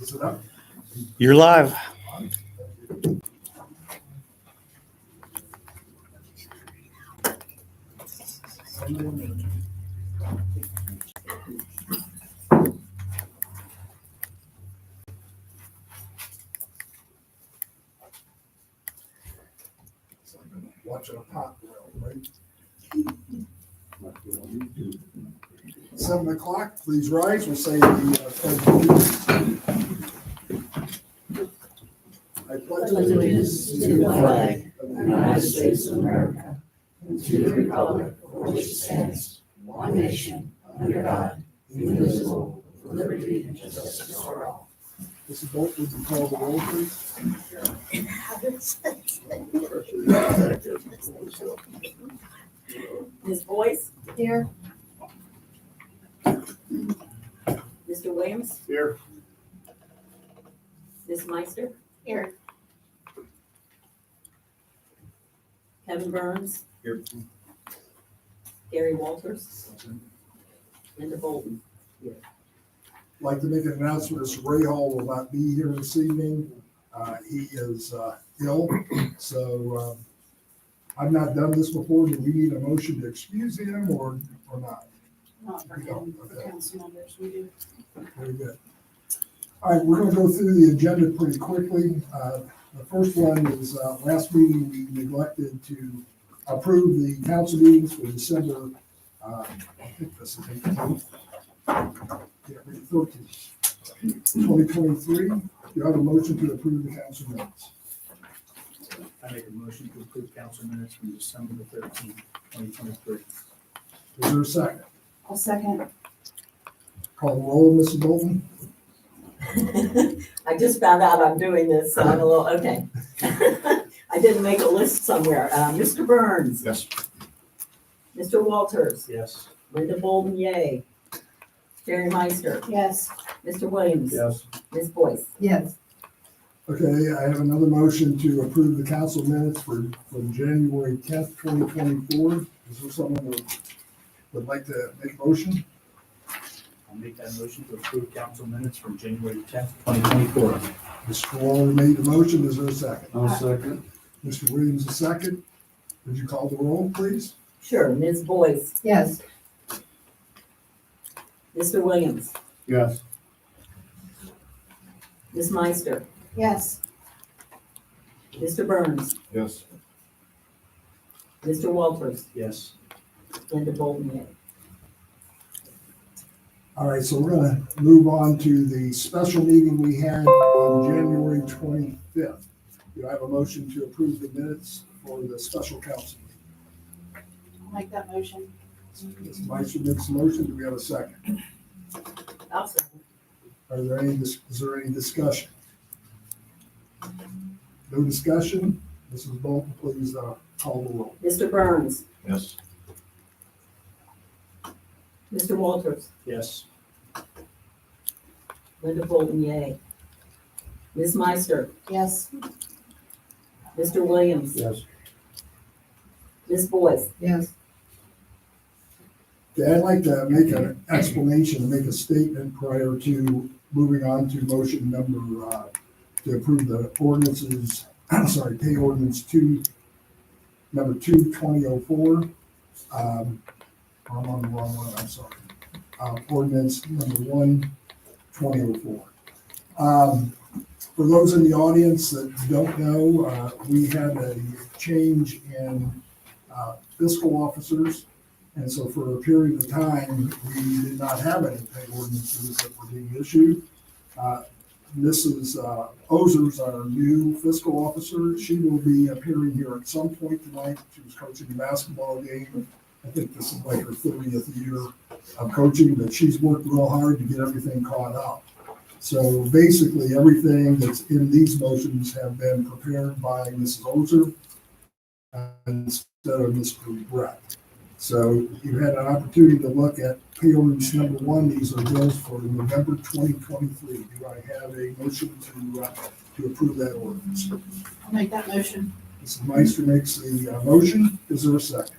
Is it up? You're live. It's like watching a pot boil, right? 7 o'clock, please rise. We'll say the pledge of allegiance. I pledge allegiance to the flag of the United States of America and to the republic for which it stands, one nation, under God, indivisible, with liberty and justice for all. Mrs. Bolt, would you call the roll, please? Ms. Boyce? Here. Mr. Williams? Here. Ms. Meister? Here. Kevin Burns? Here. Gary Walters? Linda Bolton? I'd like to make an announcement. Mr. Ray Hall will not be here this evening. He is ill, so I've not done this before. Do we need a motion to excuse him or not? Not for We don't, him, for okay. council members, we do. Very good. All right, we're going to go through the agenda pretty quickly. The first one is last meeting, we neglected to approve the council meetings for December, I think this is 18th. Yeah, 13th, 2023. Do you have a motion to approve the council minutes? I make a motion to approve council minutes from December the 13th, 2023. Is there a second? I'll second. Call the roll, Mrs. Bolton. I just found out I'm doing this, so I'm a little, okay. I didn't make a list somewhere. Mr. Burns? Yes. Mr. Walters? Yes. Linda Bolton, yay. Jerry Meister? Yes. Mr. Williams? Yes. Ms. Boyce? Yes. Okay, I have another motion to approve the council minutes from January 10th, 2024. Is there someone that would like to make a motion? I'll make that motion to approve council minutes from January 10th, 2024. Mr. Waller made the motion. Is there a second? I'll second. Mr. Williams, a second. Would you call the roll, please? Sure. Ms. Boyce? Yes. Mr. Williams? Yes. Ms. Meister? Yes. Mr. Burns? Yes. Mr. Walters? Yes. Linda Bolton, yay. All right, so we're gonna move on to the special meeting we had on January 25th. Do I have a motion to approve the minutes for the special council? I'll make that motion. Ms. Meister makes a motion. Do we have a second? I'll second. Is there any discussion? No discussion? Mrs. Bolton, please call the roll. Mr. Burns? Yes. Mr. Walters? Yes. Linda Bolton, yay. Ms. Meister? Yes. Mr. Williams? Yes. Ms. Boyce? Yes. Okay, I'd like to make an explanation and make a statement prior to moving on to motion number, to approve the ordinances, pay ordinance number 2004. I'm on the wrong one, I'm sorry. Ordinance number 2004. For those in the audience that don't know, we had a change in fiscal officers. And so for a period of time, we did not have any pay ordinances that were being issued. Mrs. Ozer's our new fiscal officer. She will be appearing here at some point tonight. She was coaching a basketball game. I think this is like her 30th year of coaching, but she's worked real hard to get everything caught up. So basically, everything that's in these motions have been prepared by Mrs. Ozer instead of Mr. Brett. So you had an opportunity to look at pay ordinance number 1. These are bills for November 2023. Do I have a motion to approve that ordinance? I'll make that motion. Mrs. Meister makes the motion. Is there a second?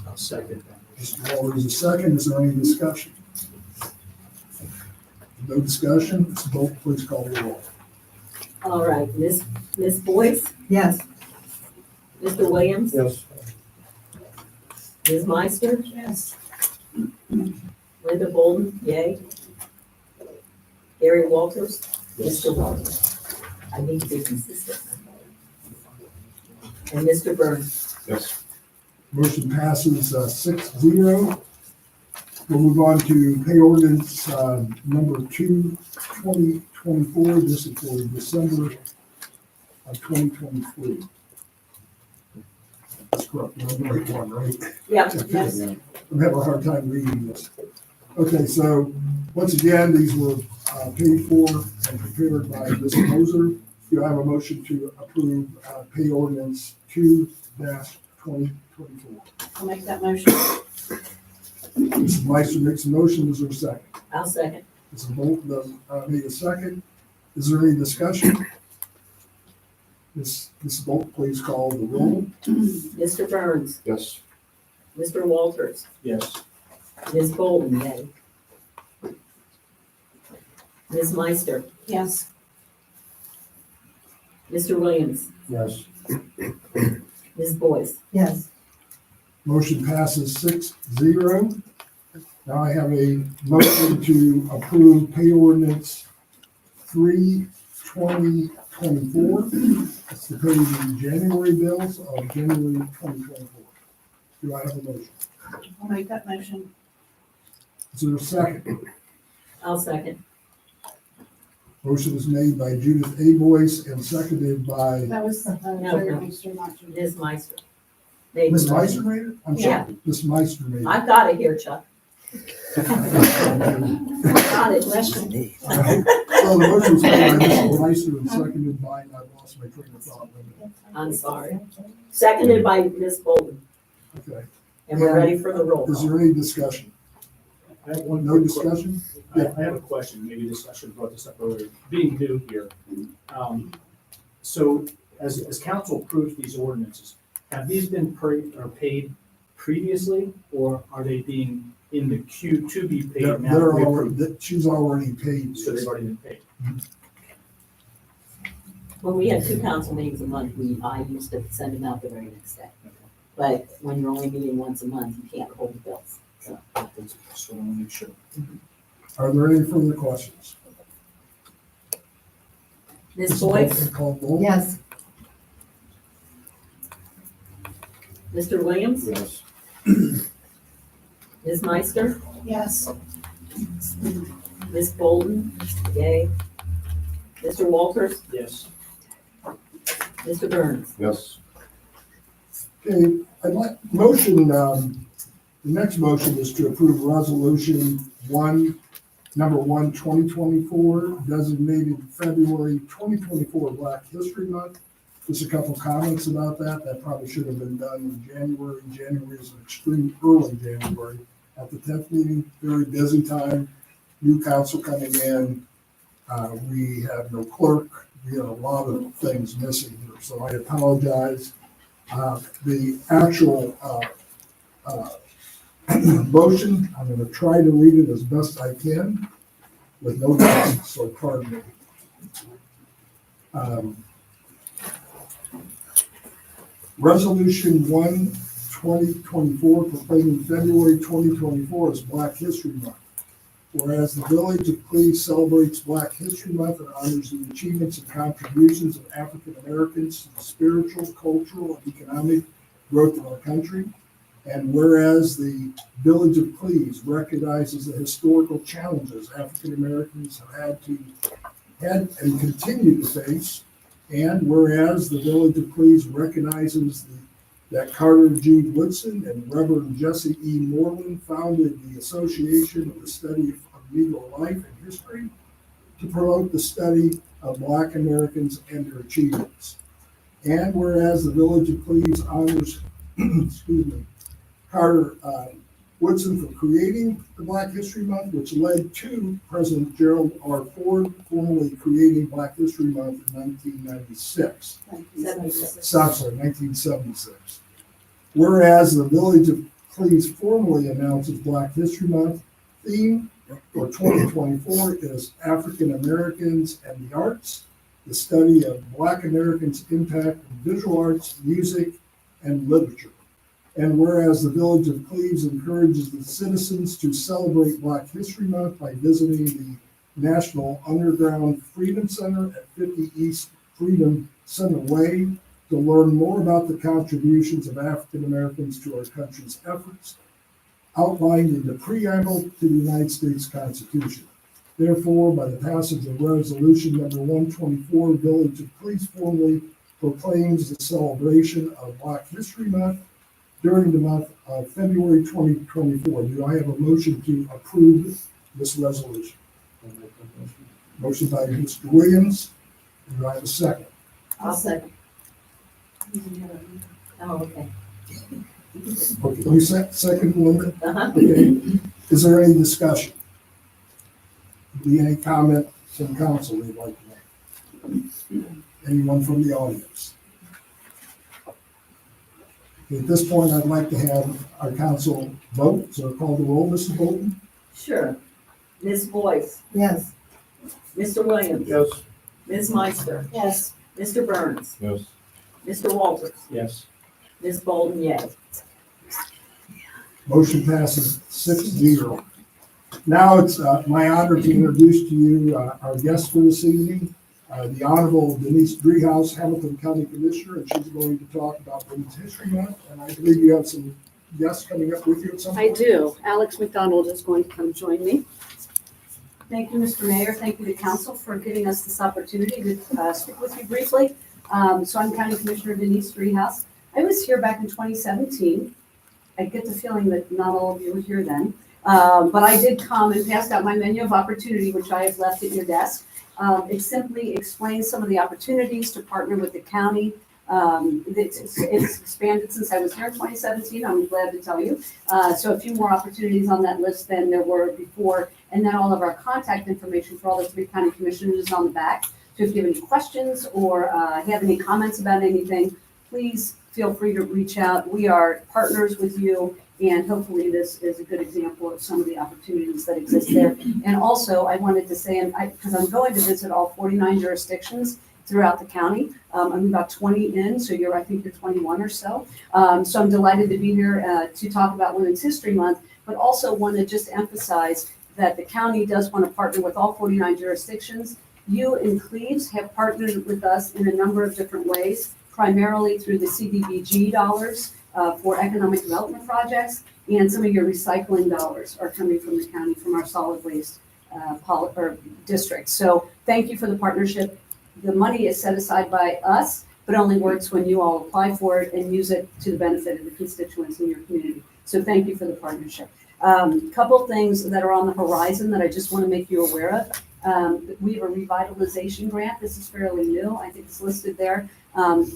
I'll second that. Mr. Waller is a second. Is there any discussion? No discussion. Ms. Bolt, please call the roll. All right, Miss Boyce, Yes. Mr. Williams, Yes. Ms. Meister, Yes. Linda Bolden, yay. Gary Walters, Yes. Mr. Walters. I need to be consistent. And Mr. Burns. Yes. Motion passes 6-0. We'll move on to pay ordinance number 2, 2024. This is for December of 2023. That's correct. I'm the right one, right? Yep, Yes. I'm having a hard time reading this. Okay, so once again, these were paid for and prepared by Ms. Moser. Do I have a motion to approve pay ordinance 2-2024? I'll make that motion. Mrs. Meister makes a motion. Is there a second? I'll second. Mrs. Bolt does, made a second. Is there any discussion? Mrs. Bolt, please call the roll. Mr. Burns, Yes. Mr. Walters, Yes. Ms. Bolden, yay. Ms. Meister, Yes. Mr. Williams, Yes. Ms. Boyce. Yes. Motion passes 6-0. Now I have a motion to approve pay ordinance 3/2024. That's to pay the January bills of January 2024. Do I have a motion? I'll make that motion. Is there a second? I'll second. Motion is made by Judith A. Boyce and seconded by That was, No. Meister, not Judy. Ms. Meister. Made Ms. the Meister motion. made it? I'm Yeah. sorry, Ms. Meister made it. I've got it here, Chuck. Got it, bless you. All right. So the motion was made by Mrs. Meister and seconded by, I lost my train of thought. I'm sorry. Seconded by Ms. Bolden, Okay. and we're ready for the roll Is call. there any discussion? I have one No quick discussion? I have a question, maybe this, I should have brought this up earlier, being new here. So as council approves these ordinances, have these been paid previously, or are they being in the queue to be paid now? They're that we approve? already, she's already paid. So they've already been paid. When we had 2 council meetings a month, I used to send them out the very next day. But when you're only meeting once a month, you can't hold the bills. So, So I want to make sure. Are there any further questions? Ms. Boyce, Call the roll. Yes. Mr. Williams, Yes. Ms. Meister, Yes. Ms. Bolden, yay. Mr. Walters, Yes. Mr. Burns. Yes. Okay, I'd like, motion, the next motion is to approve resolution number 1, 2024, designated February 2024 Black History Month. Just a couple comments about that. That probably should have been done in January. January is an extreme early January. At the 10th meeting, very busy time, new council coming in. We have no clerk. We have a lot of things missing here, so I apologize. The actual motion, I'm going to try to read it as best I can with no doubts, so pardon me. Resolution 1, 2024, proclaiming February 2024 as Black History Month. Whereas the Village of Cleves celebrates Black History Month and honors the achievements and contributions of African Americans to the spiritual, cultural, and economic growth of our country. And whereas the Village of Cleves recognizes the historical challenges African Americans have had and continue to face. And whereas the Village of Cleves recognizes that Carter G. Woodson and Reverend Jesse E. Moreland founded the Association of the Study of Negro Life and History to promote the study of Black Americans and their achievements. And whereas the Village of Cleves honors Carter Woodson for creating the Black History Month, which led to President Gerald R. Ford formally creating Black History Month in 1996. 1976. Whereas the Village of Cleves formally announces Black History Month theme for 2024 is African Americans and the Arts, the study of Black Americans' impact in visual arts, music, and literature. And whereas the Village of Cleves encourages the citizens to celebrate Black History Month by visiting the National Underground Freedom Center at 50 East Freedom Center Way to learn more about the contributions of African Americans to our country's efforts outlined in the preamble to the United States Constitution. Therefore, by the passage of resolution number 124, Village of Cleves formally proclaims the celebration of Black History Month during the month of February 2024. Do I have a motion to approve this resolution? Motion by Mr. Williams. Do I have a second? I'll second. Oh, okay. Okay, you second, Linda? Uh-huh. Okay. Is there any discussion? Be any comment from council they'd like to make? Anyone from the audience? Okay, at this point, I'd like to have our council vote. So call the roll, Mrs. Bolton? Sure. Ms. Boyce, Yes. Mr. Williams. Yes. Ms. Meister, Yes. Mr. Burns, Yes. Mr. Walters, Yes. Ms. Bolden, yes. Motion passes 6-0. Now it's my honor to introduce to you our guest for this evening, the Honorable Denise Driehaus, Hamilton County Commissioner, and she's going to talk about Women's History Month. And I believe you have some guests coming up with you at some point. I do. Alex McDonald is going to come join me. Thank you, Mr. Mayor. Thank you to council for giving us this opportunity to speak with you briefly. So I'm County Commissioner Denise Driehaus. I was here back in 2017. I get the feeling that not all of you were here then. But I did come and passed out my menu of opportunity, which I have left at your desk. It simply explains some of the opportunities to partner with the county. It's expanded since I was here in 2017, I'm glad to tell you. So a few more opportunities on that list than there were before. And then all of our contact information for all the 3 county commissioners is on the back. So if you have any questions or have any comments about anything, please feel free to reach out. We are partners with you, and hopefully this is a good example of some of the opportunities that exist there. And also, I wanted to say, because I'm going to visit all 49 jurisdictions throughout the county. I'm about 20 in, so I think you're 21 or so. So I'm delighted to be here to talk about Women's History Month, but also want to just emphasize that the county does want to partner with all 49 jurisdictions. You in Cleves have partnered with us in a number of different ways, primarily through the CDBG dollars for economic development projects, and some of your recycling dollars are coming from the county, from our solid waste district. So thank you for the partnership. The money is set aside by us, but only works when you all apply for it and use it to the benefit of the constituents in your community. So thank you for the partnership. Couple things that are on the horizon that I just want to make you aware of. We have a revitalization grant. This is fairly new. I think it's listed there.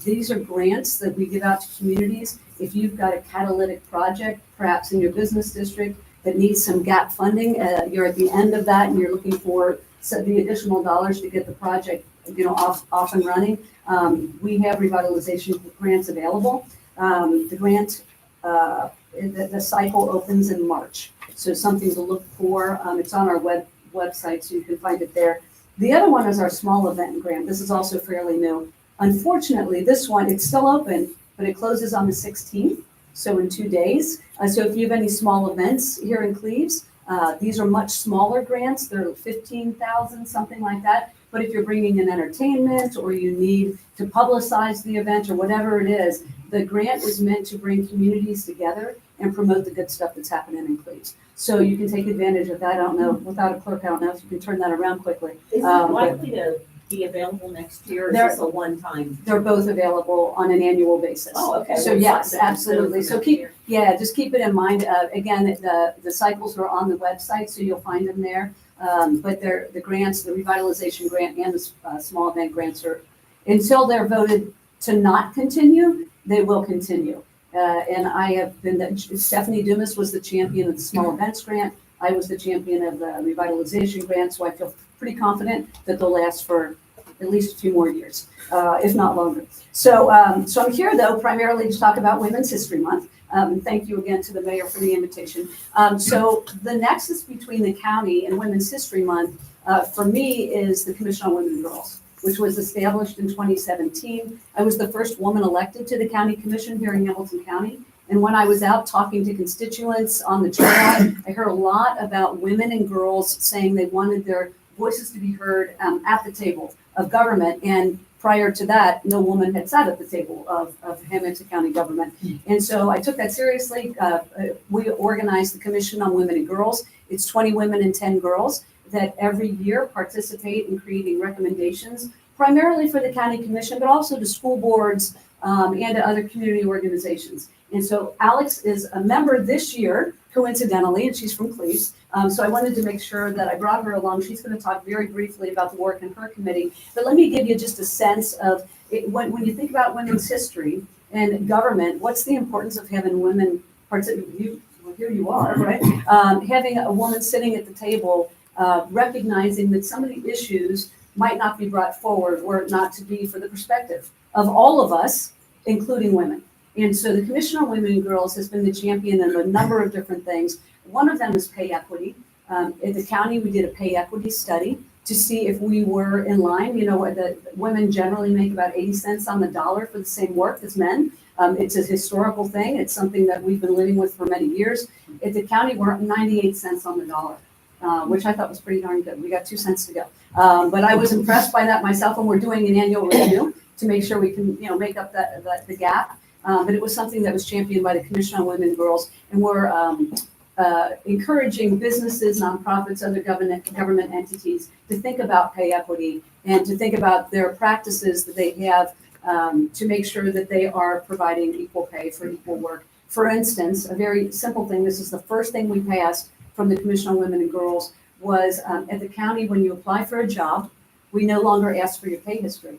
These are grants that we give out to communities. If you've got a catalytic project, perhaps in your business district, that needs some gap funding, you're at the end of that and you're looking for the additional dollars to get the project, off and running. We have revitalization grants available. The grant, the cycle opens in March. So something to look for. It's on our website, so you can find it there. The other one is our small event grant. This is also fairly new. Unfortunately, this one, it's still open, but it closes on the 16th, so in 2 days. So if you have any small events here in Cleves, these are much smaller grants. They're 15,000, something like that. But if you're bringing in entertainment or you need to publicize the event or whatever it is, the grant is meant to bring communities together and promote the good stuff that's happening in Cleves. So you can take advantage of that. I don't know, without a clerk, I don't know if you can turn that around quickly. Is it likely to be available next year, or is this a one-time? They're both available on an annual basis. Oh, okay. So yes, absolutely. So just keep it in mind. Again, the cycles are on the website, so you'll find them there. But the grants, the revitalization grant and the small event grants are, until they're voted to not continue, they will continue. And I have been, Stephanie Dumas was the champion of the small events grant. I was the champion of the revitalization grant, so I feel pretty confident that they'll last for at least a few more years, if not longer. So I'm here though primarily to talk about Women's History Month. And thank you again to the mayor for the invitation. So the nexus between the county and Women's History Month, for me, is the Commission on Women and Girls, which was established in 2017. I was the first woman elected to the county commission here in Hamilton County. And when I was out talking to constituents on the trail, I heard a lot about women and girls saying they wanted their voices to be heard at the table of government. And prior to that, no woman had sat at the table of Hamilton County government. And so I took that seriously. We organized the Commission on Women and Girls. It's 20 women and 10 girls that every year participate in creating recommendations, primarily for the county commission, but also to school boards and to other community organizations. And so Alex is a member this year, coincidentally, and she's from Cleves. So I wanted to make sure that I brought her along. She's going to talk very briefly about the work in her committee. But let me give you just a sense of it, when you think about women's history and government, what's the importance of having women participate? Well, here you are, right? Having a woman sitting at the table, recognizing that some of the issues might not be brought forward were it not to be for the perspective of all of us, including women. And so the Commission on Women and Girls has been the champion of a number of different things. One of them is pay equity. In the county, we did a pay equity study to see if we were in line. You know, the women generally make about 80 cents on the dollar for the same work as men. It's a historical thing. It's something that we've been living with for many years. At the county, we're at 98 cents on the dollar, which I thought was pretty darn good. We got 2 cents to go. But I was impressed by that myself, and we're doing an annual review to make sure we can, make up the gap. But it was something that was championed by the Commission on Women and Girls, and we're encouraging businesses, nonprofits, other government entities to think about pay equity and to think about their practices that they have to make sure that they are providing equal pay for equal work. For instance, a very simple thing, this is the first thing we passed from the Commission on Women and Girls, was at the county, when you apply for a job, we no longer ask for your pay history,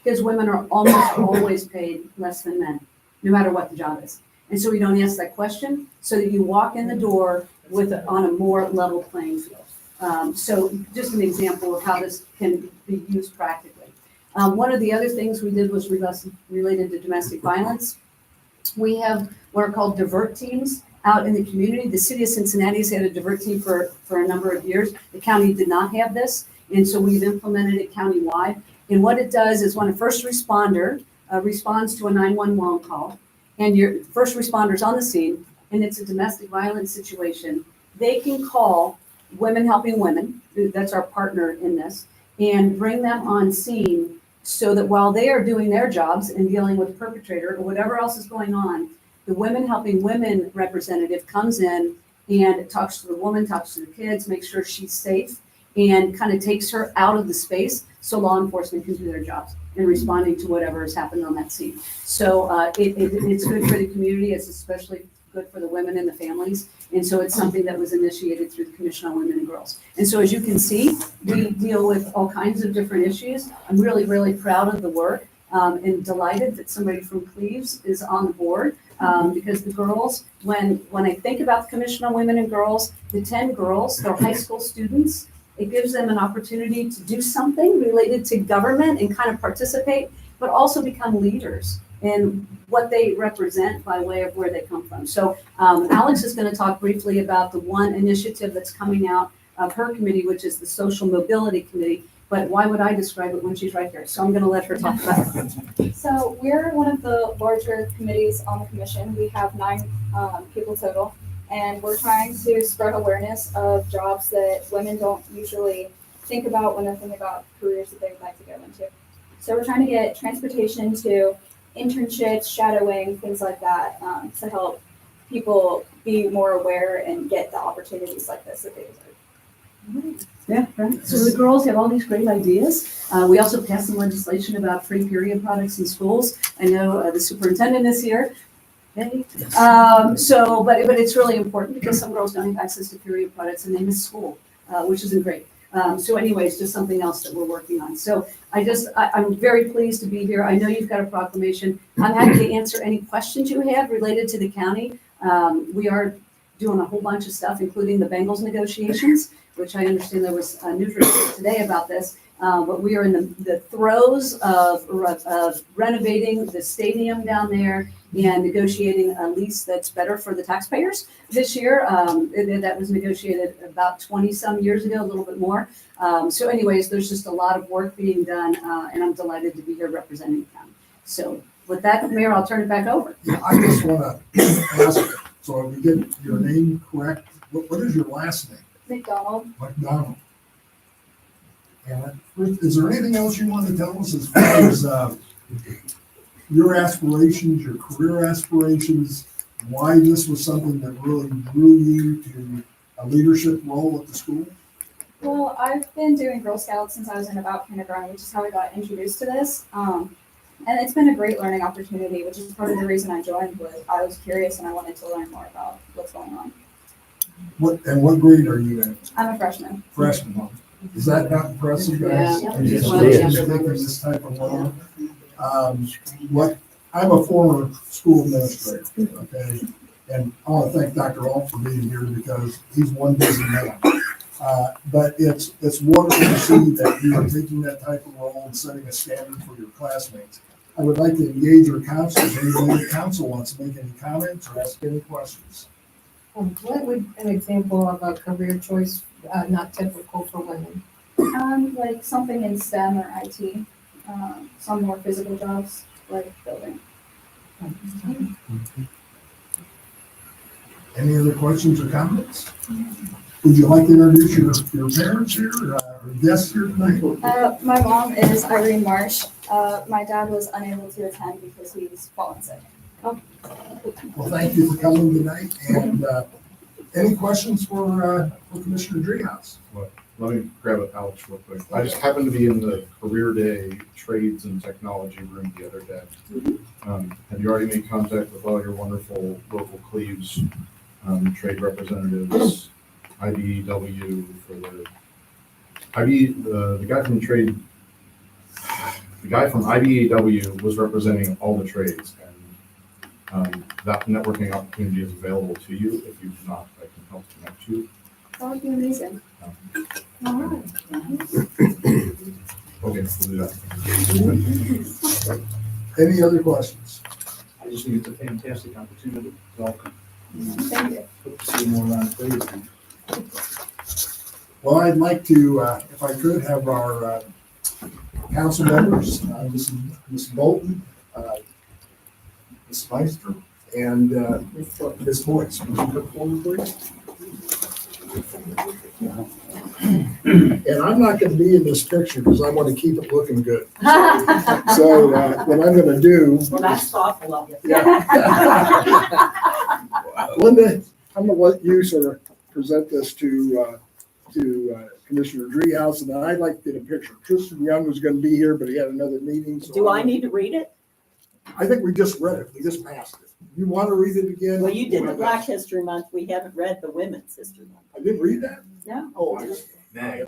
because women are almost always paid less than men, no matter what the job is. And so we don't ask that question, so that you walk in the door on a more level playing field. So just an example of how this can be used practically. One of the other things we did was related to domestic violence. We have what are called divert teams out in the community. The city of Cincinnati has had a divert team for a number of years. The county did not have this, and so we've implemented it countywide. And what it does is when a first responder responds to a 911 call, and your first responder's on the scene, and it's a domestic violence situation, they can call Women Helping Women, that's our partner in this, and bring them on scene so that while they are doing their jobs and dealing with the perpetrator or whatever else is going on, the Women Helping Women representative comes in and talks to the woman, talks to the kids, makes sure she's safe, and kind of takes her out of the space so law enforcement can do their jobs in responding to whatever has happened on that scene. So it's good for the community. It's especially good for the women and the families. And so it's something that was initiated through the Commission on Women and Girls. And so as you can see, we deal with all kinds of different issues. I'm really, really proud of the work and delighted that somebody from Cleves is on the board because the girls, when I think about the Commission on Women and Girls, the 10 girls, they're high school students. It gives them an opportunity to do something related to government and kind of participate, but also become leaders in what they represent by way of where they come from. So Alex is going to talk briefly about the one initiative that's coming out of her committee, which is the Social Mobility Committee. But why would I describe it when she's right here? So I'm going to let her talk about it. So we're one of the larger committees on the commission. We have 9 people total. And we're trying to spread awareness of jobs that women don't usually think about when they're thinking about careers that they would like to go into. So we're trying to get transportation to internships, shadowing, things like that, to help people be more aware and get the opportunities like this that they deserve. Yeah, right. So the girls have all these great ideas. We also passed some legislation about free period products in schools. I know the superintendent is here. Hey. But it's really important because some girls don't have access to period products and they miss school, which isn't great. So anyways, just something else that we're working on. So I'm very pleased to be here. I know you've got a proclamation. I'm happy to answer any questions you have related to the county. We are doing a whole bunch of stuff, including the Bengals negotiations. which I understand there was a news report today about this, but we are in the throes of renovating the stadium down there and negotiating a lease that's better for the taxpayers this year. That was negotiated about 20-some years ago, a little bit more. So anyways, there's just a lot of work being done, and I'm delighted to be here representing the county. So with that, Mayor, I'll turn it back over. Yeah, I just want to ask, so if we get your name correct, what is your last name? McDonald. McDonald. And is there anything else you want to tell us as far as your aspirations, your career aspirations, why this was something that really drew you to a leadership role at the school? Well, I've been doing Girl Scouts since I was in about kindergarten, which is how I got introduced to this. And it's been a great learning opportunity, which is part of the reason I joined. Was I was curious and I wanted to learn more about what's going on. What grade are you in? I'm a freshman. Freshman. Is that not impressive, guys? Yeah. Just Well, yeah. taking this type of role. I'm a former school administrator, okay? And I want to thank Dr. Alt for being here because he's one busy man. But it's wonderful to see that you are taking that type of role and setting a standard for your classmates. I would like to engage your council. If anybody in the council wants to make any comments or ask any questions. What would an example of a career choice not typical for women? Like something in STEM or IT, some more physical jobs like building. Any other questions or comments? Would you like to introduce your parents here or guests here tonight? My mom is Irene Marsh. My dad was unable to attend because he's fallen sick. Well, thank you for coming tonight. And any questions for Commissioner Driehaus? Let me grab it, Alex, real quick. I just happened to be in the career day trades and technology room the other day. Have you already made contact with all your wonderful local Cleves trade representatives, IBEW for the guy from trade, the guy from IBEW was representing all the trades, and that networking opportunity is available to you. If you've not, I can help connect you. That would be amazing. Okay, we'll do that. Any other questions? I just think it's a fantastic opportunity. Welcome. Thank you. Hope to see you more around Cleves. Well, I'd like to, if I could, have our council members, Ms. Bolton, Ms. Meister, and Ms. Boyce. Would you come forward, please? And I'm not going to be in this picture because I want to keep it looking good. So what I'm going to do. Well, that's thoughtful of you. Yeah. Linda, I'm going to let you sort of present this to Commissioner Driehaus, and then I'd like to get a picture. Tristan Young was going to be here, but he had another meeting. So Do I need to read it? I think we just read it. We just passed it. You want to read it again? Well, you did the Black History Month. We haven't read the Women's History Month. I didn't read that? No. Oh, I just. By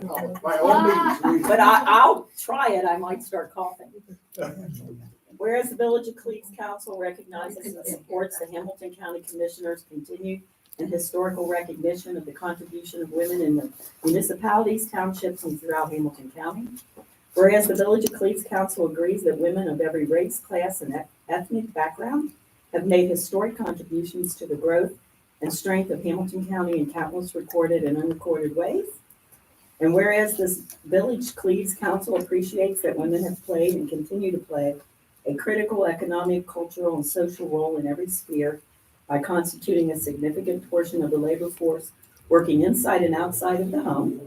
all means, read it. But I'll try it. I might start coughing. Whereas the Village of Cleves Council recognizes and supports the Hamilton County Commissioner's continued and historical recognition of the contribution of women in the municipalities, townships, and throughout Hamilton County. Whereas the Village of Cleves Council agrees that women of every race, class, and ethnic background have made historic contributions to the growth and strength of Hamilton County in countless recorded and unrecorded ways. And whereas this Village Cleves Council appreciates that women have played and continue to play a critical economic, cultural, and social role in every sphere by constituting a significant portion of the labor force working inside and outside of the home.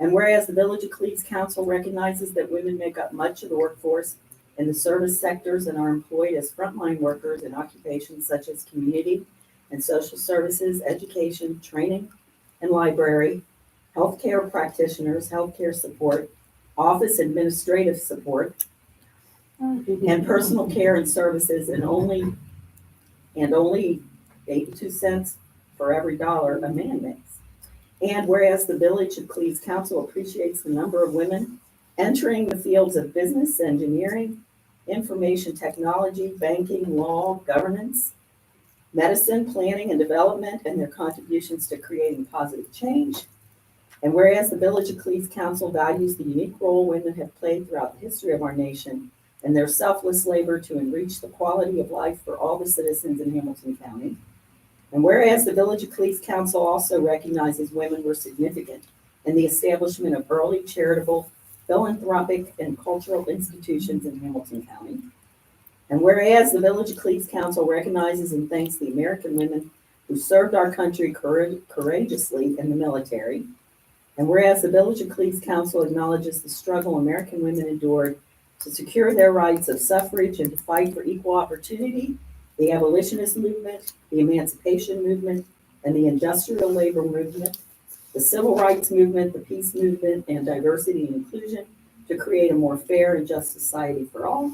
And whereas the Village of Cleves Council recognizes that women make up much of the workforce in the service sectors and are employed as frontline workers in occupations such as community and social services, education, training, and library, healthcare practitioners, healthcare support, office administrative support, and personal care and services, and only 82 cents for every dollar a man makes. And whereas the Village of Cleves Council appreciates the number of women entering the fields of business, engineering, information technology, banking, law, governance, medicine, planning, and development, and their contributions to creating positive change. And whereas the Village of Cleves Council values the unique role women have played throughout the history of our nation and their selfless labor to enrich the quality of life for all the citizens in Hamilton County. And whereas the Village of Cleves Council also recognizes women were significant in the establishment of early charitable, philanthropic, and cultural institutions in Hamilton County. And whereas the Village of Cleves Council recognizes and thanks the American women who served our country courageously in the military. And whereas the Village of Cleves Council acknowledges the struggle American women endured to secure their rights of suffrage and to fight for equal opportunity, the abolitionist movement, the emancipation movement, and the industrial labor movement, the civil rights movement, the peace movement, and diversity and inclusion to create a more fair and just society for all.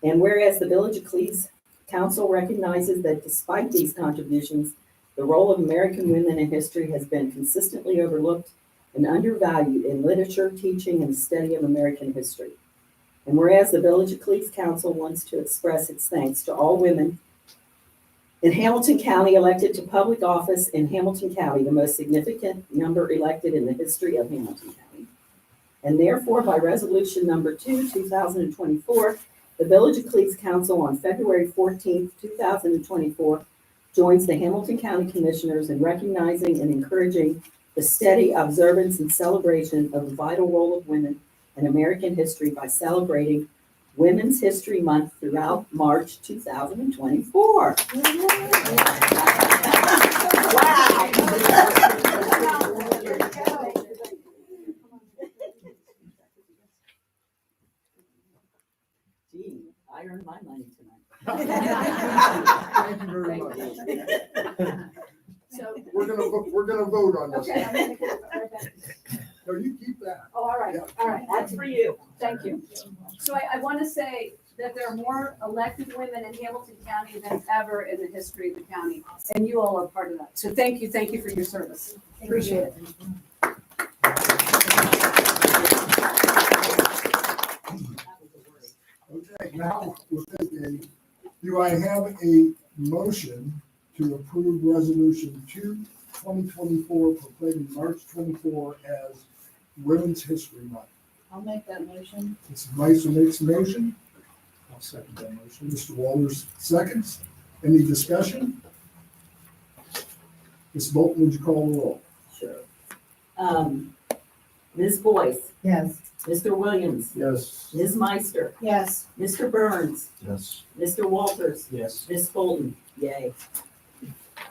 And whereas the Village of Cleves Council recognizes that despite these contributions, the role of American women in history has been consistently overlooked and undervalued in literature, teaching, and study of American history. And whereas the Village of Cleves Council wants to express its thanks to all women in Hamilton County elected to public office in Hamilton County, the most significant number elected in the history of Hamilton County. And therefore, by resolution number 2, 2024, the Village of Cleves Council on February 14th, 2024, joins the Hamilton County Commissioners in recognizing and encouraging the steady observance and celebration of the vital role of women in American history by celebrating Women's History Month throughout March 2024. Gee, I earned my money tonight. Thank you very much. So, We're gonna vote on this. okay, I'm gonna go. No, you keep that. Oh, all right, That's for you. thank you. So I want to say that there are more elected women in Hamilton County than ever in the history of the county, and you all are part of that. So thank you for your service. Appreciate it. Okay, now we'll take do I have a motion to approve resolution 2/2024 proclaiming March 24 as Women's History Month? I'll make that motion. Mrs. Meister makes a motion. I'll second that motion. Mr. Walters seconds. Any discussion? Ms. Bolton, would you call the roll? Sure. Ms. Boyce, Yes. Mr. Williams, Yes. Ms. Meister, Yes. Mr. Burns, Yes. Mr. Walters, Yes. Ms. Bolton, yay.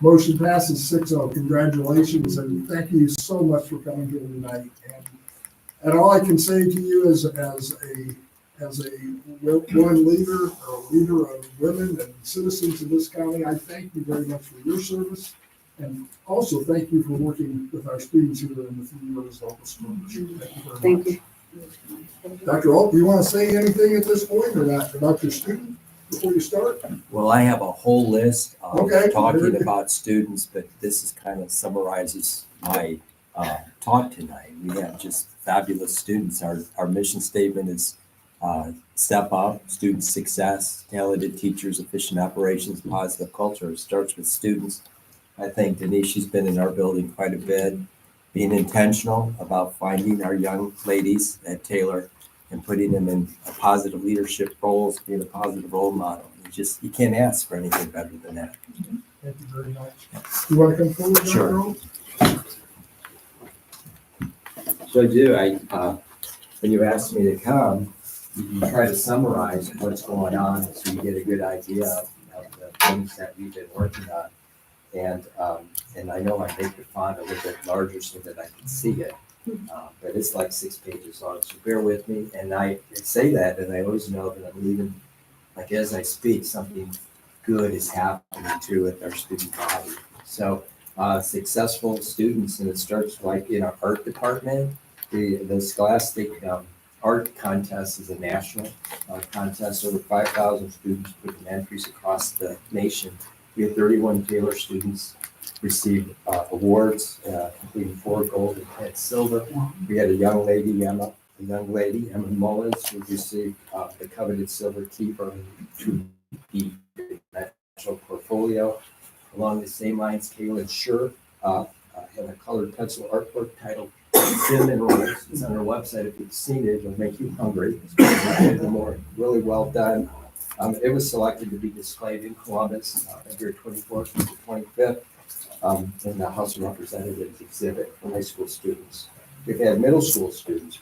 Motion passes 6-0. Congratulations, and thank you so much for coming here tonight. And all I can say to you as a woman leader, or leader of women and citizens in this county, I thank you very much for your service. And also thank you for working with our students who are in the 3 years local school. Thank you very much. Thank you. Dr. Alt, do you want to say anything at this point or not about your student before you start? Well, I have a whole list Okay. of talking about students, but this is kind of summarizes my talk tonight. We have just fabulous students. Our mission statement is step up, student success, talented teachers, efficient operations, positive culture. It starts with students. I think Denise, she's been in our building quite a bit, being intentional about finding our young ladies at Taylor and putting them in positive leadership roles, being a positive role model. You can't ask for anything better than that. Thank you very much. You want to come forward, Dr. Sure. Alt? So I do. When you asked me to come, you try to summarize what's going on so you get a good idea of the things that we've been working on. And I know I make the font a little bit larger so that I can see it. But it's like 6 pages long, so bear with me. And I say that, and I always know that I'm leaving, like as I speak, something good is happening too with our student body. So successful students, and it starts like in our art department. The Scholastic Art Contest is a national contest. Over 5,000 students put in entries across the nation. We had 31 Taylor students receive awards, completing 4 gold and 10 silver. We had a young lady, Emma Mullins, who received the coveted silver keeper to the national portfolio. Along the same lines, Kaylin Schur and a colored pencil artwork titled Cinnamon Rolls. It's on our website. If you've seen it, it'll make you hungry. It's really well done. It was selected to be displayed in Columbus, February 24th to the 25th, in the House of Representatives exhibit for high school students. We've had middle school students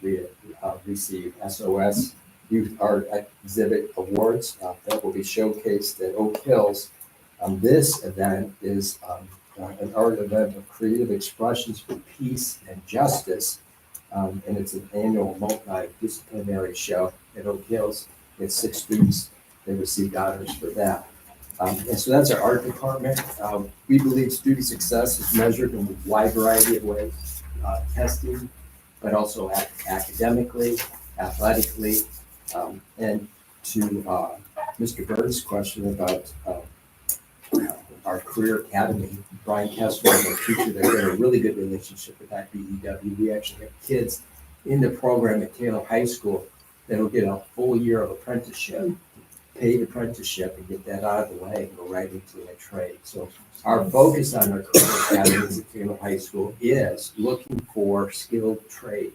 receive SOS Youth Art Exhibit Awards that will be showcased at Oak Hills. This event is an art event of creative expressions for peace and justice, and it's an annual multidisciplinary show at Oak Hills. It's 6 students. They received honors for that. And so that's our art department. We believe student success is measured in a wide variety of ways, testing, but also academically, athletically, and to Mr. Bird's question about our career academy, Brian Kessler, our teacher, they've got a really good relationship with that BEW. We actually have kids in the program at Taylor High School that'll get a full year of apprenticeship, paid apprenticeship, and get that out of the way and go right into a trade. So our focus on our career academies at Taylor High School is looking for skilled trade,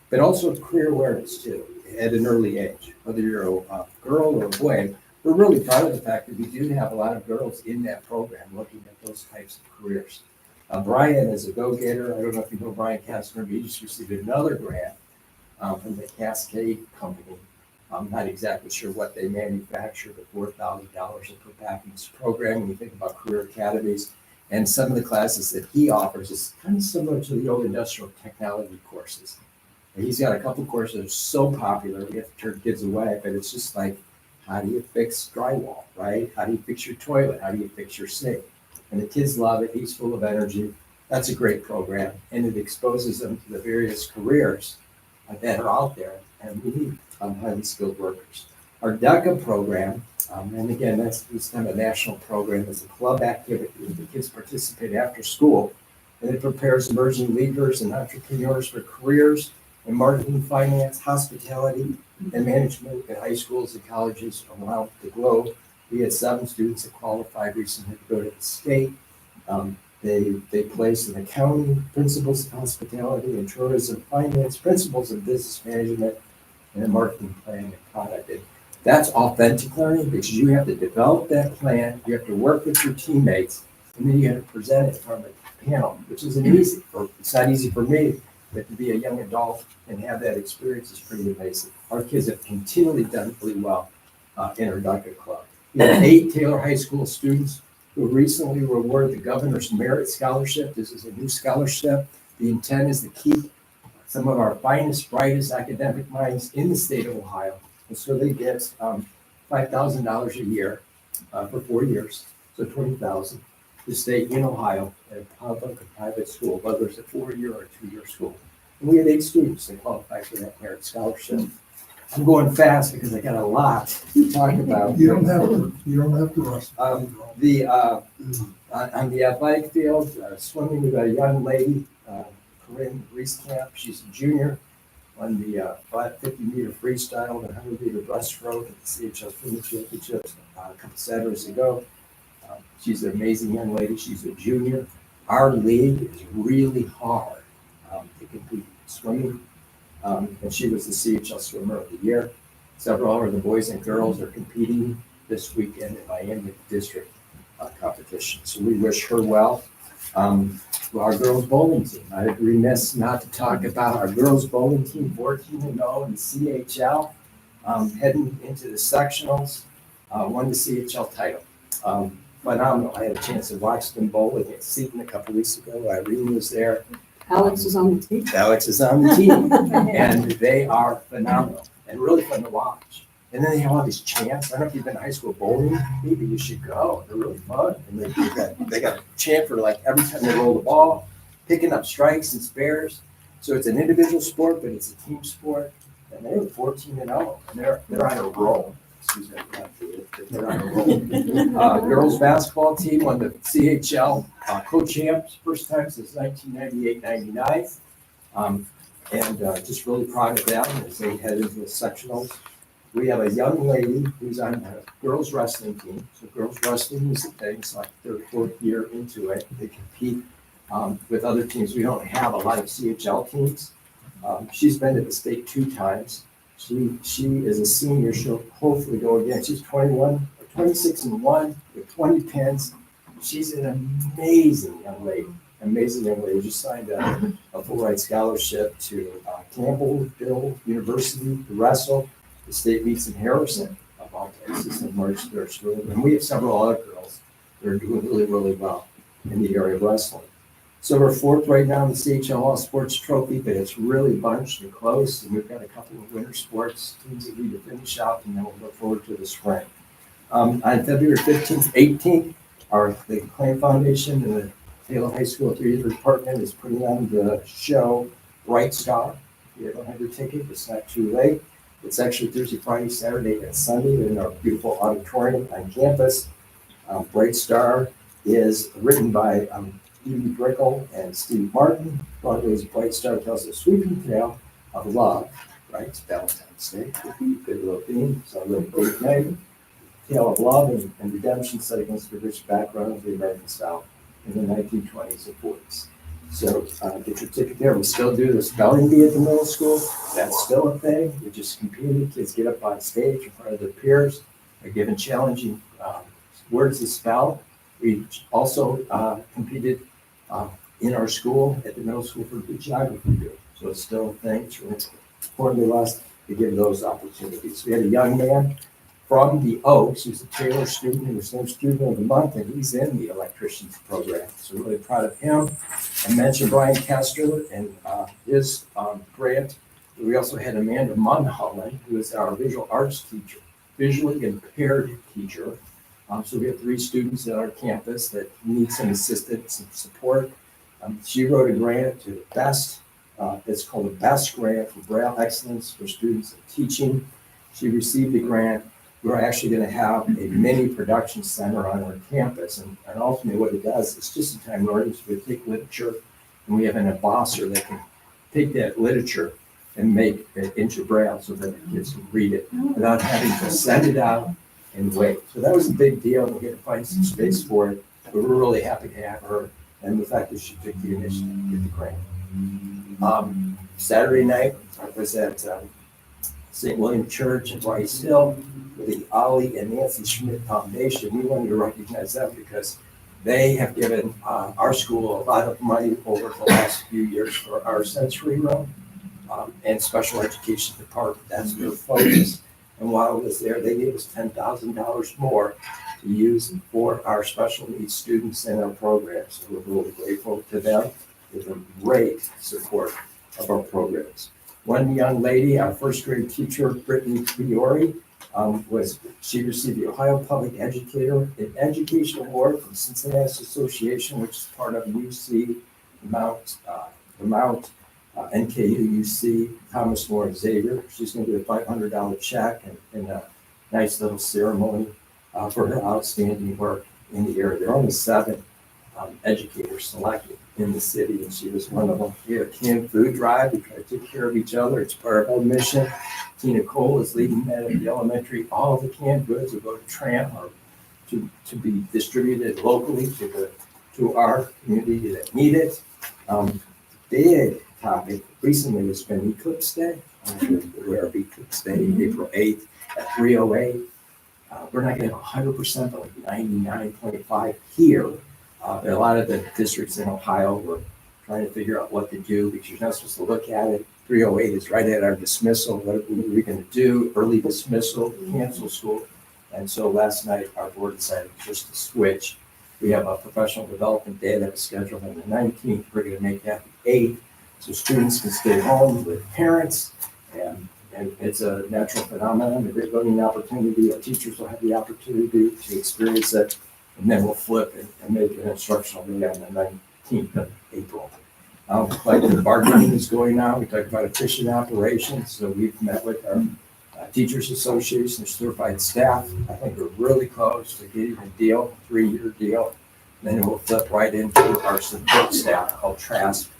but also career awareness too, at an early age. Whether you're a girl or a boy, we're really proud of the fact that we do have a lot of girls in that program looking at those types of careers. Brian is a go-getter. I don't know if you know Brian Kastner, but he just received another grant from the Cascade Company. I'm not exactly sure what they manufacture, but $4,000 per package program. When you think about career academies, and some of the classes that he offers is kind of similar to the old industrial technology courses. And he's got a couple courses that are so popular, we have to turn kids away, but it's just like, how do you fix drywall, right? How do you fix your toilet? How do you fix your sink? And the kids love it. He's full of energy. That's a great program. And it exposes them to the various careers that are out there. And we need highly skilled workers. Our DECA program, and again, that's kind of a national program. It's a club activity where the kids participate after school. And it prepares emerging leaders and entrepreneurs for careers in marketing, finance, hospitality, and management at high schools and colleges around the globe. We had 7 students that qualified recently to go to the state. They placed in accounting, principles of hospitality and tourism, finance, principles of business management, and marketing planning and product. And that's authentic learning because you have to develop that plan, you have to work with your teammates, and then you have to present it from a panel, which isn't easy. It's not easy for me, but to be a young adult and have that experience is pretty amazing. Our kids have continually done really well in our DECA club. We have 8 Taylor High School students who recently were awarded the Governor's Merit Scholarship. This is a new scholarship. The intent is to keep some of our finest, brightest academic minds in the state of Ohio. And so they get $5,000 a year for 4 years, so $20,000 to stay in Ohio at a public or private school, whether it's a 4-year or a 2-year school. And we had 8 students that qualified for that merit scholarship. I'm going fast because I got a lot to talk about. You don't have to rush. On the athletic field, swimming, we've got a young lady, Corinne Reeskamp. She's a junior, won the 50-meter freestyle and 100-meter breaststroke at the CHL Swimming Championships a couple Saturdays ago. She's an amazing young lady. She's a junior. Our league is really hard to compete in swimming. And she was the CHL Swimmer of the Year. Several of the boys and girls are competing this weekend in Miami district competition. So we wish her well. Our girls bowling team. I'd be remiss not to talk about our girls bowling team, 14-0 in the CHL, heading into the sectionals, won the CHL title. Phenomenal. I had a chance to watch them bowl against Seton a couple weeks ago. Irene was there. Alex is on the team. Alex is on the team, and they are phenomenal and really fun to watch. And then they have all these chants. I don't know if you've been to high school bowling. Maybe you should go. They're really fun. And they got a chant for like every time they roll the ball, picking up strikes and spares. So it's an individual sport, but it's a team sport. And they were 14-0, and they're on a roll. Excuse me, they're on a roll. Girls basketball team won the CHL co-champs first time since 1998-99. And just really proud of them as they head into the sectionals. We have a young lady who's on a girls wrestling team. So girls wrestling is the thing. It's like their 4th year into it. They compete with other teams. We don't have a lot of CHL teams. She's been to the state 2 times. She is a senior. She'll hopefully go again. She's 26-1 with 20 pins. She's an amazing young lady. Amazing young lady. Just signed a full ride scholarship to Campbellville University to wrestle. The state meets in Harrison of all places in March 3rd. And we have several other girls that are doing really, really well in the area of wrestling. So we're 4th right now in the CHL All Sports Trophy, but it's really bunched and close. And we've got a couple of winter sports teams that need to finish out, and then we'll look forward to the spring. On February 15th, 18th, the Claim Foundation and the Taylor High School Theater Department is putting on the show Bright Star. If you don't have your ticket, it's not too late. It's actually Thursday, Friday, Saturday, and Sunday in our beautiful auditorium on campus. Bright Star is written by Edie Brickle and Steve Martin. Broadway's Bright Star tells a sweeping tale of love, right? It's Valentine's Day. Good little theme. So a little great night. Tale of love and redemption set against the rich background of the American South in the 1920s and 40s. So get your ticket there. We still do the spelling bee at the middle school. That's still a thing. We just competed. Kids get up on stage in front of their peers. They're given challenging words to spell. We also competed in our school at the middle school for good geography group. So it's still a thing. It's really important to us to give those opportunities. We had a young man from the Oaks, who's a Taylor student, who was named Student of the Month, and he's in the electricians program. So we're really proud of him. I mentioned Brian Kester and his grant. We also had Amanda Munholland, who is our visual arts teacher, visually impaired teacher. So we have 3 students at our campus that need some assistance and support. She wrote a grant to the BEST. It's called the BEST Grant for Braille Excellence for Students in Teaching. She received the grant. We're actually going to have a mini production center on our campus. And ultimately what it does is just-in-time learning. So we take literature and we have an embosser that can take that literature and make it into Braille so that the kids can read it without having to send it out and wait. So that was a big deal. We had to find some space for it. But we're really happy to have her and the fact that she took the initiative to get the grant. Saturday night, I was at St. William Church in Rice Hill with the Ollie and Nancy Schmidt Foundation. We wanted to recognize them because they have given our school a lot of money over the last few years for our sensory room and special education department. That's their focus. And while I was there, they gave us $10,000 more to use for our special needs students in our programs. So we're really grateful to them for the great support of our programs. One young lady, our 1st grade teacher, Brittany Fiore, she received the Ohio Public Educator and Education Award from Cincinnati Association, which is part of UC Vermont, NKU UC, Thomas More Xavier. She's going to get a $500 check and a nice little ceremony for her outstanding work in the area. There are only 7 educators selected in the city, and she was one of them. We had a canned food drive. We try to take care of each other. It's part of our mission. Tina Cole is leading that at the elementary. All of the canned goods will go to TRAM or to be distributed locally to our community that need it. Big topic recently has been Eclipse Day. You're aware of Eclipse Day, April 8th at 3:08. We're not going to have 100%, but like 99.5 here. A lot of the districts in Ohio were trying to figure out what to do because you're not supposed to look at it. 3:08 is right at our dismissal. What are we going to do? Early dismissal, cancel school. And so last night, our board decided just to switch. We have a professional development day that was scheduled on the 19th. We're going to make that the 8th so students can stay home with parents. And it's a natural phenomenon, a great learning opportunity. Our teachers will have the opportunity to experience it. And then we'll flip it and make an instructional day on the 19th of April. Like the bargaining is going on. We talked about efficient operations. So we've met with our Teachers Association, certified staff. I think we're really close to getting a deal, 3-year deal. Then we'll flip right into our support staff called TRASP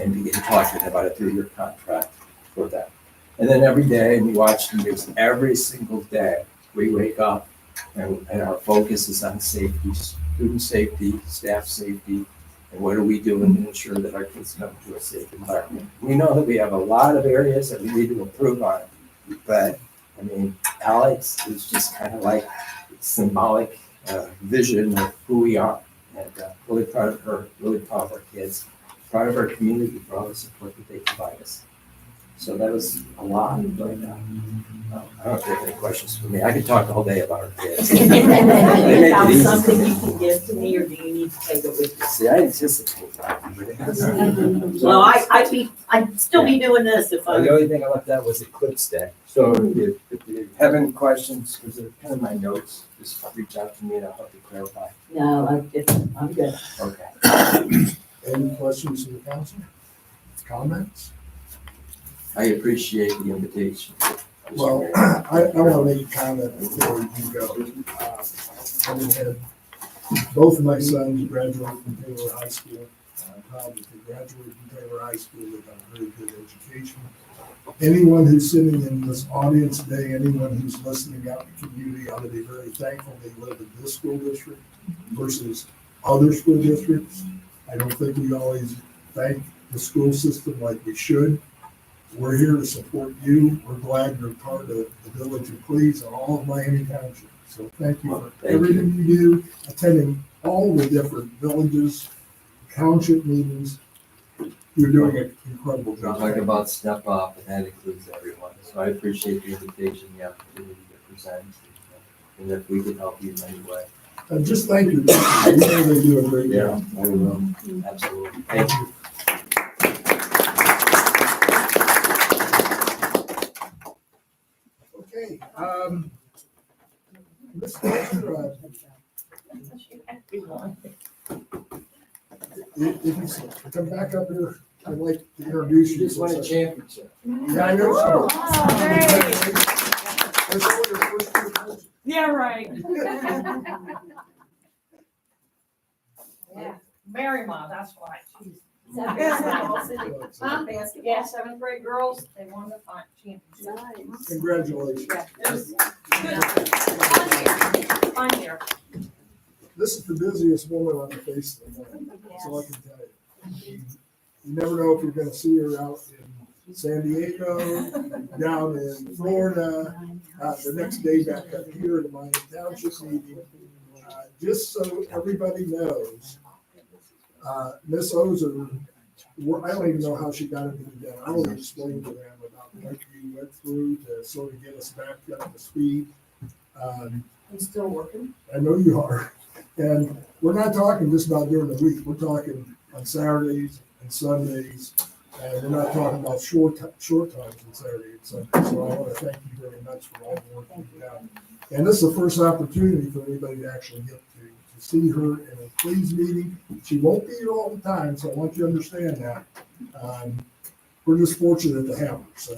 and begin talking about a 3-year contract for that. And then every day, and we watch the news every single day, we wake up and our focus is on safety, student safety, staff safety, And what are we doing to ensure that our kids come to a safe environment? We know that we have a lot of areas that we need to improve on, but I mean, Alex is just kind of like symbolic vision of who we are. And really proud of her, really proud of our kids, proud of our community for all the support that they provide us. So that was a lot, but I don't know if you have any questions for me. I could talk all day about our kids. They make it Have easy. something you can give to me, or do you need to take it with you? See, I anticipate that. Well, I'd still be doing this if The I. only thing I left out was the clip stack. So if you have any questions, because they're kind of my notes, just reach out to me and I'll help you clarify. No, I'm good. Okay. Any questions from the council? Comments? I appreciate the invitation. Well, I want to make a comment before you go. Having had both of my sons graduate from Taylor High School. I'm proud that they graduated from Taylor High School. They got a very good education. Anyone who's sitting in this audience today, anyone who's listening out in the community, ought to be very thankful they live in this school district versus other school districts. I don't think we always thank the school system like we should. We're here to support you. We're glad you're part of the Village of Cleves and all of Miami Township. So thank you for Thank you. everything you do, attending all the different villages, township meetings. You're doing an incredible We're job. talking about step up, and that includes everyone. So I appreciate the invitation, the opportunity to present, and if we can help you in any way. And just thank you. We know they do a great job. I will. Absolutely. Thank you. Okay, Mr. Commissioner, if you come back up here, I'd like to introduce you. Just won a championship. Yeah, I know. Oh, That's all your first two coaches. Yeah, right. Yeah, very much, that's why. She's- Huh? Yeah, seventh grade girls, they won the championship. Nice. Congratulations. Yeah, it was Fun here. This is the busiest woman on the face of the land, that's all I can tell you. You never know if you're gonna see her out in San Diego, down in Florida, the next day back up here at my township meeting. Just so everybody knows, Miss Ozer, I don't even know how she got into the den. I will explain to them about what you went through to sort of get us back up to speed. I'm still working. I know you are. And we're not talking just about during the week. We're talking on Saturdays and Sundays. And we're not talking about short times on Saturday and Sunday. So I want to thank you very much for all the work you've done. And this is the first opportunity for anybody to actually get to see her in a Cleves meeting. She won't be here all the time, so I want you to understand that. We're just fortunate to have her. So,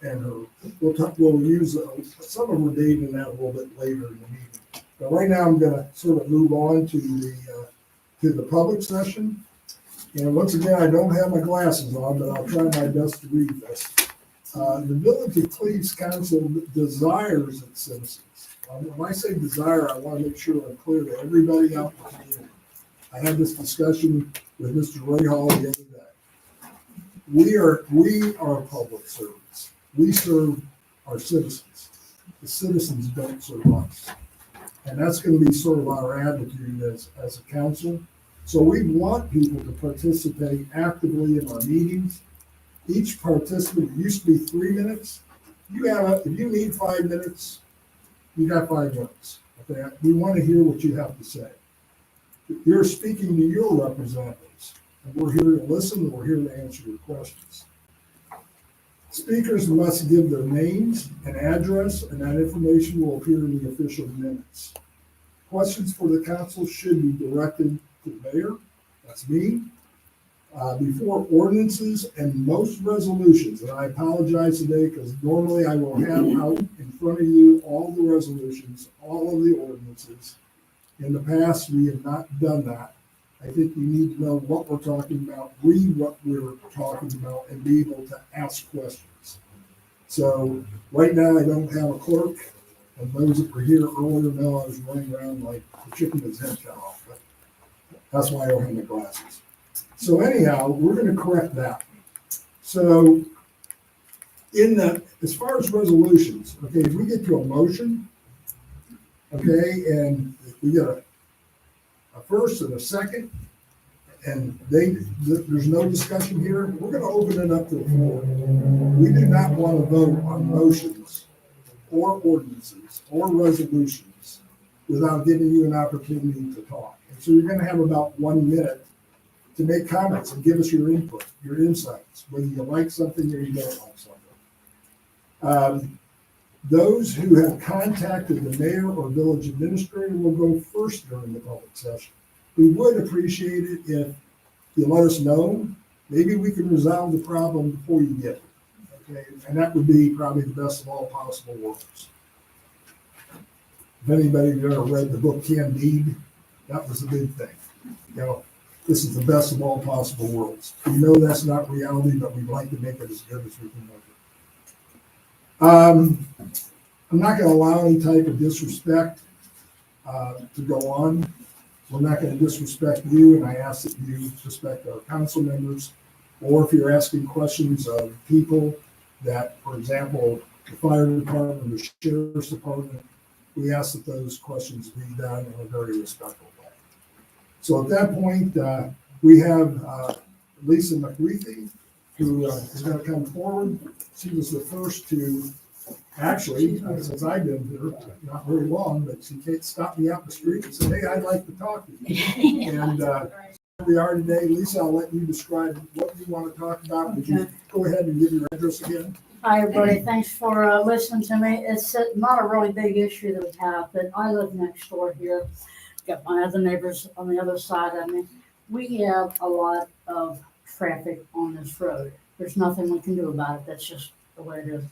and her, we'll use some of her data in that a little bit later in the meeting. But right now, I'm going to sort of move on to the public session. And once again, I don't have my glasses on, but I'll try my best to read this. The Village of Cleves Council desires its citizens. When I say desire, I want to make sure I'm clear to everybody out in the community. I had this discussion with Mr. Driehaus the other day. We are public servants. We serve our citizens. The citizens don't serve us. And that's going to be sort of our attitude as a council. So we want people to participate actively in our meetings. Each participant used to be 3 minutes. If you need 5 minutes, you got 5 minutes. Okay, we want to hear what you have to say. You're speaking to your representatives, and we're here to listen, and we're here to answer your questions. Speakers must give their names and address, and that information will appear in the official minutes. Questions for the council should be directed to the mayor, that's me, before ordinances and most resolutions. And I apologize today because normally I will have out in front of you all the resolutions, all of the ordinances. In the past, we have not done that. I think we need to know what we're talking about, read what we're talking about, and be able to ask questions. So right now, I don't have a clerk, and those that were here earlier know I was running around like the chicken with his head cut off. But That's why I don't have my glasses. So anyhow, we're gonna correct that. So as far as resolutions, okay, if we get to a motion, okay, and we get a first and a second, and there's no discussion here, we're gonna open it up to the floor. We do not want to vote on motions or ordinances or resolutions without giving you an opportunity to talk. And so you're gonna have about 1 minute to make comments and give us your input, your insights, whether you like something or you don't like something. Those who have contacted the mayor or village administrator will go first during the public session. We would appreciate it if you let us know. Maybe we can resolve the problem before you get it. Okay, and that would be probably the best of all possible worlds. If anybody's ever read the book Candide, that was a big thing. You know, this is the best of all possible worlds. We know that's not reality, but we'd like to make it as good as we can make it. I'm not going to allow any type of disrespect to go on. We're not going to disrespect you, and I ask that you respect our council members. Or if you're asking questions of people that, for example, the fire department or sheriff's department, we ask that those questions be done in a very respectful way. So at that point, we have Lisa McWeethy, who is going to come forward. She was the first to, actually, since I've been here, not very long, but she stopped me out in the street and said, "Hey, I'd like to talk to you." And we are today. Lisa, I'll let you describe what you want to talk about. Would you go ahead and give your address again? Hi, everybody. Thanks for listening to me. It's not a really big issue that we have, but I live next door here. Got my other neighbors on the other side of me. We have a lot of traffic on this road. There's nothing we can do about it. That's just the way it is.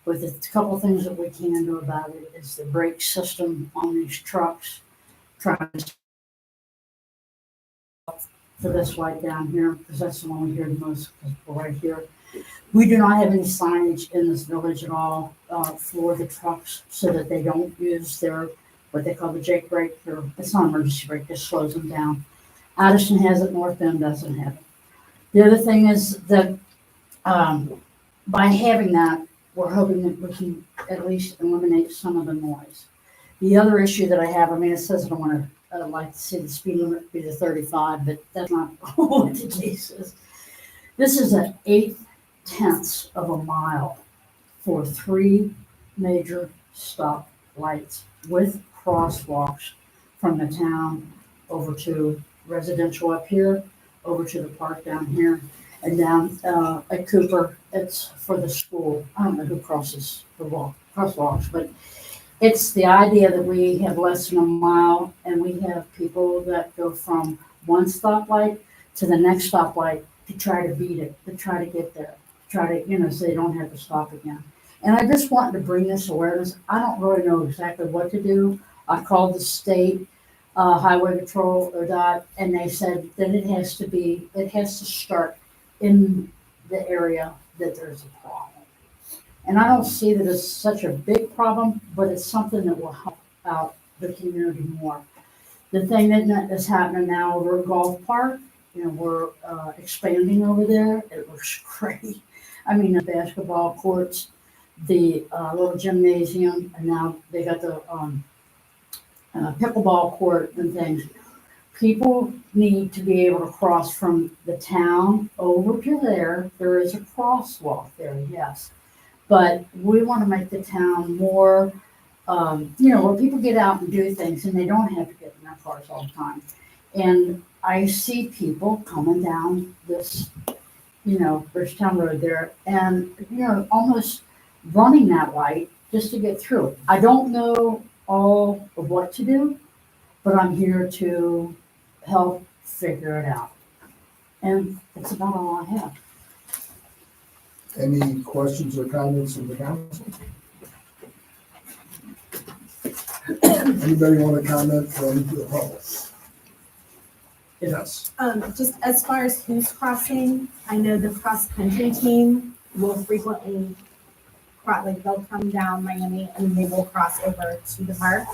But the couple things that we can do about it is the brake system on these trucks, trying to for this light down here, because that's the one we hear the most, right here. We do not have any signage in this village at all for the trucks so that they don't use their, what they call the Jake brake, or it's not emergency brake, just slows them down. Addison has it, North Bend doesn't have it. The other thing is that by having that, we're hoping that we can at least eliminate some of the noise. The other issue that I have, I mean, it says I don't want to, I'd like to see the speed limit be to 35, but that's not what the case is. This is an 8/10 of a mile for 3 major stop lights with crosswalks from the town over to residential up here, over to the park down here, and down at Cooper, it's for the school. I don't know who crosses the crosswalks, but it's the idea that we have less than a mile, and we have people that go from one stoplight to the next stoplight to try to beat it, to try to get there, try to, so they don't have to stop again. And I just wanted to bring this awareness. I don't really know exactly what to do. I called the state highway patrol or DOT, and they said that it has to start in the area that there's a problem. And I don't see that it's such a big problem, but it's something that will help out the community more. The thing that is happening now over at Golf Park, we're expanding over there. It looks great. I mean, the basketball courts, the little gymnasium, and now they got the pickleball court and things. People need to be able to cross from the town over to there. There is a crosswalk there, yes. But we want to make the town more, where people get out and do things and they don't have to get in their cars all the time. And I see people coming down this, Bridgetown Road there and, almost running that light just to get through. I don't know all of what to do, but I'm here to help figure it out. And that's about all I have. Any questions or comments from the council? Anybody want to comment from the public? Yes. Just as far as who's crossing, I know the cross-country team will frequently they'll come down Miami and they will cross over to the park.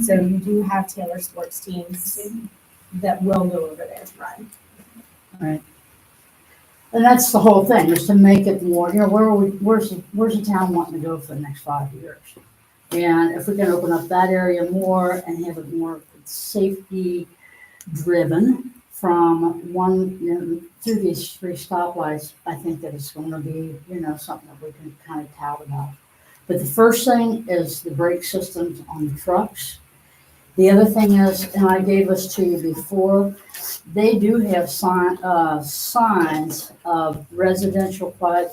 So you do have Taylor sports teams that will go over there to run. And that's the whole thing, is to make it more, where's the town wanting to go for the next 5 years? And if we can open up that area more and have it more safety driven from through these 3 stoplights, I think that it's gonna be, something that we can kind of tout about. But the first thing is the brake systems on the trucks. The other thing is, and I gave this to you before, they do have signs of residential quiet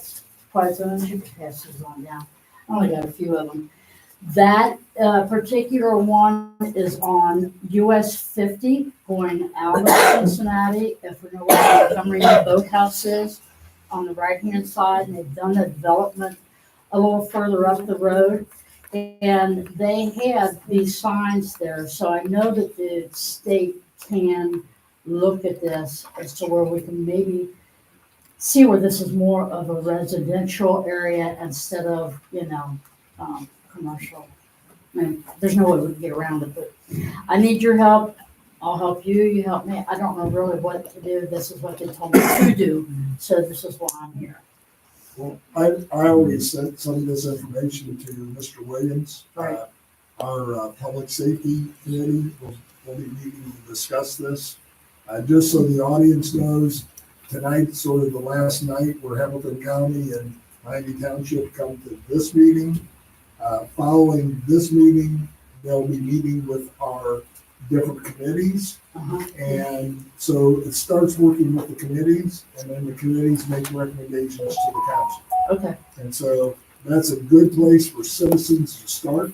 zones. You can pass these on down. I only got a few of them. That particular one is on US 50 going out of Cincinnati. If we know where Montgomery Boathouse is, on the right-hand side, and they've done the development a little further up the road. And they have these signs there, so I know that the state can look at this as to where we can maybe see where this is more of a residential area instead of, commercial. I mean, there's no way we can get around it, but I need your help. I'll help you, you help me. I don't know really what to do. This is what they told me to do, so this is why I'm here. Well, I already sent some of this information to Mr. Williams. Right. Our Public Safety Committee will be meeting to discuss this. Just so the audience knows, tonight's sort of the last night where Hamilton County and Miami Township come to this meeting. Following this meeting, they'll be meeting with our different committees. And so it starts working with the committees, and then the committees make recommendations to the council. Okay. And so that's a good place for citizens to start.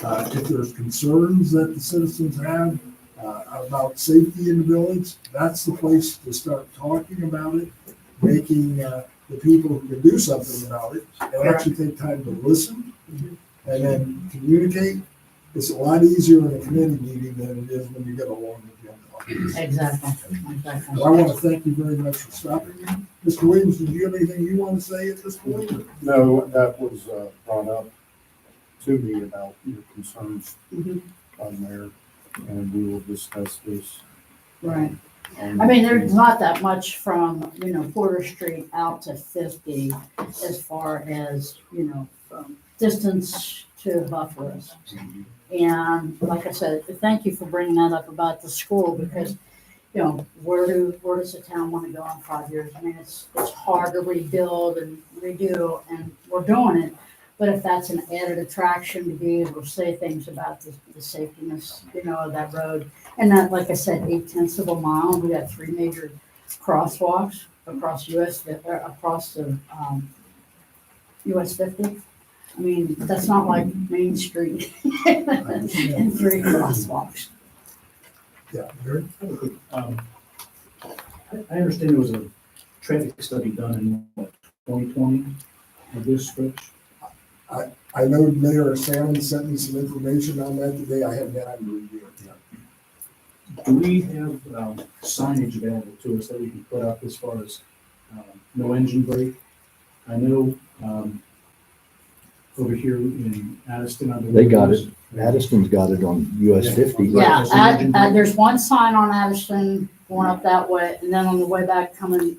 If there's concerns that the citizens have about safety in the village, that's the place to start talking about it, making the people who can do something about it, and actually take time to listen and then communicate. It's a lot easier in a committee meeting than it is when you get along with the other. Exactly. Well, I want to thank you very much for stopping me. Mr. Williams, did you have anything you want to say at this point? No, that was brought up to me about your concerns on there, and we will discuss this. Right. I mean, there's not that much from, Porter Street out to 50 as far as, distance to buffers. And like I said, thank you for bringing that up about the school, because, where does the town want to go in 5 years? I mean, it's hard to rebuild and redo, and we're doing it. But if that's an added attraction to be able to say things about the safetiness, of that road. And that, like I said, 8/10 of a mile, we got 3 major crosswalks across across the US 50. I mean, that's not like Main Street and 3 crosswalks. Yeah, Gary? I understand there was a traffic study done in 2020 of this stretch. I know Mayor Salmon sent me some information on that today. I haven't had time to review it yet. Do we have signage available to us that we can put up as far as no engine brake? I know over here in Addiston, I believe. They got it. Addiston's got it on US 50. Yeah, there's one sign on Addison going up that way, and then on the way back coming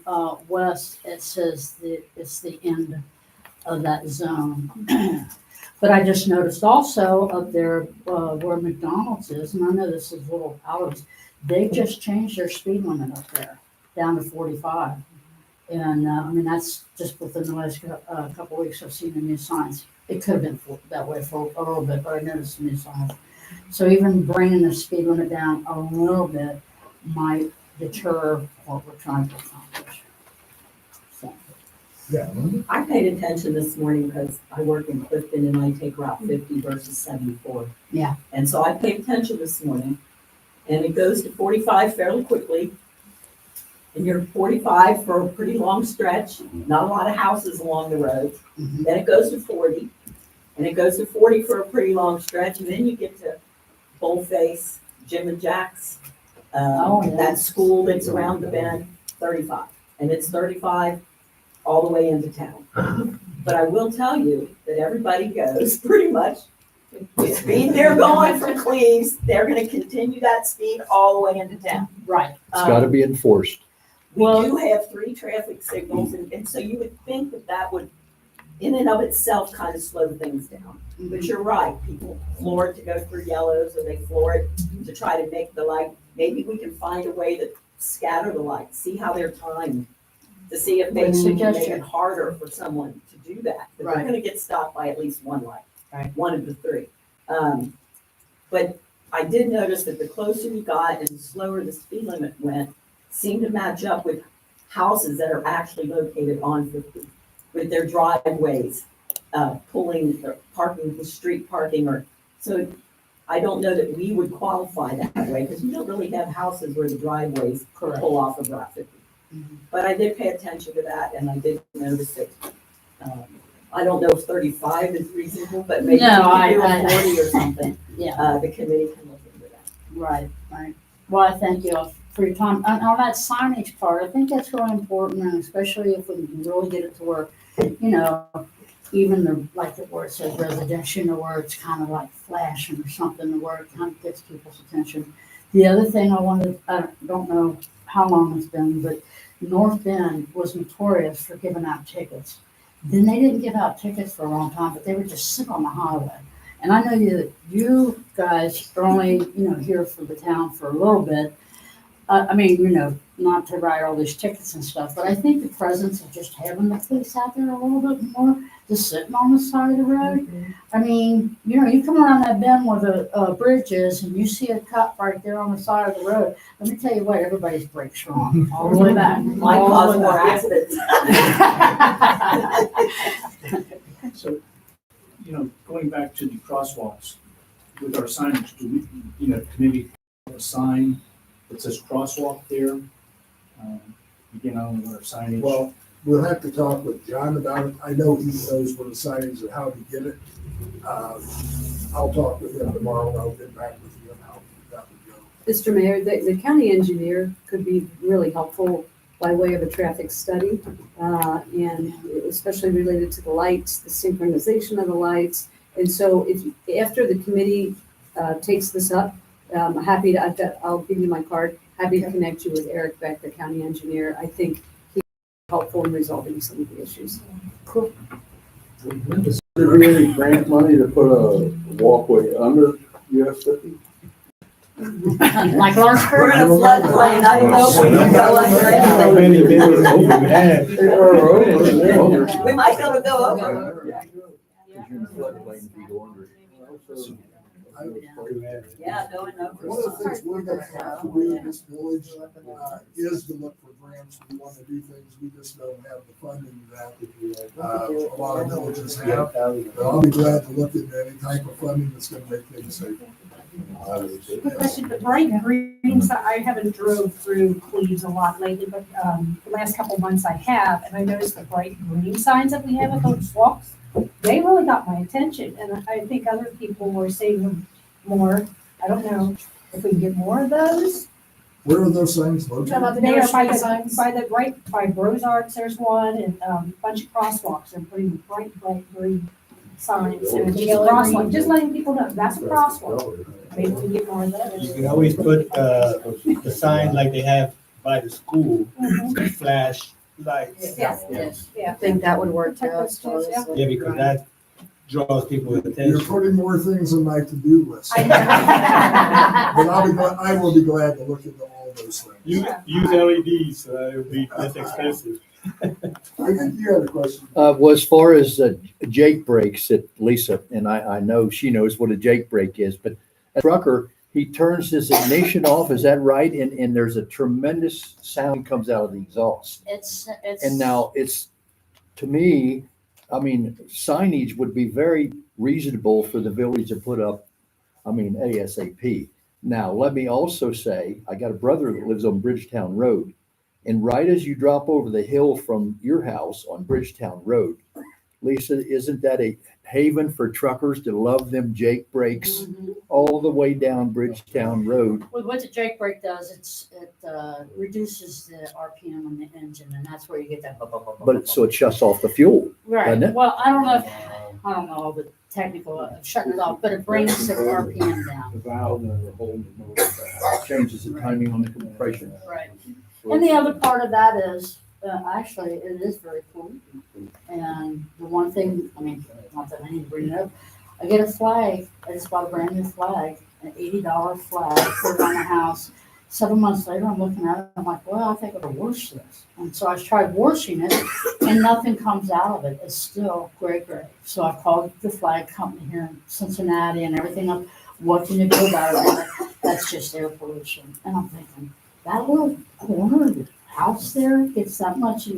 west, it says it's the end of that zone. But I just noticed also up there where McDonald's is, and I know this is a little out of, they just changed their speed limit up there down to 45. And I mean, that's just within the last couple of weeks I've seen the new signs. It could have been that way for a little bit, but I noticed the new signs. So even bringing the speed limit down a little bit might deter what we're trying to accomplish. So. Yeah. I paid attention this morning because I work in Clifton and I take Route 50 versus 74. Yeah. And so I paid attention this morning, and it goes to 45 fairly quickly. And you're 45 for a pretty long stretch, not a lot of houses along the road. Then it goes to 40, and it goes to 40 for a pretty long stretch, and then you get to Bullface, Jim and Jack's, that school that's around the bend, 35. And it's 35 all the way into town. But I will tell you that everybody goes pretty much The speed they're going from Cleves, they're gonna continue that speed all the way into town. Right. It's gotta be enforced. We Well- do have 3 traffic signals, and so you would think that that would, in and of itself, kind of slow things down. But you're right, people floor it to go through yellows, or they floor it to try to make the light. Maybe we can find a way to scatter the lights, see how they're timed, to see if maybe we can make Suggestion. it harder for someone to do that. But Right. they're gonna get stopped by at least one light, Right. one of the 3. But I did notice that the closer you got and the slower the speed limit went, seemed to match up with houses that are actually located on 50, with their driveways, pulling, or parking, the street parking, or, so I don't know that we would qualify that way, because we don't really have houses where the driveways pull off of Route 50. But I did pay attention to that, and I did notice it. I don't know if 35 is reasonable, but maybe we No, can do I- a 40 or something. Yeah. The committee can look into that. Right, right. Well, I thank you all for your time. On that signage part, I think that's really important, and especially if we can really get it to where, even like where it says residential, where it's kind of like flashing or something, where it kind of gets people's attention. The other thing I don't know how long it's been, but North Bend was notorious for giving out tickets. Then they didn't give out tickets for a long time, but they would just sit on the highway. And I know you guys are only, here for the town for a little bit. Not to write all these tickets and stuff, but I think the presence of just having the police out there a little bit more, just sitting on the side of the road. You come around that bend where the bridge is and you see a cop right there on the side of the road. Let me tell you what, everybody's brakes are on all the way back. Might cause more accidents. So, going back to the crosswalks, with our signage, do we, committee have a sign that says crosswalk there? Again, I don't know what our signage. Well, we'll have to talk with John about it. I know he knows where the signings and how to get it. I'll talk with him tomorrow, and I'll get back with you on how that would go. Mr. Mayor, the county engineer could be really helpful by way of a traffic study, and especially related to the lights, the synchronization of the lights. And so after the committee takes this up, I'm happy to, I'll give you my card, happy to connect you with Eric Beck, the county engineer. I think he's helpful in resolving some of the issues. Cool. Is there any grant money to put a walkway under US 50? Like Lawrenceburg? We're in a floodplain, I don't know if we can go under anything. We might be able to go over. Yeah, going over. One of the things we're gonna have to do in this village is to look for grants. We want to do things, we just don't have the funding that a lot of villages have. But I'll be glad to look into any type of funding that's gonna make things safer. Quick question, but bright greens, I haven't drove through Cleves a lot lately, but the last couple of months I have, and I noticed the bright green signs that we have at those walks, they really got my attention, and I think other people were saying them more. I don't know if we can get more of those. Where are those signs located? They are by Brozarts, there's one, and a bunch of crosswalks, they're putting bright green signs, and it's a crosswalk, just letting people know, that's a crosswalk. Maybe we can get more of those. You can always put the sign like they have by the school, flash lights. Yes. I think that would work too. Yeah, because that draws people's You're attention. putting more things on my to-do list. I But know. I will be glad to look into all those things. Use LEDs, so it'll be less expensive. I think you had a question. Well, as far as Jake breaks at Lisa, and I know she knows what a Jake break is, but a trucker, he turns his ignition off, is that right? And there's a tremendous sound comes out of the exhaust. It's. And now to me, signage would be very reasonable for the village to put up, ASAP. Now, let me also say, I got a brother that lives on Bridgetown Road. And right as you drop over the hill from your house on Bridgetown Road, Lisa, isn't that a haven for truckers to love them Jake brakes all the way down Bridgetown Road? Well, what the Jake brake does, it reduces the RPM on the engine, and that's where you get that. But so it shuts off the fuel. Right. doesn't it? Well, I don't know all the technical of shutting it off, but it brings the RPM down. The valve and the hole in the motor changes the timing on the compression. Right. And the other part of that is, actually, it is very cool. And the one thing, I mean, not that I need to bring it up, I get a flag, I just bought a brand new flag, an $80 flag, put it on the house. 7 months later, I'm looking at it, I'm like, well, I think I could wash this. And so I tried washing it, and nothing comes out of it. It's still gray. So I called the flag company here in Cincinnati and everything up. What can you do about it? Like, that's just air pollution. And I'm thinking, that little corner of the house there gets that much. I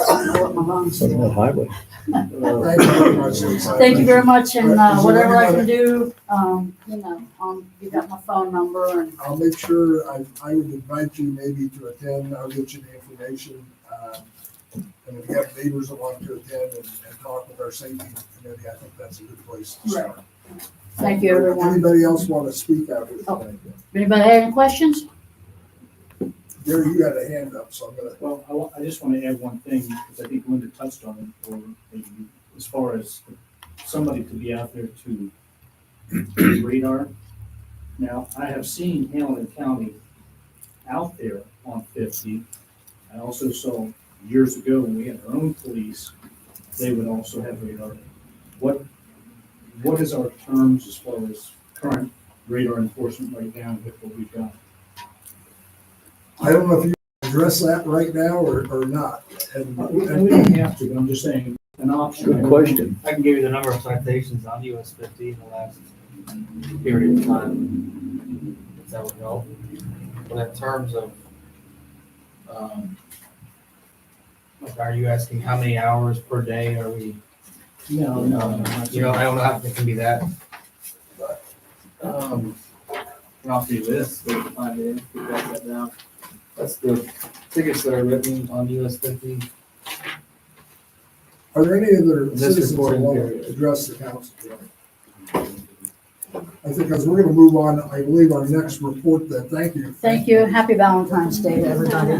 don't know what my lungs It's do. not highway. Thank you very much. Thank you very much, and Is there whatever I can anybody- do, you got my phone number, and I'll make sure, I would invite you maybe to attend, I'll get you the information. And if you have neighbors that want to attend and talk with our safety committee, I think that's a good place to start. thank you, everyone. Anybody else want to speak out here? Oh. Anybody have any questions? Gary, you got a hand up, so I'm gonna. Well, I just want to add one thing, because I think Linda touched on it, or maybe as far as somebody to be out there to radar. Now, I have seen Hamilton County out there on 50. I also saw years ago when we had our own police, they would also have radar. What is our terms as far as current radar enforcement right now with what we've got? I don't know if you address that right now or not. And We don't have to, but I'm just saying, an option. Good question. I can give you the number of citations on US 50 in the last period of time, if that would help. But in terms of, like, are you asking how many hours per day are we? No. You know, I don't know how it can be that. But, I'll do this, we can find it, we got that down. That's the tickets that are written on US 50. Are there any other This citizens that reporting want period. to address the council? I think as we're gonna move on, I believe our next report that, thank you. Thank you, happy Valentine's Day to everybody.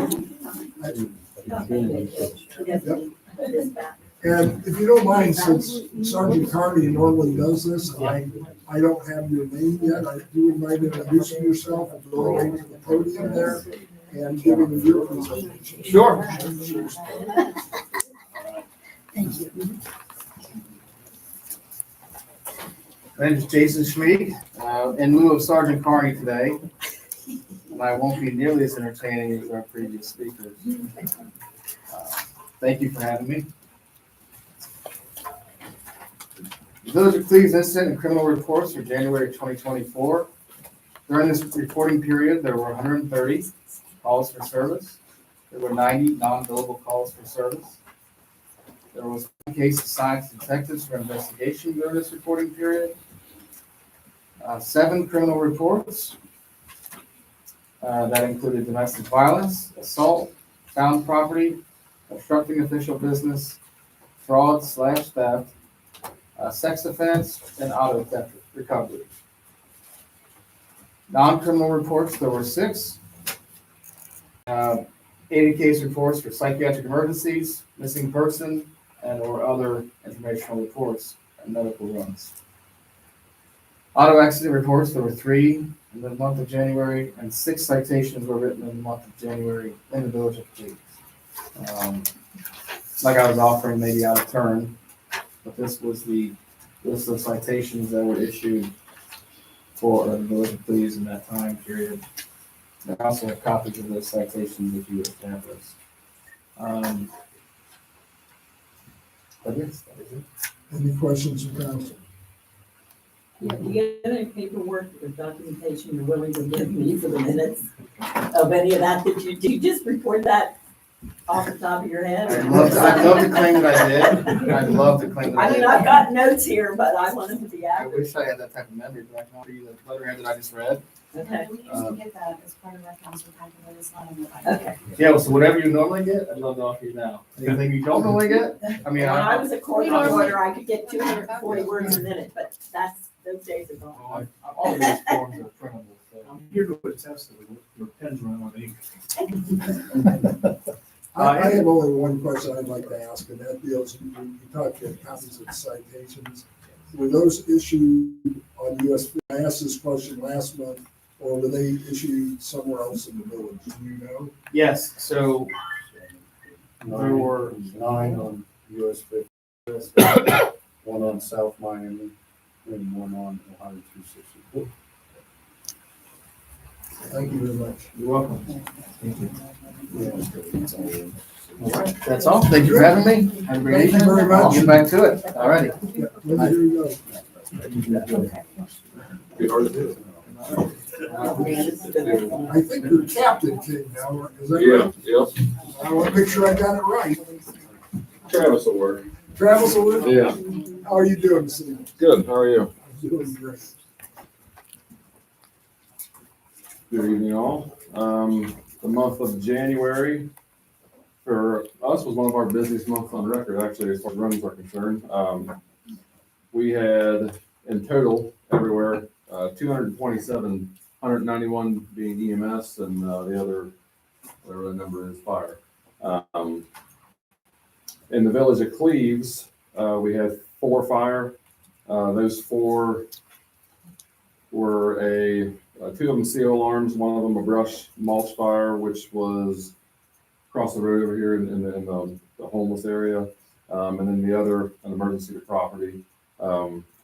And if you don't mind, since Sergeant Carney normally does this, and I don't have your name yet, I do invite you to introduce yourself and go away to the podium there and give him your presentation. Sure. Thank you. My name is Jason Schmeek, in lieu of Sergeant Carney today, and I won't be nearly as entertaining as our previous speakers. Thank you for having me. The Village of Cleves incident and criminal reports for January 2024. During this reporting period, there were 130 calls for service. There were 90 non-billable calls for service. There was one case assigned to detectives for investigation during this reporting period. 7 criminal reports that included domestic violence, assault, found property, obstructing official business, fraud/theft, sex offense, and auto theft recovery. Non-criminal reports, there were 6. 80 case reports for psychiatric emergencies, missing person, and or other informational reports and medical runs. Auto accident reports, there were 3 in the month of January, and 6 citations were written in the month of January in the Village of Cleves. Like I was offering, maybe out of turn, but this was the list of citations that were issued for the Village of Cleves in that time period. I also have copies of those citations if you would have those. But yes, that is it. Any questions from council? Yeah, do you have any paperwork or documentation you're willing to give me for the minutes of any of that? Did you just report that off the top of your head? I'd love to claim that I did. I'd love to claim that I I did. mean, I've got notes here, but I want them to be I accurate. wish I had that type of memory, but I can offer you the letterhead that I just read. Okay. We usually get that as part of our council packet, but it's not in the packet. Okay. Yeah, well, so whatever you normally get, I'd love to offer you now. Anything you don't normally get? I mean, When I I, was a court reporter, I could get 240 words a minute, but those days are gone. all of these forms are printable, so. I'm here to attest that your pens run on ink. I have only one question I'd like to ask, and that deals, you talked about copies of citations. Were those issued on US, I asked this question last month, or were they issued somewhere else in the village? Do you know? Yes, so there were 9 on US 50, one on South Miami, and one on Ohio 264. Thank you very much. You're welcome. All right, that's all. Thank you for having me. Have a great Thank you evening. very much. I'll get back to it. All righty. Yeah, Linda, here you go. I think your captain came now, is that right? Yep. I want to make sure I got it right. Travis will work. Travis, over? Yeah. How are you doing this evening? Good, how are you? I'm doing great. Good evening, all. The month of January for us was one of our busiest months on record, actually, as far as runs are concerned. We had in total everywhere 227, 191 being EMS, and the other, whatever the number is, fire. In the Village of Cleves, we had 4 fire. Those 4 were 2 of them CO alarms, one of them a brush mulch fire, which was across the road over here in the homeless area, and then the other an emergency to property.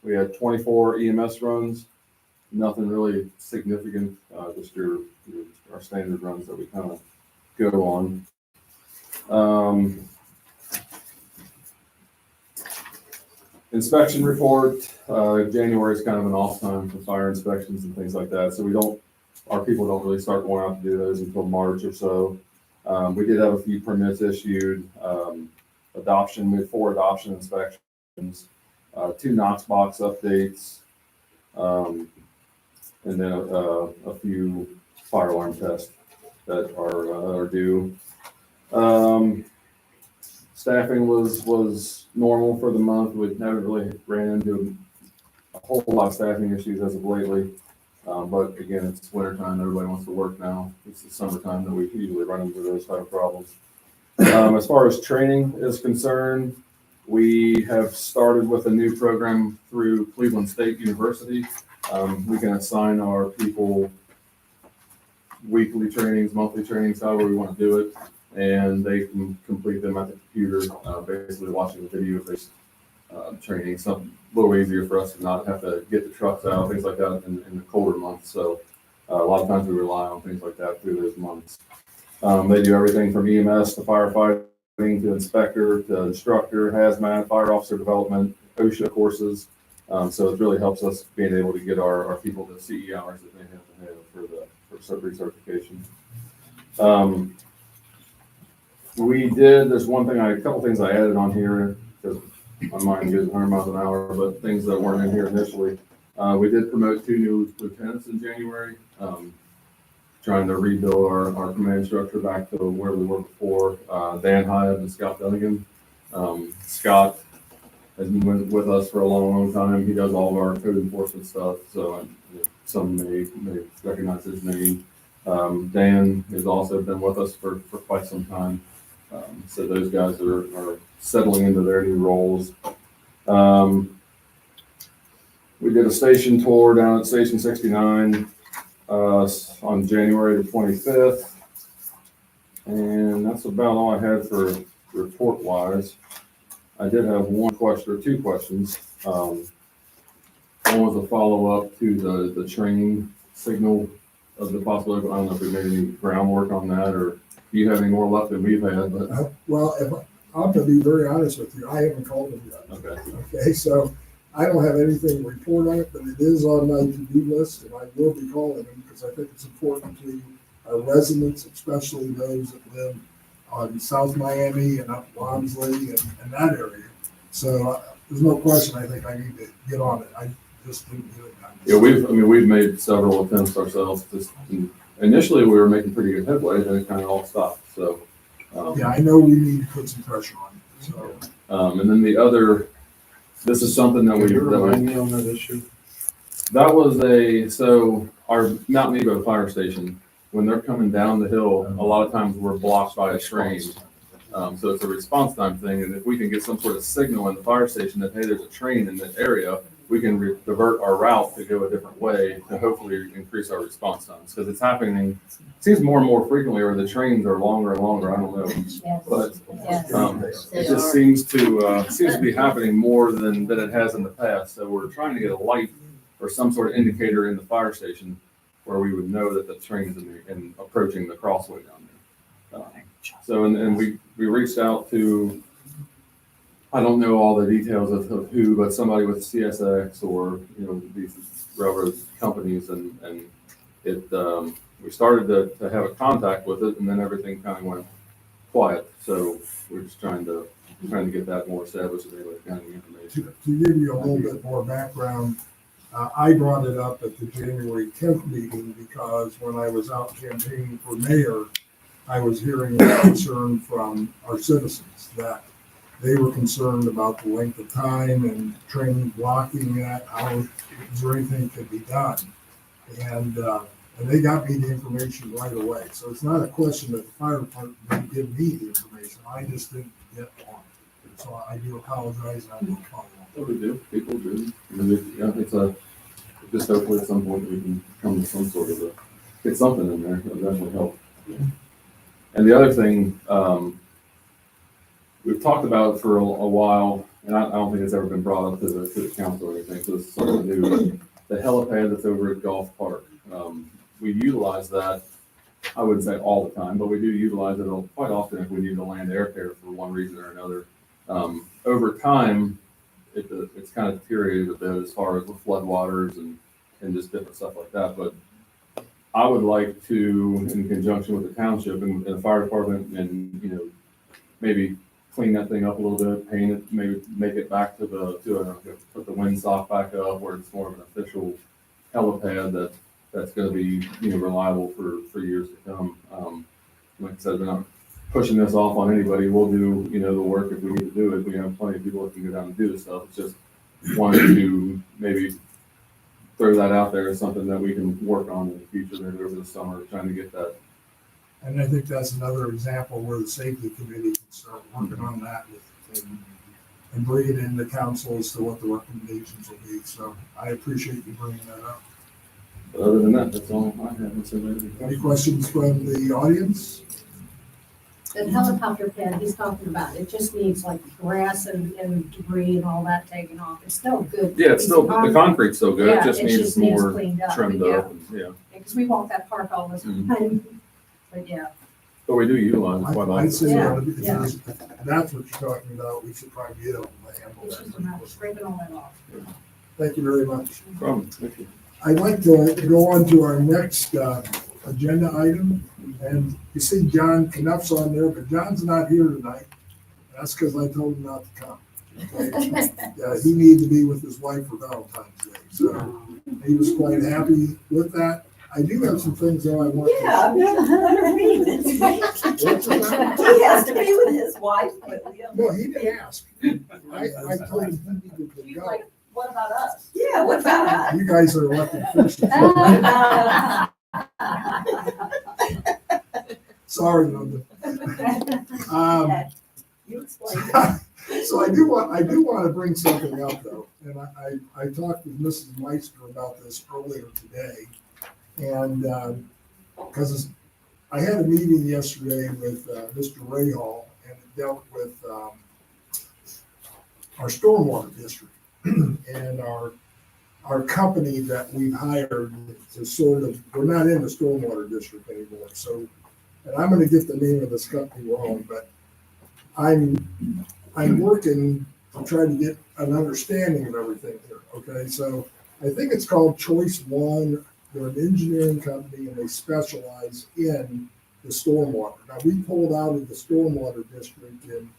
We had 24 EMS runs, nothing really significant, just our standard runs that we kind of go on. Inspection report, January is kind of an off time for fire inspections and things like that. So our people don't really start going out to do those until March or so. We did have a few permits issued, adoption, we had 4 adoption inspections, 2 Knox box updates, and then a few fire alarm tests that are due. Staffing was normal for the month. We haven't really ran into a whole lot of staffing issues as of lately. But again, it's winter time. Everybody wants to work now. It's the summertime that we usually run into those type of problems. As far as training is concerned, we have started with a new program through Cleveland State University. We can assign our people weekly trainings, monthly trainings, however we want to do it. And they can complete them at the computer, basically watching the video-based training. Something a little easier for us to not have to get the trucks out, things like that in the colder months. So a lot of times we rely on things like that through those months. They do everything from EMS to firefighting to inspector to instructor, hazmat, fire officer development, OSHA courses. So it really helps us being able to get our people the CE hours that they have to have for recertification. There's a couple things I added on here because my mind goes 100 miles an hour, but things that weren't in here initially. We did promote 2 new lieutenants in January, trying to rebuild our command structure back to where we were before. Dan Hyde and Scott Dunnigan. Scott has been with us for a long time. He does all of our code enforcement stuff, so some may recognize his name. Dan has also been with us for quite some time. So those guys are settling into their new roles. We did a station tour down at Station 69 on January the 25th. And that's about all I had for report-wise. I did have 1 question or 2 questions. One was a follow-up to the training signal of the possibility. I don't know if we made any groundwork on that, or do you have any more luck than we've had? But Well, I'm to be very honest with you, I haven't called them yet. okay. Okay, so I don't have anything to report on it, but it is on my to-do list, and I will be calling them because I think it's important to our residents, especially those that live on South Miami and up Walmsley and that area. So there's no question. I think I need to get on it. I just didn't do it. Yeah, we've made several attempts ourselves. Initially, we were making pretty good headway, then it kind of all stopped. So yeah, I know we need to put some pressure on it. So and then the other, this is something that Can you remind me on that issue? That was so our Mount Nebo fire station, when they're coming down the hill, a lot of times we're blocked by a train. So it's a response time thing, and if we can get some sort of signal in the fire station that, hey, there's a train in that area, we can divert our route to go a different way to hopefully increase our response times. Because it's happening, it seems more and more frequently, or the trains are longer and longer, I don't know. But it just seems to be happening more than it has in the past. So we're trying to get a light or some sort of indicator in the fire station where we would know that the train is in approaching the crossway down there. So, and we reached out to, I don't know all the details of who, but somebody with CSX or, these railroad companies, and it, we started to have a contact with it, and then everything kind of went quiet. So we're just trying to get that more established and able to get any information. To give you a little bit more background, I brought it up at the January 10th meeting because when I was out campaigning for mayor, I was hearing a concern from our citizens that they were concerned about the length of time and train blocking that, how is there anything could be done? And they got me the information right away. So it's not a question that the fire department didn't give me the information. I just didn't get on it. So I do apologize. I will follow up. What we do, people do. Just hopefully at some point we can come to some sort of get something in there. It'll definitely help. And the other thing, we've talked about for a while, and I don't think it's ever been brought up to the council or anything, so it's something new. The helipad that's over at Golf Park. We utilize that, I wouldn't say all the time, but we do utilize it quite often if we need to land air care for one reason or another. Over time, it's kind of deteriorated a bit as far as with floodwaters and just different stuff like that. But I would like to, in conjunction with the township and the fire department, and maybe clean that thing up a little bit, paint it, maybe make it back put the windsock back up where it's more of an official helipad that's going to be reliable for years to come. Like I said, we're not pushing this off on anybody. We'll do the work if we need to do it. We have plenty of people that can go down and do this stuff. It's just wanted to maybe throw that out there as something that we can work on in the future, maybe over the summer, trying to get that. And I think that's another example where the safety committee can start working on that and bring it into council as to what the recommendations will be. So I appreciate you bringing that up. But other than that, that's all I have. Any questions from the audience? The helicopter pad he's talking about, it just needs like grass and debris and all that taken off. It's still good. Yeah, it's still, the concrete's still good. Yeah, it just needs more cleaned up, trimmed but up. Yeah. Because we walk that park all the time. But yeah. But we do utilize it quite I'd say often. if that's what you're talking about, we should probably be able to handle It's just a matter of scraping all that off. Thank you very much. No problem. Thank you. I'd like to go on to our next agenda item. And you see John Knuff's on there, but John's not here tonight. That's because I told him not to come. Okay? Yeah, he needed to be with his wife for Valentine's Day. So he was quite happy with that. I do have some things that I want Yeah, he has to be with his wife. No, he didn't ask. I told him he needed to go. What about us? Yeah, what about us? You guys are elected officials. Sorry, Linda. You explain. So I do want to bring something up though, and I talked with Mrs. Meister about this earlier today, and because I had a meeting yesterday with Mr. Rahal, and it dealt with our stormwater district and our company that we've hired to sort of, we're not in the stormwater district anymore. So, and I'm going to get the name of this company wrong, but I'm working to try to get an understanding of everything here. Okay, so I think it's called Choice One. They're an engineering company and they specialize in the stormwater. Now we pulled out of the stormwater district in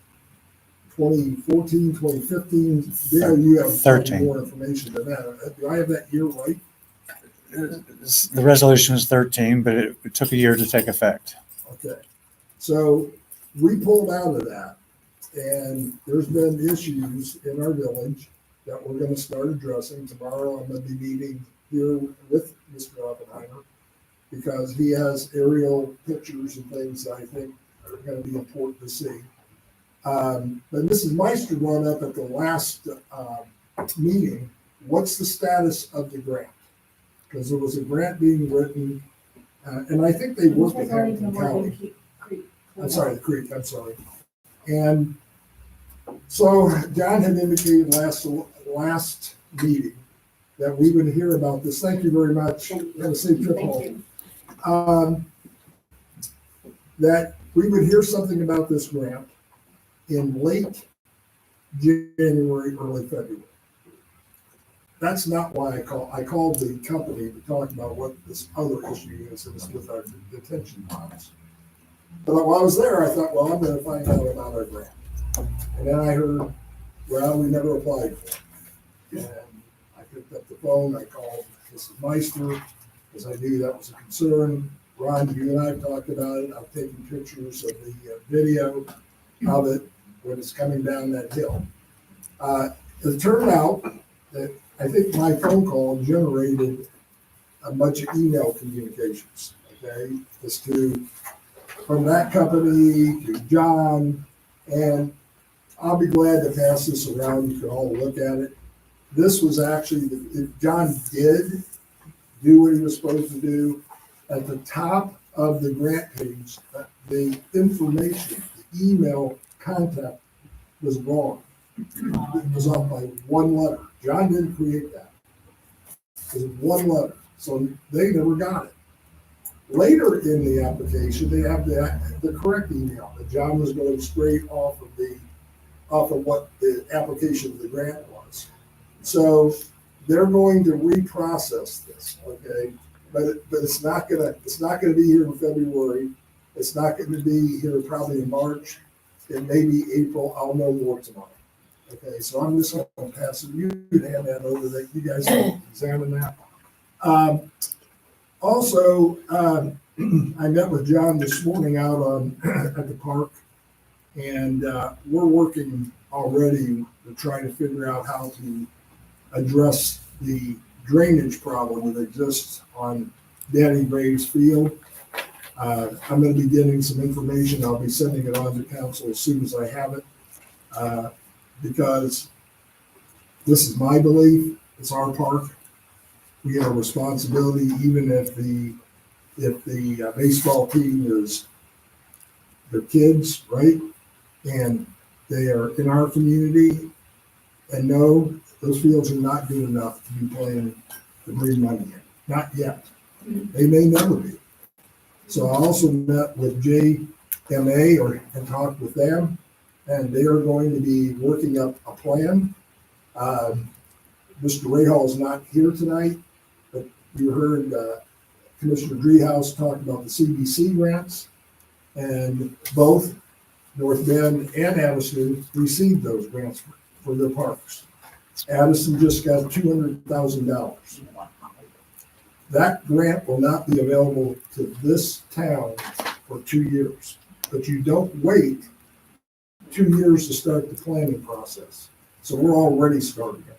2014, 2015. Dale, you have 13. more information than that. Do I have that year right? The resolution was 13, but it took a year to take effect. Okay. So we pulled out of that, and there's been issues in our village that we're going to start addressing. Tomorrow I'm going to be meeting here with Mr. Oppenheimer because he has aerial pictures and things that I think are going to be important to see. But Mrs. Meister brought up at the last meeting, what's the status of the grant? Because there was a grant being written, and I think they worked with Hamilton County. I'm sorry, the creek, I'm sorry. And so John had indicated last meeting that we would hear about this. Thank you very much. Have a safe trip home. That we would hear something about this grant in late January, early February. That's not why I called. I called the company to talk about what this other issue is, and it's with our detention ponds. But while I was there, I thought, well, I'm going to find out about our grant. And then I heard, well, we never applied for it. And I picked up the phone, I called Mrs. Meister, because I knew that was a concern. Ron, you and I have talked about it. I've taken pictures of the video of it when it's coming down that hill. It turned out that I think my phone call generated a bunch of email communications, okay, as to from that company to John, and I'll be glad to pass this around. You can all look at it. This was actually, John did do what he was supposed to do. At the top of the grant page, the information, the email contact was wrong. It was off by one letter. John didn't create that. It was one letter, so they never got it. Later in the application, they have the correct email. That John was going straight off of what the application of the grant was. So they're going to reprocess this, okay? But it's not gonna be here in February. It's not going to be here probably in March. It may be April. I'll know more tomorrow. Okay, so I'm just going to pass it. You can hand that over. That you guys can examine that. Also, I met with John this morning out at the park, and we're working already to try to figure out how to address the drainage problem that exists on Danny Graves Field. I'm going to be getting some information. I'll be sending it on to council as soon as I have it, because this is my belief. It's our park. We have a responsibility, even if the baseball team is their kids, right? And they are in our community. And no, those fields are not good enough to be playing the green money in. Not yet. They may never be. So I also met with JMA and talked with them, and they are going to be working up a plan. Mr. Driehaus is not here tonight, but you heard Commissioner Driehaus talk about the CBC grants, and both North Bend and Addison received those grants for their parks. Addison just got $200,000. That grant will not be available to this town for 2 years, but you don't wait 2 years to start the planning process. So we're already starting it.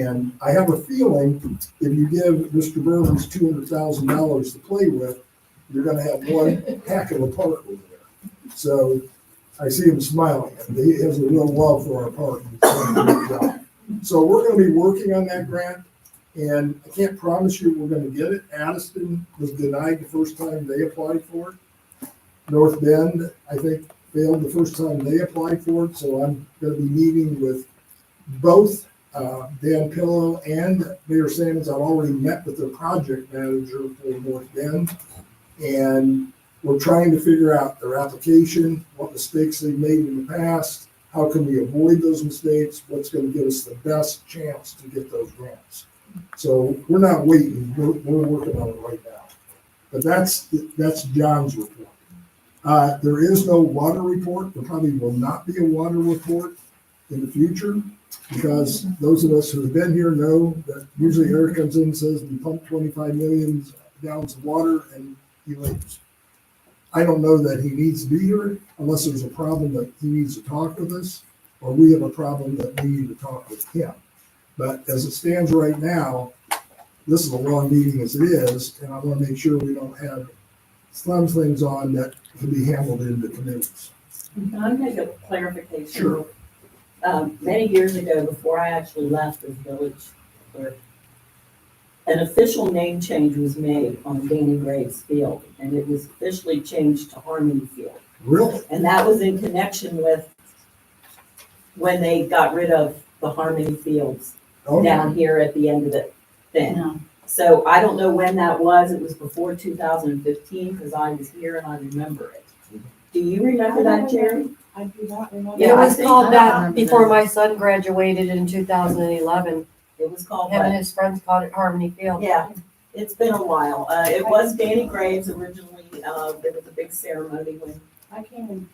And I have a feeling if you give Mr. Burns $200,000 to play with, you're going to have one heck of a park over there. So I see him smiling. He has a real love for our park. So we're going to be working on that grant, and I can't promise you we're going to get it. Addison was denied the first time they applied for it. North Bend, I think, failed the first time they applied for it. So I'm going to be meeting with both Dan Pillow and Mayor Sanders. I've already met with the project manager for North Bend, and we're trying to figure out their application, what mistakes they've made in the past, how can we avoid those mistakes, what's going to give us the best chance to get those grants. So we're not waiting, we're working on it right now. But that's John's report. There is no water report. There probably will not be a water report in the future, because those of us who have been here know that usually Eric comes in and says we pump 25 million gallons of water and he leaves. I don't know that he needs to be here unless there's a problem that he needs to talk with us, or we have a problem that we need to talk with him. But as it stands right now, this is a long meeting as it is, and I want to make sure we don't have some things on that can be handled in the committees. Can I make a clarification? Sure. Many years ago, before I actually left as village clerk, an official name change was made on Danny Graves Field, and it was officially changed to Harmony Field. Really? And that was in connection with when they got rid of the Harmony Fields Okay. down here at the end of the thing. Yeah. So I don't know when that was. It was before 2015 because I was here and I remember it. Do you remember that, Jerry? I do not remember. Yeah, It I was think- called I that remember before that. my son graduated in 2011. It was called Him and what? his friends called it Harmony Field. Yeah, it's been a while. It was Danny Graves originally. There was a big ceremony when, I came in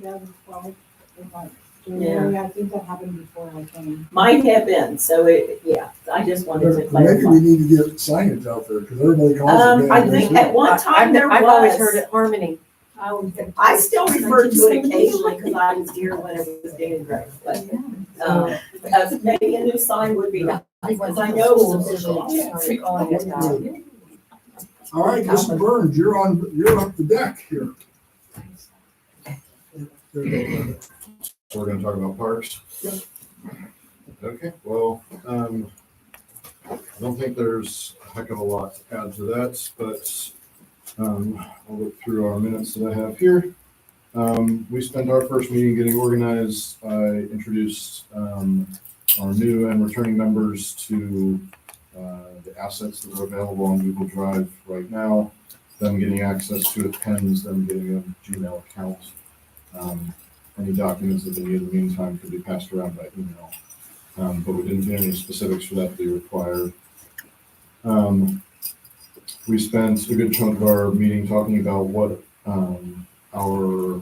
2012, if I, Yeah. I think that happened before I came. might have been, so yeah, I just wanted to Maybe clarify. we need to get signage out there, because everybody calls it. I think at one time there I've always heard was. it Harmony. I still refer to it occasionally because I was here when it was Danny Graves, but, maybe a new sign would be nice, because I know it was official. Started calling it that. All right, Mr. Burns, you're up the deck here. There you go. So we're gonna talk about parks? Yep. Okay, well, I don't think there's a heck of a lot to add to that, but, I'll look through our minutes that I have here. We spent our first meeting getting organized. I introduced, our new and returning members to, the assets that are available on Google Drive right now. Them getting access to it pens, them getting a Gmail account. Any documents that they need in the meantime could be passed around by email. But we didn't get any specifics for that to be required. We spent a good chunk of our meeting talking about what our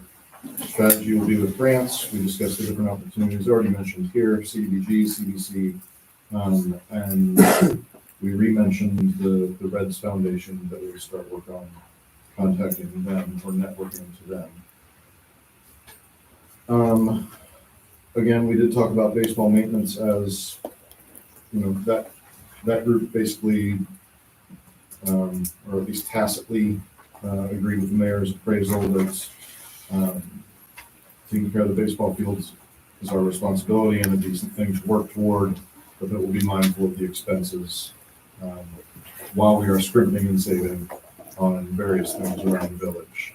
strategy will be with grants. We discussed the different opportunities already mentioned here, CDBG, CBC, and we re-mentioned the Reds Foundation that we would start work on contacting them or networking to them. Again, we did talk about baseball maintenance as, that group basically, or at least tacitly, agreed with the mayor's appraisal that, taking care of the baseball fields is our responsibility and a decent thing to work toward, but that we'll be mindful of the expenses, while we are scrimping and saving on various things around the village.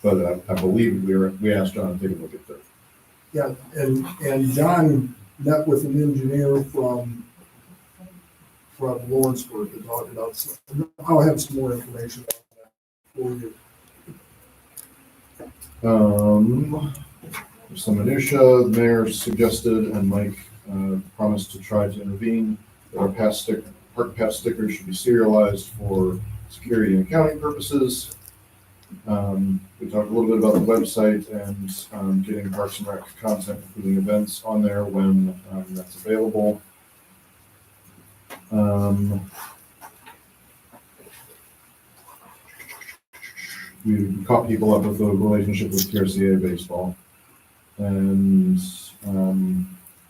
But I believe we asked John to take a look at that. Yeah, and John met with an engineer from Lawrenceburg to talk about, I'll have some more information on that for you. Some minutia, the mayor suggested and Mike promised to try to intervene that our park pass stickers should be serialized for security and accounting purposes. We talked a little bit about the website and getting Parks and Rec content, including events on there when that's available. We caught people up with the relationship with TRCA baseball. And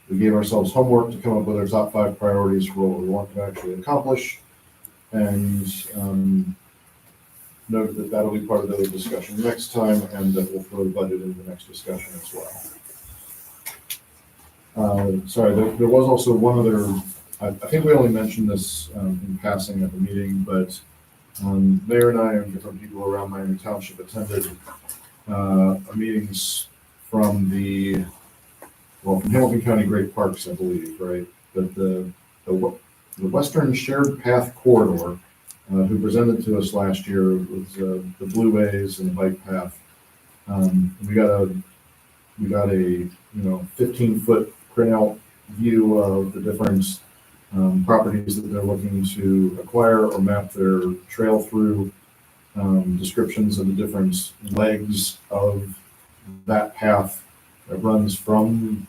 we gave ourselves homework to come up with our top 5 priorities for what we want to actually accomplish. And note that that'll be part of the discussion next time, and that we'll throw the budget into the next discussion as well. Sorry, there was also one other, I think we only mentioned this in passing at the meeting, but Mayor and I and different people around Miami Township attended meetings from from Hamilton County Great Parks, I believe, right? But the Western Shared Path Corridor, who presented to us last year was the Blue Ways and the bike path. We got a 15-foot printout view of the different properties that they're looking to acquire or map their trail through, descriptions of the different legs of that path that runs from,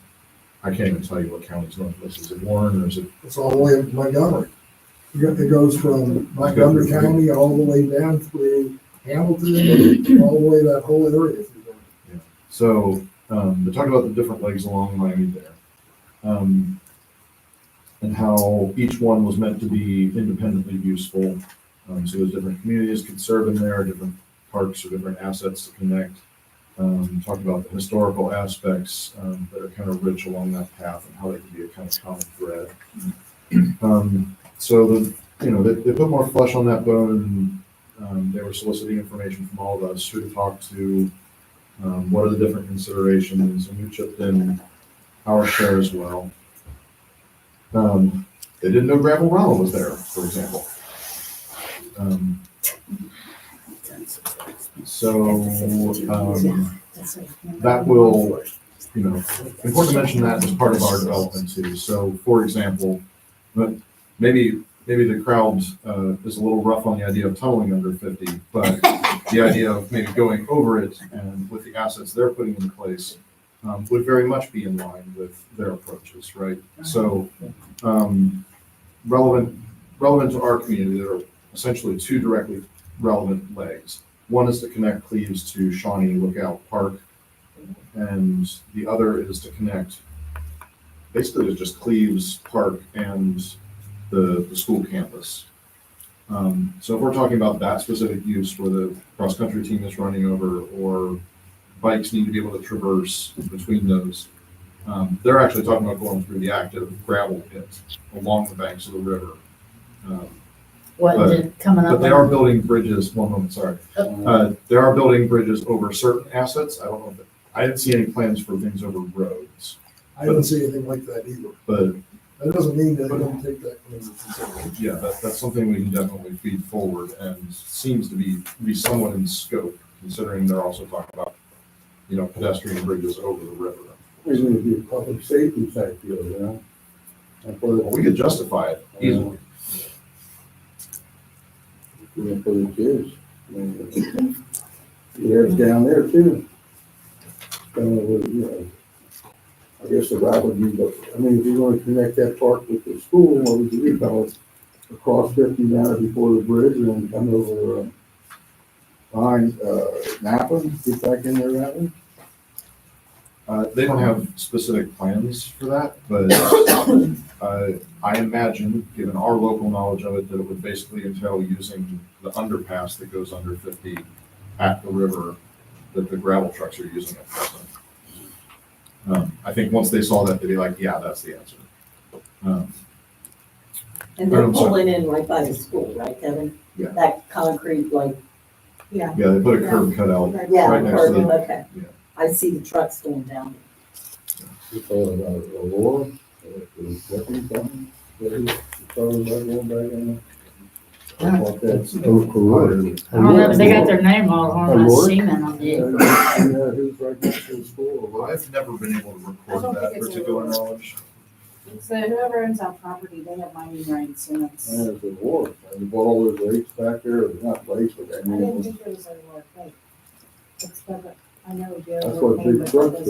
I can't even tell you what county's north of this. Is it Warren or is it? It's all the way up to Montgomery. It goes from Montgomery County all the way down through Hamilton, all the way that whole area. Yeah. So they talk about the different legs along Miami there, and how each one was meant to be independently useful. So there's different communities could serve in there, different parks or different assets to connect. talked about the historical aspects that are kind of rich along that path and how they can be a kind of common thread. So they put more flesh on that bone, and they were soliciting information from all of us, who to talk to, what are the different considerations, and we chipped in our share as well. They didn't know Gravel Ronald was there, for example. That will, important to mention that as part of our development too. So, for example, maybe the crowd is a little rough on the idea of tunneling under 50, but the idea of maybe going over it and with the assets they're putting in place would very much be in line with their approaches, right? So, relevant to our community, there are essentially two directly relevant legs. One is to connect Cleves to Shawnee Lookout Park, and the other is to connect basically to just Cleves Park and the school campus. So if we're talking about that specific use where the cross-country team is running over, or bikes need to be able to traverse between those, they're actually talking about going through the active gravel pit along the banks of the river. But they are building bridges. One moment, sorry. They are building bridges over certain assets. I don't know. I didn't see any plans for things over roads. I didn't see anything like that either. But that doesn't mean that they don't take that into consideration. Yeah, that's something we can definitely feed forward, and seems to be somewhat in scope, considering they're also talking about, pedestrian bridges over the river. It's going to be a public safety type deal, you know? Well, we could justify it easily. For the kids. Yeah, it's down there too. I guess the route would be, if you want to connect that park with the school, what would you do? Across 50 down before the bridge and then come over behind Napa, get back in there that way? They don't have specific plans for that, but I imagine, given our local knowledge of it, that it would basically entail using the underpass that goes under 50 at the river that the gravel trucks are using at present. I think once they saw that, they'd be like, yeah, that's the answer. And they're pulling in right by the school, right, Kevin? Yeah. That concrete, Yeah, they put a curb cut out yeah, right next to the. okay. Yeah. I see the trucks going down. You talking about Aurora? That's I don't know, but they got their name all on the cement on it. Who's right next to the school? I've never been able to record that particular knowledge. So whoever owns that property, they have mining rights, and it's. There's a war. They bought all those lakes back there, or not lakes, but I didn't think it was a war, like, it's, but I know Joe. That's what big trucks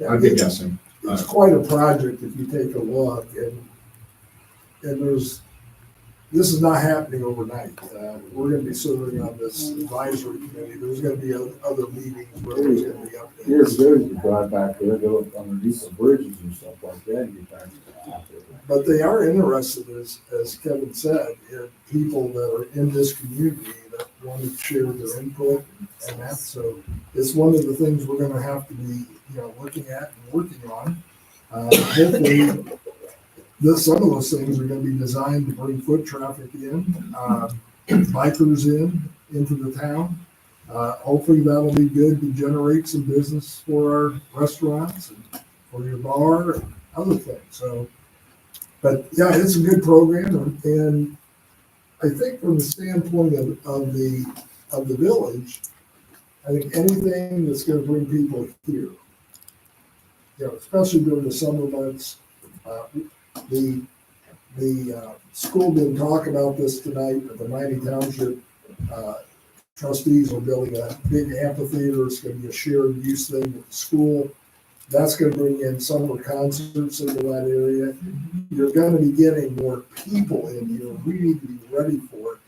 are. I'd be guessing. It's quite a project if you take a look, and this is not happening overnight. We're going to be serving on this advisory committee. There's going to be other meetings where there's going to be updates. Years ago, you could drive back there, go up underneath the bridges and stuff like that, and get back to the But they are interested, as Kevin said, in people that are in this community that want to share their input and that. So it's one of the things we're going to have to be, looking at and working on. Hopefully, some of those things are going to be designed to bring foot traffic in, bikers into the town. Hopefully that'll be good to generate some business for our restaurants and for your bar and other things. So, but yeah, it's a good program, and I think from the standpoint of the village, I think anything that's going to bring people here, especially during the summer months. The school didn't talk about this tonight, but the Miami Township trustees are building a big amphitheater. It's going to be a shared use thing with the school. That's going to bring in summer concerts into that area. You're going to be getting more people in here. We need to be ready for it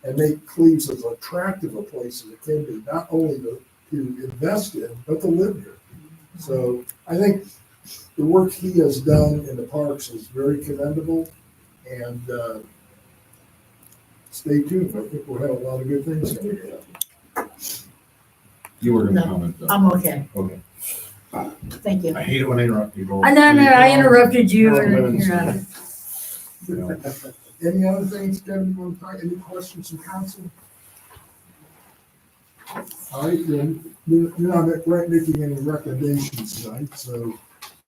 and make Cleves as attractive a place as it can be, not only to invest in, but to live here. So I think the work he has done in the parks is very commendable, and stay tuned. I think we'll have a lot of good things coming up. You were No, gonna comment though. I'm okay. Okay. Thank you. I hate it when I interrupt people. I know, I interrupted you. You're on and, women's you know, side. Any other things, Kevin, you want to talk, any questions from council? All right, then, you're not making any recommendations tonight, so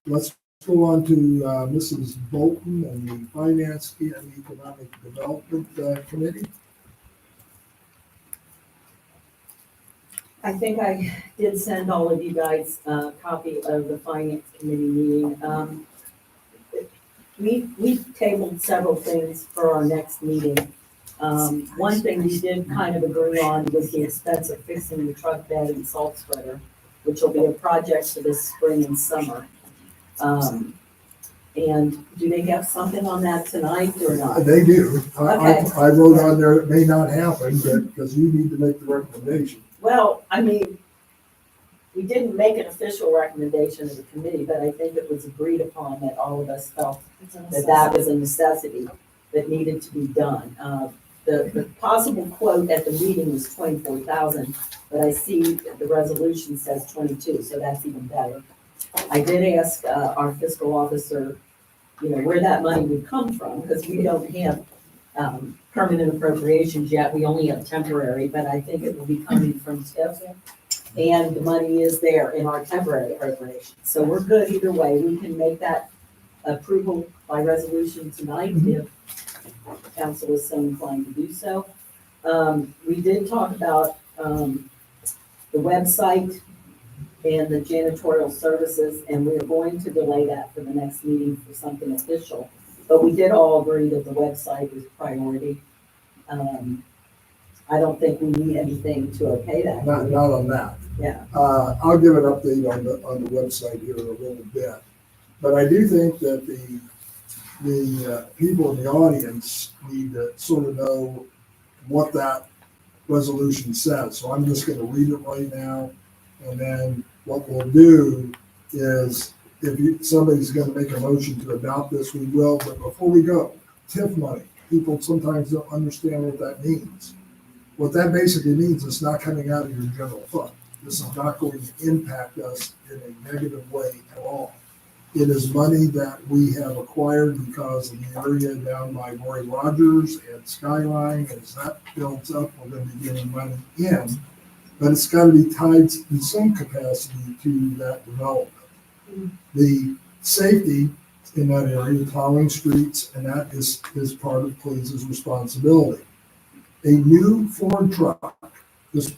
let's go on to Mrs. Bolton and the Finance and Economic Development Committee. I think I did send all of you guys a copy of the finance committee meeting. We've tabled several things for our next meeting. One thing we did kind of agree on was the expense of fixing the truck bed and salt spreader, which will be a project for this spring and summer. And do they have something on that tonight or not? They do. Okay. I wrote on there, it may not happen, but, because you need to make the recommendation. Well, I mean, we didn't make an official recommendation of the committee, but I think it was agreed upon that all of us felt that was a necessity that needed to be done. The possible quote at the meeting was 24,000, but I see that the resolution says 22, so that's even better. I did ask our fiscal officer, where that money would come from, because we don't have permanent appropriations yet. We only have temporary, but I think it will be coming from TIF. And the money is there in our temporary appropriations. So we're good either way. We can make that approval by resolution tonight if council is so inclined to do so. We did talk about the website and the janitorial services, and we're going to delay that for the next meeting for something official. But we did all agree that the website is priority. I don't think we need anything to okay that. Not on that. Yeah. I'll give an update on the website here in a little bit. But I do think that the people in the audience need to sort of know what that resolution says. So I'm just gonna read it right now. And then what we'll do is, if somebody's gonna make a motion to adopt this, we will. But before we go, TIF money, people sometimes don't understand what that means. What that basically means is not coming out of your general fund. This is not going to impact us in a negative way at all. It is money that we have acquired because of the area down by Roy Rogers and Skyline. As that builds up, we're going to be getting money in, but it's got to be tied in some capacity to that development. The safety in that area, plowing streets, and that is part of Cleves' responsibility. A new Ford truck, this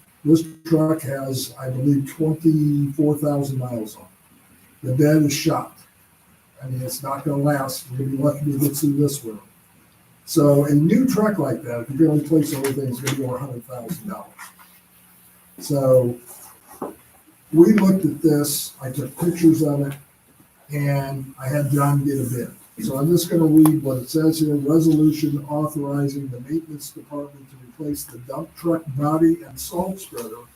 truck has, I believe, 24,000 miles on it. The bed is shot. I mean, it's not gonna last. We're gonna be lucky to get through this one. So a new truck like that, if you're gonna replace everything, is gonna be over $100,000. So we looked at this, I took pictures of it, and I had John get a bid. So I'm just gonna read what it says here, resolution authorizing the maintenance department to replace the dump truck body and salt spreader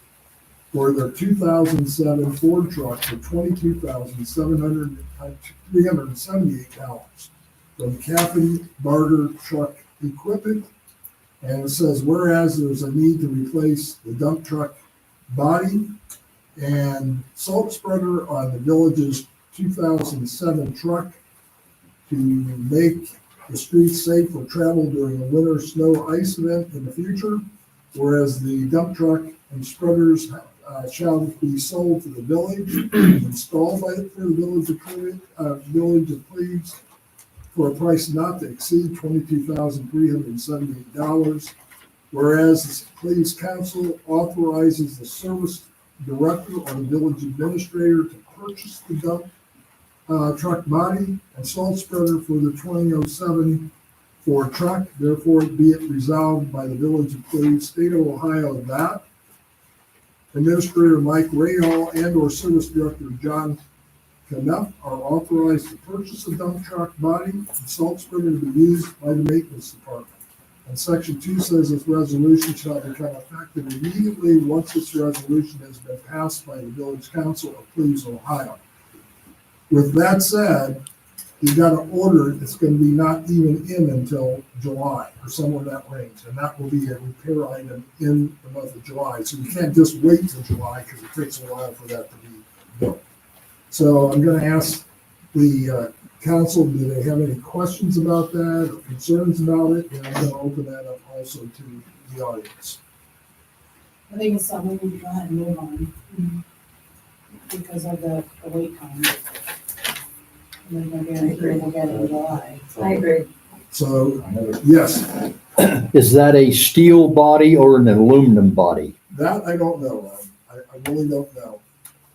for their 2007 Ford truck for $22,378 from Captain Barter Truck Equipment. And it says, whereas there's a need to replace the dump truck body and salt spreader on the village's 2007 truck to make the streets safe for travel during a winter snow ice event in the future, whereas the dump truck and spreaders shall be sold to the village, installed for the Village of Cleves for a price not to exceed $22,378, whereas the Cleves Council authorizes the service director or the village administrator to purchase the dump truck body and salt spreader for the 2007 Ford truck. Therefore, be it resolved by the Village of Cleves, State of Ohio, that Administrator Mike Rahal and or Service Director John Knuff are authorized to purchase a dump truck body and salt spreader to be used by the maintenance department. And section 2 says this resolution shall become effective immediately once this resolution has been passed by the Village Council of Cleves, Ohio. With that said, you gotta order it, it's gonna be not even in until July or somewhere in that range. And that will be a repair item in the month of July. So you can't just wait till July because it takes a while for that to be built. So I'm gonna ask the council, do they have any questions about that or concerns about it? And I'm gonna open that up also to the audience. I think it's something we need to go ahead and move on because of the wait time. And then we'll get it in July. I agree. So, yes, Is that a steel body or an aluminum body? that I don't know. I really don't know.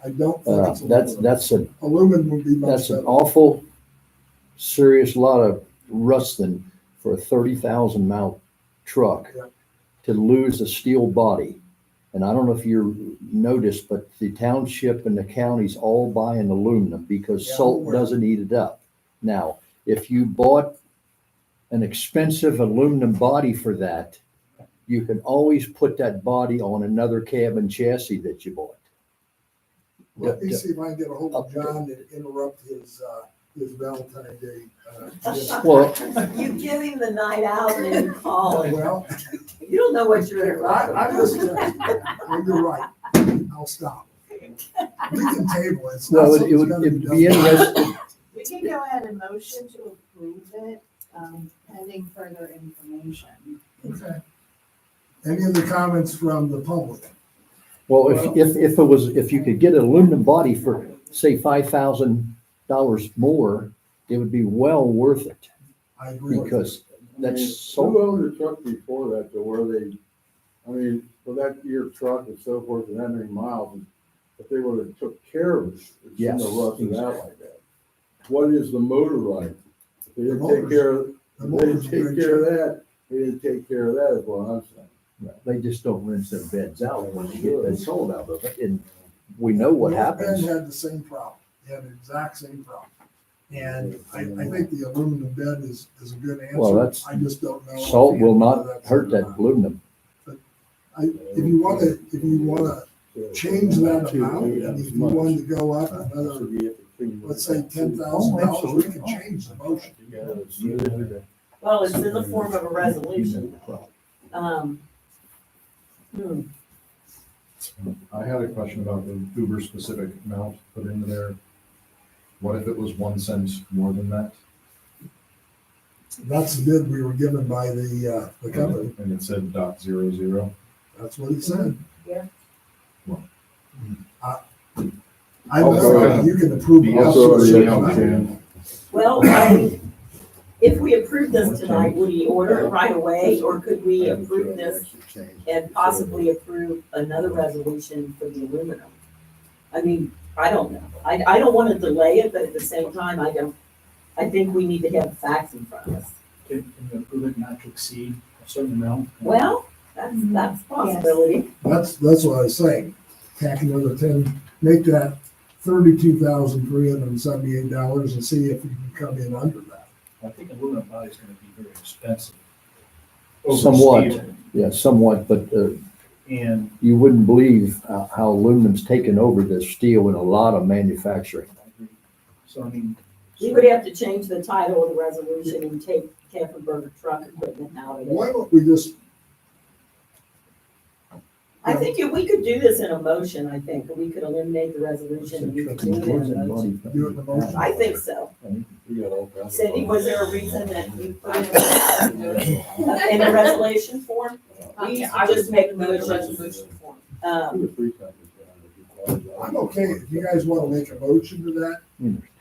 I don't think it's aluminum. That's Aluminum would be much That's an better. awful serious lot of rusting for a 30,000 mile truck Yep. to lose a steel body. And I don't know if you noticed, but the township and the counties all buy an aluminum because Yeah, I'm salt aware. doesn't eat it up. Now, if you bought an expensive aluminum body for that, you can always put that body on another cab and chassis that you bought. Let me see if I can get a hold of John and interrupt his Valentine's Day. Dinner. Well, You give him the night out and then you call him. Well, You don't know what you're interrupting. I'm just kidding. Well, you're right. I'll stop. We can table it. It's not Well, something that's gotta it'd be be done. interesting. We can go ahead and motion to approve it, pending further information. Okay. Any other comments from the public? Well, if you could get an aluminum body for, say, $5,000 more, it would be well worth it. I agree with you. Because that's Who so, owned the truck before that, to where they, I mean, for that year truck and so forth, and that many miles, if they would have took care of it, it Yes, shouldn't have rusted out exactly. like that. What is the motor like? If they didn't motor's- take care of, the if they motor's didn't take very care of cheap. that, they didn't take care of that, is what I'm saying. they just don't rinse their beds out when they get the salt out of it. And we know what North Bend happens. had the same problem. They had the exact same problem. And I think the aluminum bed is a good answer. Well, that's- I just don't know. Salt will whether not that's hurt or that aluminum. If you wanna change that amount, and if you wanted to go up another, let's say $10,000, we can change the motion. Well, it's in the form of a resolution. I had a question about the Uber specific amount put into there. What if it was 1 cent more than that? That's the bid we were given by the company. And it said .00. That's what he said. Yeah. I know you can approve. The it up to a Also, certain yeah, amount. Jan. Well, if we approve this tonight, would he order it right away, or could we approve this and possibly approve another resolution for the aluminum? I mean, I don't know. I don't want to delay it, but at the same time, I think we need to have the facts in front of us. Can you approve it not to exceed a certain amount? Well, that's a possibility. That's what I was saying. Tack another 10, make that $32,378 and see if you can come in under that. I think aluminum body is gonna be very expensive. over Somewhat, steel. yeah, somewhat, but And you wouldn't believe how aluminum's taken over the steel in a lot of manufacturing. so, I mean. We would have to change the title of the resolution and take Campbell truck equipment out of Why it. don't we just, I think if we could do this in a motion, I think, we could eliminate the resolution and we could do it in a motion. do it in the motion? I think so. We got all kinds of- Cindy, was there a reason that you put in a resolution form? We used to just make motions. Two or three companies down there. I'm okay, if you guys want to make a motion to that,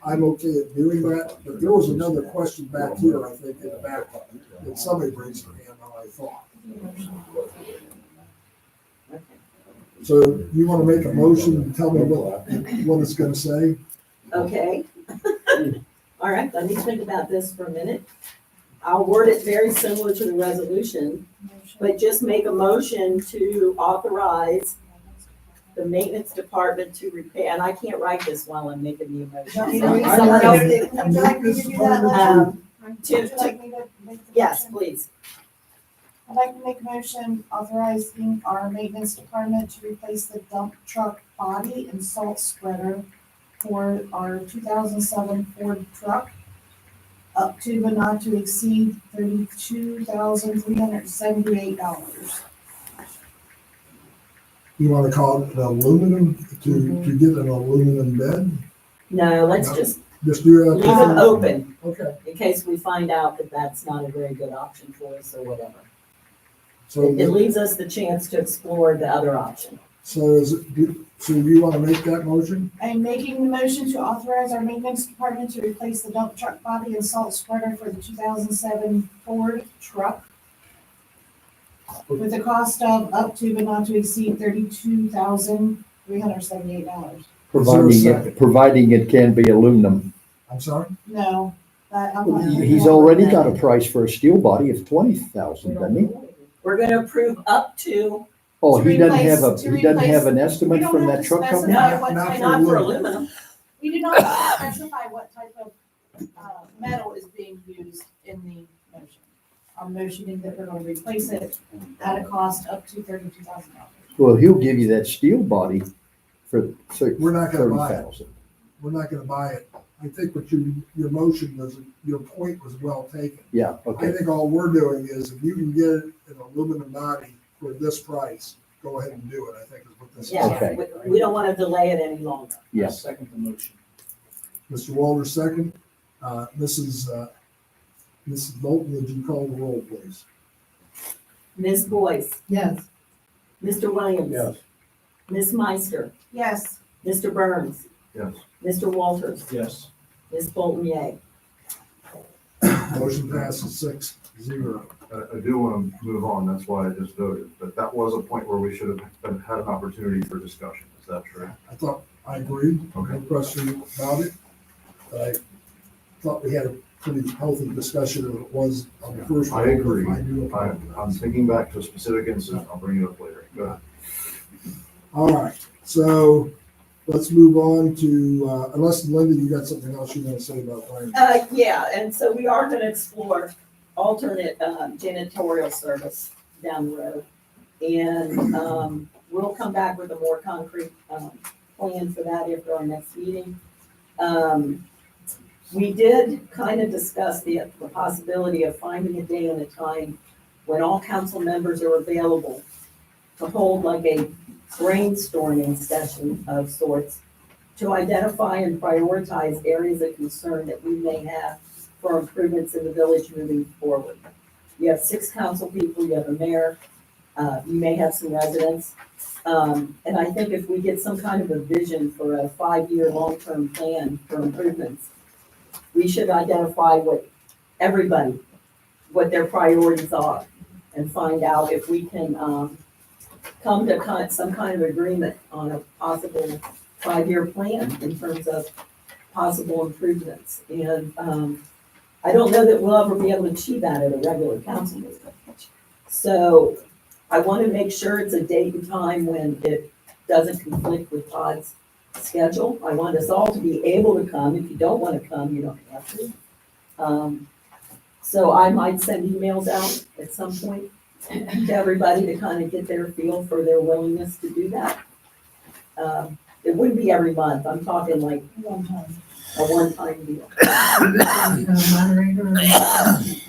I'm okay at doing that, but there was another question back here, I think, in the back, that somebody raised their hand on, I thought. So you want to make a motion and tell me what it's gonna say? Okay. All right, let me think about this for a minute. I'll word it very similar to the resolution, but just make a motion to authorize the maintenance department to repair, and I can't write this while I'm making the motion. Would So you someone else- like me to do that? Um, Would you like me to make the Yes, motion? please. I'd like to make a motion authorizing our maintenance department to replace the dump truck body and salt spreader for our 2007 Ford truck up to but not to exceed $32,378. You wanna call it an aluminum, to get an aluminum bed? No, let's No. just Just do that. leave it open Okay, in case we find out that that's not a very good option for us or whatever. so, It leaves us the chance to explore the other option. so is it, so you wanna make that motion? I'm making the motion to authorize our maintenance department to replace the dump truck body and salt spreader for the 2007 Ford truck with a cost of up to but not to exceed $32,378. Providing it can be aluminum. I'm sorry? No, that, I'm not. He's already got a price for a steel body of 20,000, doesn't he? We're gonna approve up to, Oh, To he doesn't have replace- to he doesn't have an replace- estimate we don't from have that to truck company? specify what Not type for not for aluminum. aluminum. We did not specify what type of metal is being used in the motion. I'm motioning that we're going to replace it at a cost up to $32,000. Well, he'll give you that steel body for We're not gonna buy it. 30,000. We're not gonna buy it. I think what your motion was, your point was well taken. Yeah, I okay. think all we're doing is if you can get an aluminum body for this price, go ahead and do it, I think is what this is. Yeah, Okay. we don't wanna delay it any longer. Yeah. Second the motion. Mr. Walter, second. Mrs. Bolton, would you call the roll, please? Ms. Boyce, Yes. Mr. Williams. Yes. Ms. Meister, Yes, Mr. Burns, Yes. Mr. Walters, Yes. Ms. Bolton, yay. Motion passes 6-0. I do want to move on, that's why I just voted, but that was a point where we should have had an opportunity for discussion, is that true? I thought, I agreed, no Okay. question about it. But I thought we had a pretty healthy discussion of it was on the first. I one. agree. I do apologize. I'm thinking back to a specific incident, I'll bring it up later. Go ahead. All right, so let's move on to, unless Linda, you got something else you want to say about fire? Yeah, and so we are gonna explore alternate janitorial service down the road. And we'll come back with a more concrete plan for that after our next meeting. We did kind of discuss the possibility of finding a day and a time when all council members are available to hold like a brainstorming session of sorts to identify and prioritize areas of concern that we may have for improvements in the village moving forward. You have 6 council people, you have a mayor, you may have some residents. And I think if we get some kind of a vision for a 5-year long-term plan for improvements, we should identify what their priorities are and find out if we can come to some kind of agreement on a possible 5-year plan in terms of possible improvements. And I don't know that we'll ever be able to achieve that at a regular council meeting. So I want to make sure it's a date and time when it doesn't conflict with Todd's schedule. I want us all to be able to come. If you don't want to come, you don't have to. So I might send emails out at some point to everybody to kind of get their feel for their willingness to do that. It wouldn't be every month. I'm talking like a one-time deal. Moderator?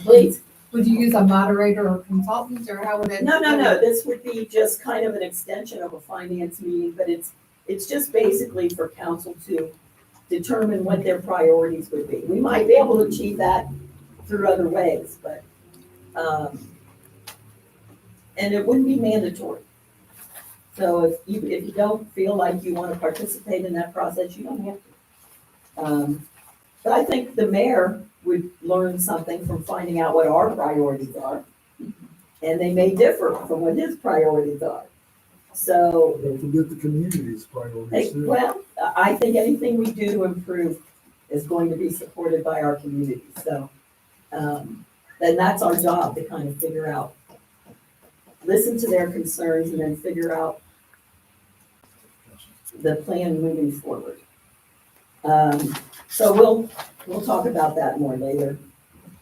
Please? Would you use a moderator or consultant, or how would it? No. This would be just kind of an extension of a finance meeting, but it's just basically for council to determine what their priorities would be. We might be able to achieve that through other ways, but, and it wouldn't be mandatory. So if you don't feel like you want to participate in that process, you don't have to. But I think the mayor would learn something from finding out what our priorities are. And they may differ from what his priorities are. So, Don't forget the community's priorities too. well, I think anything we do to improve is going to be supported by our community. So, then that's our job to kind of figure out, listen to their concerns and then figure out the plan moving forward. So we'll talk about that more later.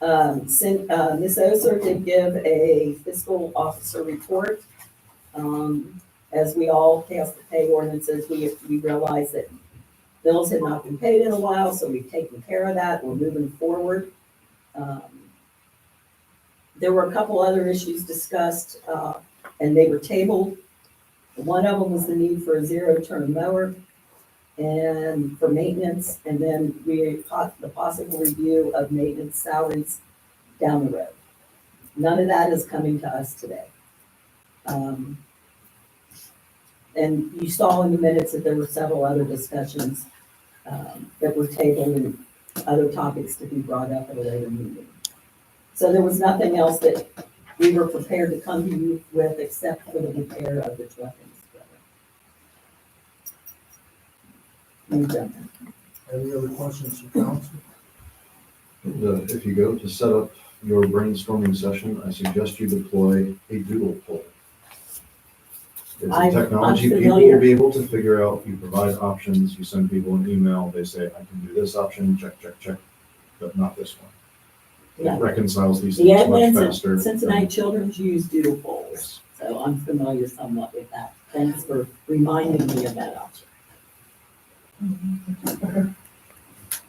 Ms. Oser did give a fiscal officer report. As we all passed the pay ordinances, we realized that bills had not been paid in a while, so we've taken care of that. We're moving forward. There were a couple other issues discussed, and they were tabled. One of them was the need for a zero-turn mower and for maintenance, and then the possible review of maintenance salaries down the road. None of that is coming to us today. And you saw in the minutes that there were several other discussions that were tabled and other topics to be brought up at a later meeting. So there was nothing else that we were prepared to come to you with except for the repair of the truck and scrubber. Any other questions from council? If you go to set up your brainstorming session, I suggest you deploy a doodle poll. It's a technology I'm people familiar. will be able to figure out. You provide options, you send people an email, they say, I can do this option, check, check, check, but not this one. Yeah. It reconciles these The things much admins faster. at Cincinnati Children's use doodle polls, so I'm familiar somewhat with that. Thanks for reminding me of that option.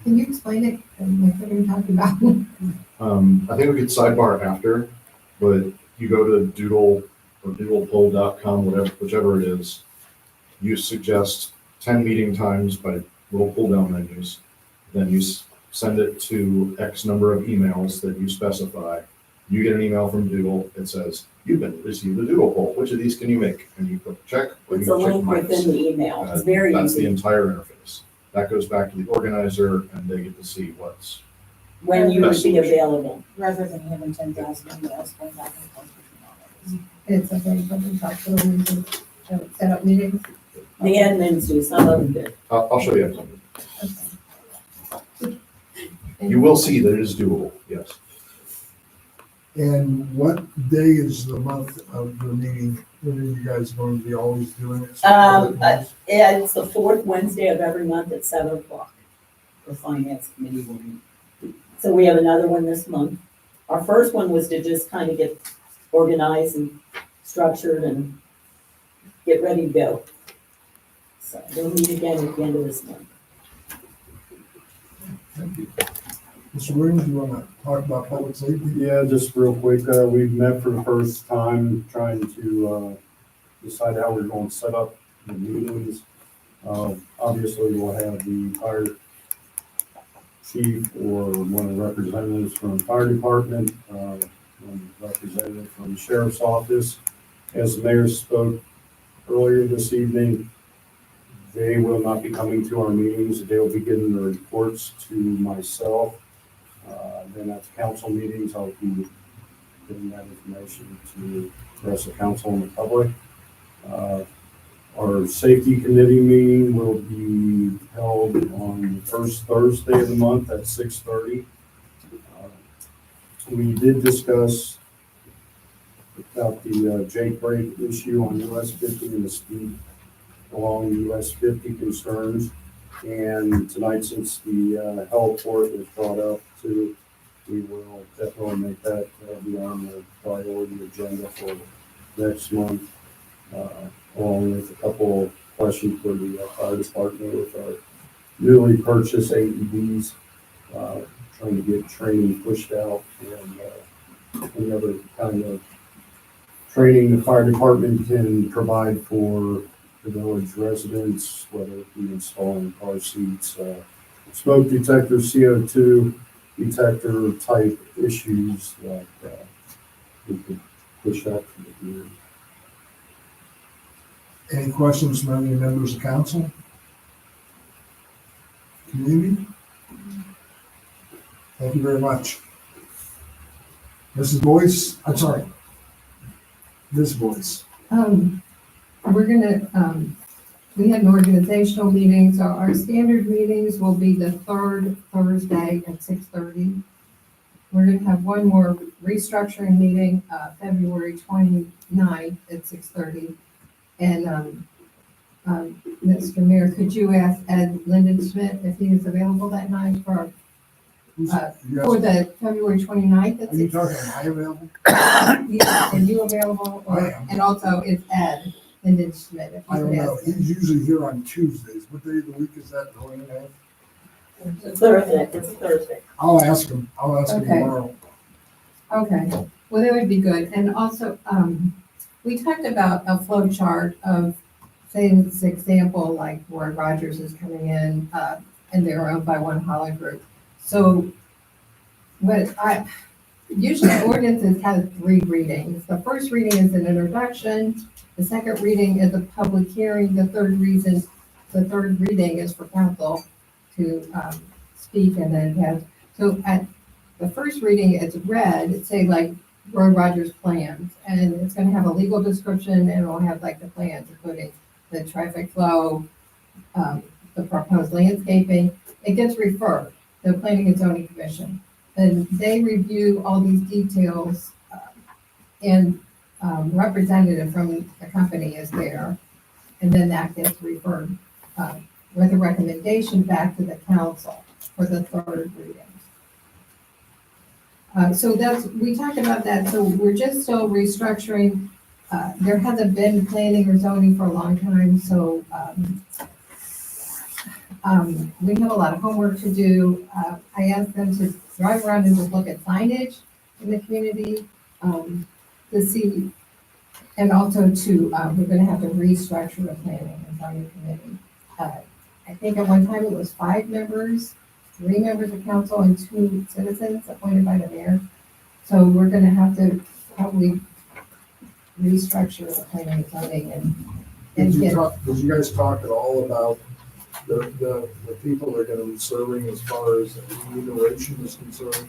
Can you explain it, like what you're talking about? I think we could sidebar after, but you go to Doodle or doodlepoll.com, whichever it is. You suggest 10 meeting times by little pull down menus. Then you send it to X number of emails that you specify. You get an email from Doodle. It says, you've been received a Doodle poll. Which of these can you make? And you click check. Or It's you a check link minus. within the email. It's very That's the easy. entire interface. That goes back to the organizer and they get to see what's When you would best be solution. available. Rather than having 10,000 emails going back and forth between all of us. It's a very good talk to them to set up meetings. The admins do, some of them do. I'll show you. You will see that it is doable, yes. And what day is the month of the meeting? When are you guys going to be always doing it? Yeah, it's the fourth Wednesday of every month at 7:00. The finance committee will meet. So we have another one this month. Our first one was to just kind of get organized and structured and get ready to go. So we'll meet again at the end of this month. Thank you. Mr. Williams, you want to talk about public safety? Yeah, just real quick, we've met for the first time trying to decide how we're going to set up the meetings. Obviously, we'll have the fire chief or one of the representatives from the fire department, one representative from the sheriff's office. As the mayor spoke earlier this evening, they will not be coming to our meetings. They will be giving the reports to myself. Then at the council meetings, I'll be giving that information to the rest of the council and the public. Our safety committee meeting will be held on the first Thursday of the month at 6:30. We did discuss about the Jake brake issue on US 50 and the speed along US 50 concerns. And tonight, since the health board was brought up too, we will definitely make that be on the priority agenda for next month, along with a couple of questions for the fire department with our newly purchased AEDs, trying to get training pushed out and any other kind of training the fire department can provide for the village residents, whether it be installing car seats, smoke detector, CO2 detector type issues that we could push out for the year. Any questions from any members of council? Community? Thank you very much. Mrs. Boyce, I'm sorry. Ms. Boyce. We're gonna, we had an organizational meeting, so our standard meetings will be the third Thursday at 6:30. We're gonna have one more restructuring meeting, February 29th at 6:30. And, Mr. Mayor, could you ask Ed Lindenschmidt if he is available that night for the February 29th at 6:30? Are you talking, am I available? Yeah, are you available? I am. And also is Ed Lindenschmidt, if I you don't could know. ask him. He's usually here on Tuesdays. What day of the week is that going to have? It's Thursday. I'll ask him Okay. tomorrow. Okay, well, that would be good. And also, we talked about a flow chart of, say, this example, like where Rogers is coming in, and they're owned by One Holland Group. So usually ordinances have 3 readings. The first reading is an introduction, the second reading is a public hearing, the third reading is for council to, speak and then have, so at the first reading, it's read, say like Roy Rogers plans, and it's gonna have a legal description, and it'll have like the plans, including the traffic flow, the proposed landscaping. It gets referred to the Planning and Zoning Commission. And they review all these details, and representative from the company is there. And then that gets referred, with a recommendation back to the council for the third reading. So we talked about that, so we're just still restructuring. There hasn't been planning or zoning for a long time, so, we have a lot of homework to do. I asked them to drive around and just look at signage in the community, to see, and also to, we're gonna have to restructure the planning and zoning committee. I think at one time it was 5 members, 3 members of council and 2 citizens appointed by the mayor. So we're gonna have to probably restructure the planning and zoning and Did get. you guys talk at all about the people that are gonna be serving as far as remuneration is concerned?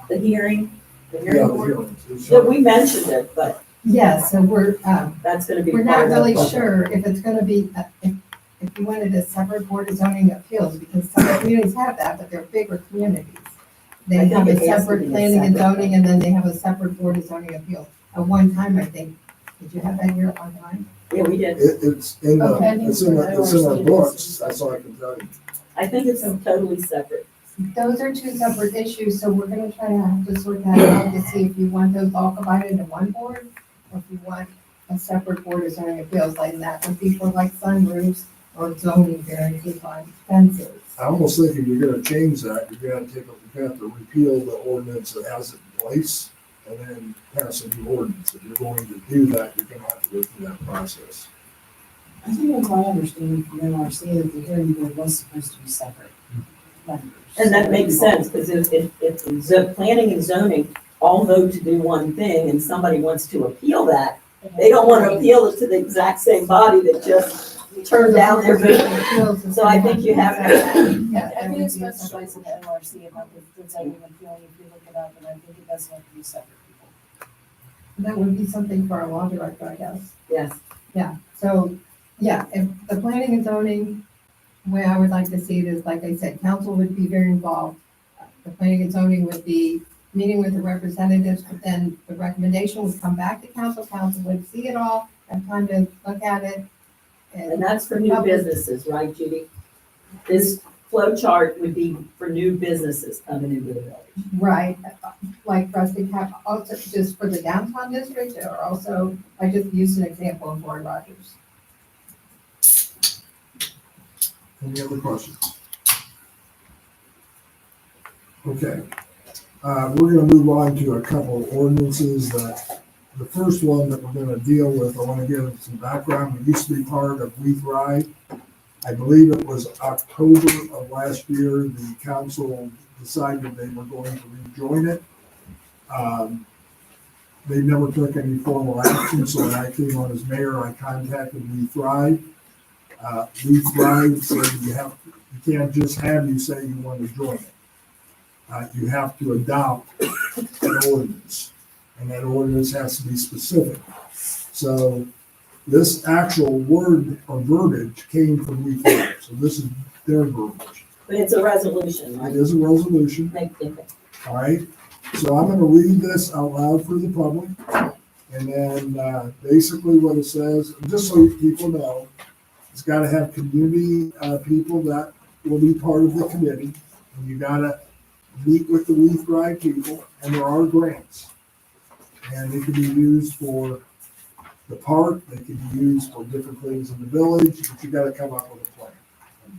The hearing Yeah, the board. hearings. Yeah, we mentioned it, but Yes, so that's gonna be we're not part of really it. sure if it's gonna be, if you wanted a separate board of zoning appeals, because some communities have that, but they're bigger communities. They I think have a it has to separate be a planning and separate zoning, and then they have a separate board of zoning appeals. At one time, I think, did you have that here at one time? Yeah, we did. It's in the, Okay. it's in our books, that's all I can tell you. I think it's totally separate. Those are 2 separate issues, so we're gonna try to have to sort that out to see if you want those all combined into one board, or if you want a separate board of zoning appeals, like that would be for like sunroofs or zoning variances on fences. I almost think if you're gonna change that, you're gonna have to repeal the ordinance that has it in place and then pass a new ordinance. If you're going to do that, you're gonna have to go through that process. I think it was my understanding from NRC that the hearing board was supposed to be separate. And that makes sense, because if planning and zoning all vote to do one thing and somebody wants to appeal that, they don't want to appeal it to the exact same body that just turned down their vote. So I think you have to. Yeah, I that think would it's be a specified in the NRC about the zoning appealing, if you look it up, and I think it does have to be separate people. That would be something for our law director, I guess. Yes. Yeah, so, yeah, if the planning and zoning, the way I would like to see it is, like I said, council would be very involved. The planning and zoning would be meeting with the representatives, but then the recommendation would come back to council. Council would see it all, have time to look at it. And that's for new businesses, right, Judy? This flow chart would be for new businesses coming into the village. Right, like for us to have, also just for the downtown district, or also, I just used an example of Roy Rogers. Any other questions? Okay, we're gonna move on to a couple of ordinances that, the first one that we're gonna deal with, I wanna give some background. We used to be part of WeThrive. I believe it was October of last year, the council decided they were going to rejoin it. They never took any formal action, so when I came on as mayor, I contacted WeThrive. WeThrive said you can't just have you say you want to join it. You have to adopt an ordinance, and that ordinance has to be specific. So this actual word or verbiage came from WeThrive, so this is their verbiage. But it's a resolution, right? It is a resolution. All right, so I'm gonna read this out loud for the public. And then basically what it says, just so people know, it's gotta have community people that will be part of the committee. And you gotta meet with the WeThrive people, and there are grants. And they can be used for the park, they can be used for different things in the village, but you gotta come up with a plan.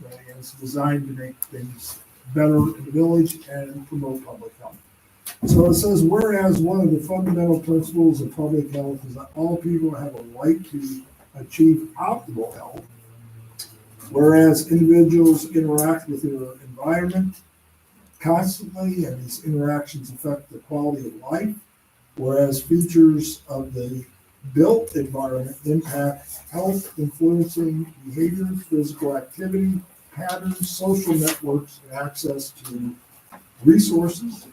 and it's designed to make things better in the village and promote public health. So it says, whereas one of the fundamental principles of public health is that all people have a right to achieve optimal health, whereas individuals interact with their environment constantly, and these interactions affect the quality of life, whereas features of the built environment impact health, influencing behaviors, physical activity, patterns, social networks, and access to resources,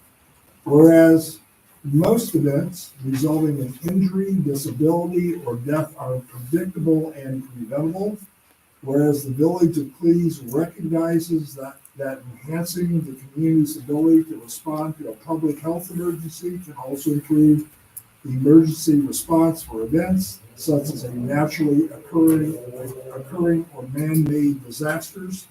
whereas most events resulting in injury, disability, or death are predictable and preventable, whereas the Village of Cleves recognizes that enhancing the community's ability to respond to a public health emergency can also improve the emergency response for events such as a naturally occurring or man-made disasters,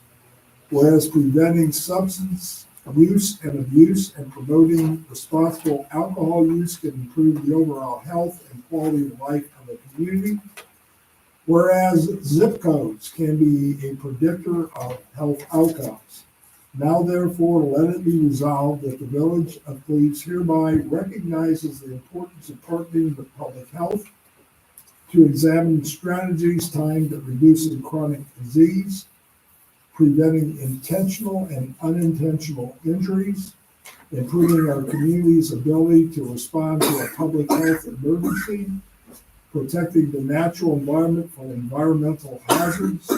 whereas preventing substance use and abuse and promoting responsible alcohol use can improve the overall health and quality of life of the community, whereas zip codes can be a predictor of health outcomes. Now therefore, let it be resolved that the Village of Cleves hereby recognizes the importance of partnering with public health to examine strategies timed at reducing chronic disease, preventing intentional and unintentional injuries, improving our community's ability to respond to a public health emergency, protecting the natural environment from environmental hazards,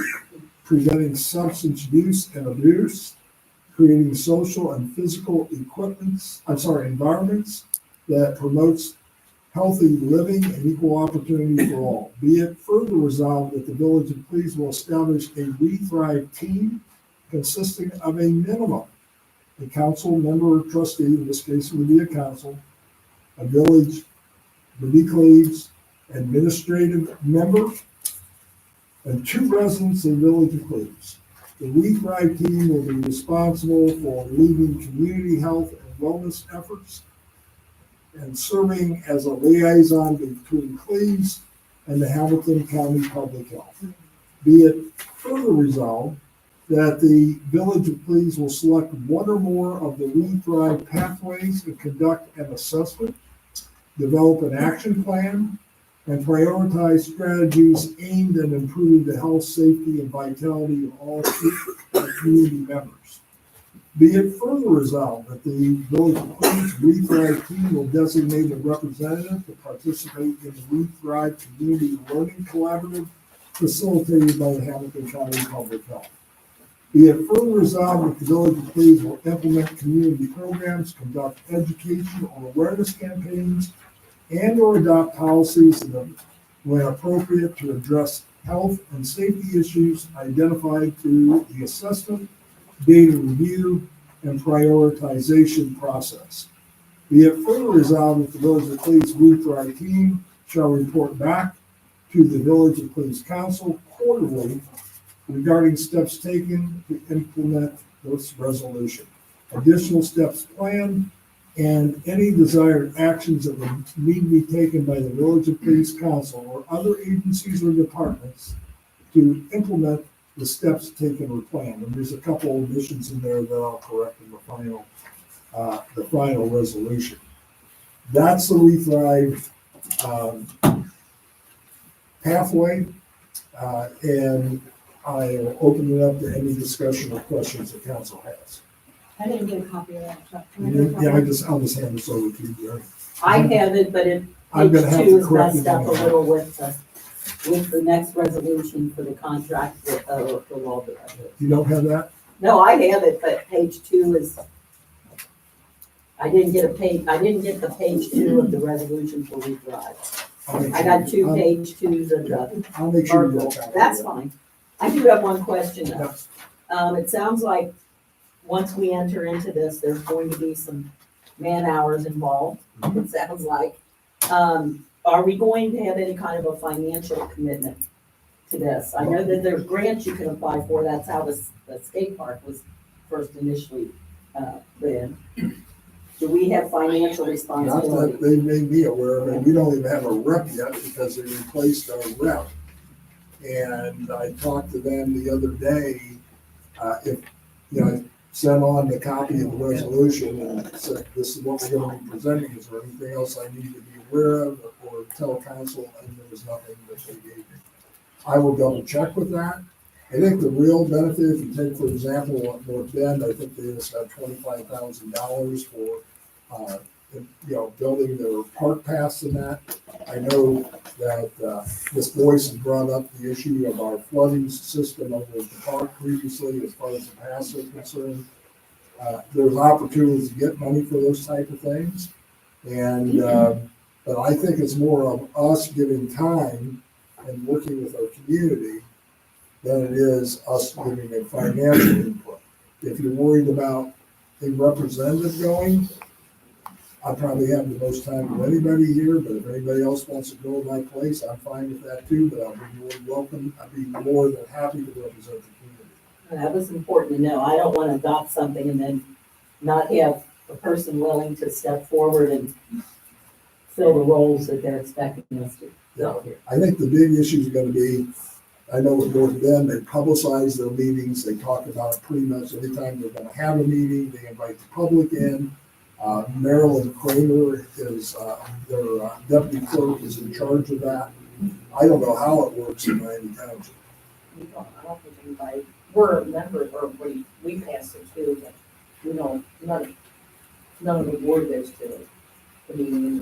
preventing substance use and abuse, creating social and physical environments that promotes healthy living and equal opportunity for all. Be it further resolved that the Village of Cleves will establish a WeThrive team consisting of a minimum, a council member or trustee, in this case it would be a council, a village, Cleves, administrative member, and 2 residents of the Village of Cleves. The WeThrive team will be responsible for leading community health and wellness efforts and serving as a liaison between Cleves and the Hamilton County Public Health. Be it further resolved that the Village of Cleves will select one or more of the WeThrive pathways to conduct an assessment, develop an action plan, and prioritize strategies aimed at improving the health, safety, and vitality of all community members. Be it further resolved that the Village of Cleves WeThrive team will designate a representative to participate in the WeThrive Community Learning Collaborative facilitated by the Hamilton County Public Health. Be it further resolved that the Village of Cleves will implement community programs, conduct education or awareness campaigns, and or adopt policies when appropriate to address health and safety issues identified through the assessment, data review, and prioritization process. Be it further resolved that the Village of Cleves WeThrive team shall report back to the Village of Cleves Council quarterly regarding steps taken to implement this resolution, additional steps planned, and any desired actions that would need to be taken by the Village of Cleves Council or other agencies or departments to implement the steps taken or planned. And there's a couple of omissions in there that I'll correct in the final resolution. That's the WeThrive pathway, and I will open it up to any discussion or questions the council has. I didn't get a copy of that. Chuck. Yeah, I'll just hand this over to you, Jerry. I have it, but I'm page gonna have 2 to is correct messed it up a anyway. little with the next resolution for the contract with the law director. You don't have that? No, I have it, but page 2 is, I didn't get the page 2 of the resolution for WeThrive. I got 2 page 2s of the. I'll make sure you verbal. get that. That's fine. I do have one question though. It sounds like once we enter into this, there's going to be some man hours involved, it sounds like. Are we going to have any kind of a financial commitment to this? I know that there's grants you can apply for, that's how the skate park was first initially put in. Do we have financial Not responsibility? that they made me aware of it. We don't even have a rep yet because they replaced our rep. And I talked to them the other day, if, you know, send on the copy of the resolution and say, this is what we're gonna be presenting, is there anything else I need to be aware of, or tell council, and there was nothing that they gave me. I will double check with that. I think the real benefit, if you take, for example, at North Bend, I think they just have $25,000 for, you know, building their park paths and that. I know that Ms. Boyce has brought up the issue of our flooding system over at the park previously, as far as the paths are concerned. There's opportunities to get money for those type of things. And, but I think it's more of us giving time and working with our community than it is us giving a financial input. If you're worried about a representative going, I probably have the most time of anybody here, but if anybody else wants to go to my place, I'm fine with that too, but I'll be more than welcome, I'd be more than happy to represent the community. That was important to know. I don't want to adopt something and then not have a person willing to step forward and fill the roles that they're expecting us to fill here. I think the big issue is gonna be, I know with North Bend, they publicize their meetings, they talk about it pretty much every time they're gonna have a meeting, they invite the public in. Marilyn Kramer is, their deputy clerk is in charge of that. I don't know how it works in Miami Township. I don't think anybody, we're a member, or we passed it too, but we don't, none of the board goes to it, the meeting.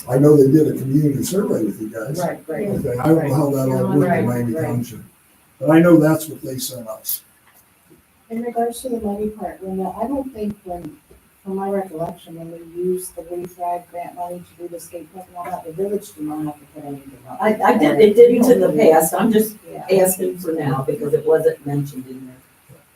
I know they did a community survey with you guys. Right. Okay, I don't know how that all worked in Miami Right. Township, but I know that's what they sent us. In regards to the money part, Linda, I don't think from my recollection, when we used the WeThrive grant money to do the skate park and all that, the village did not have to put anything up. It didn't in the past. I'm just Yeah. asking for now because it wasn't mentioned in there.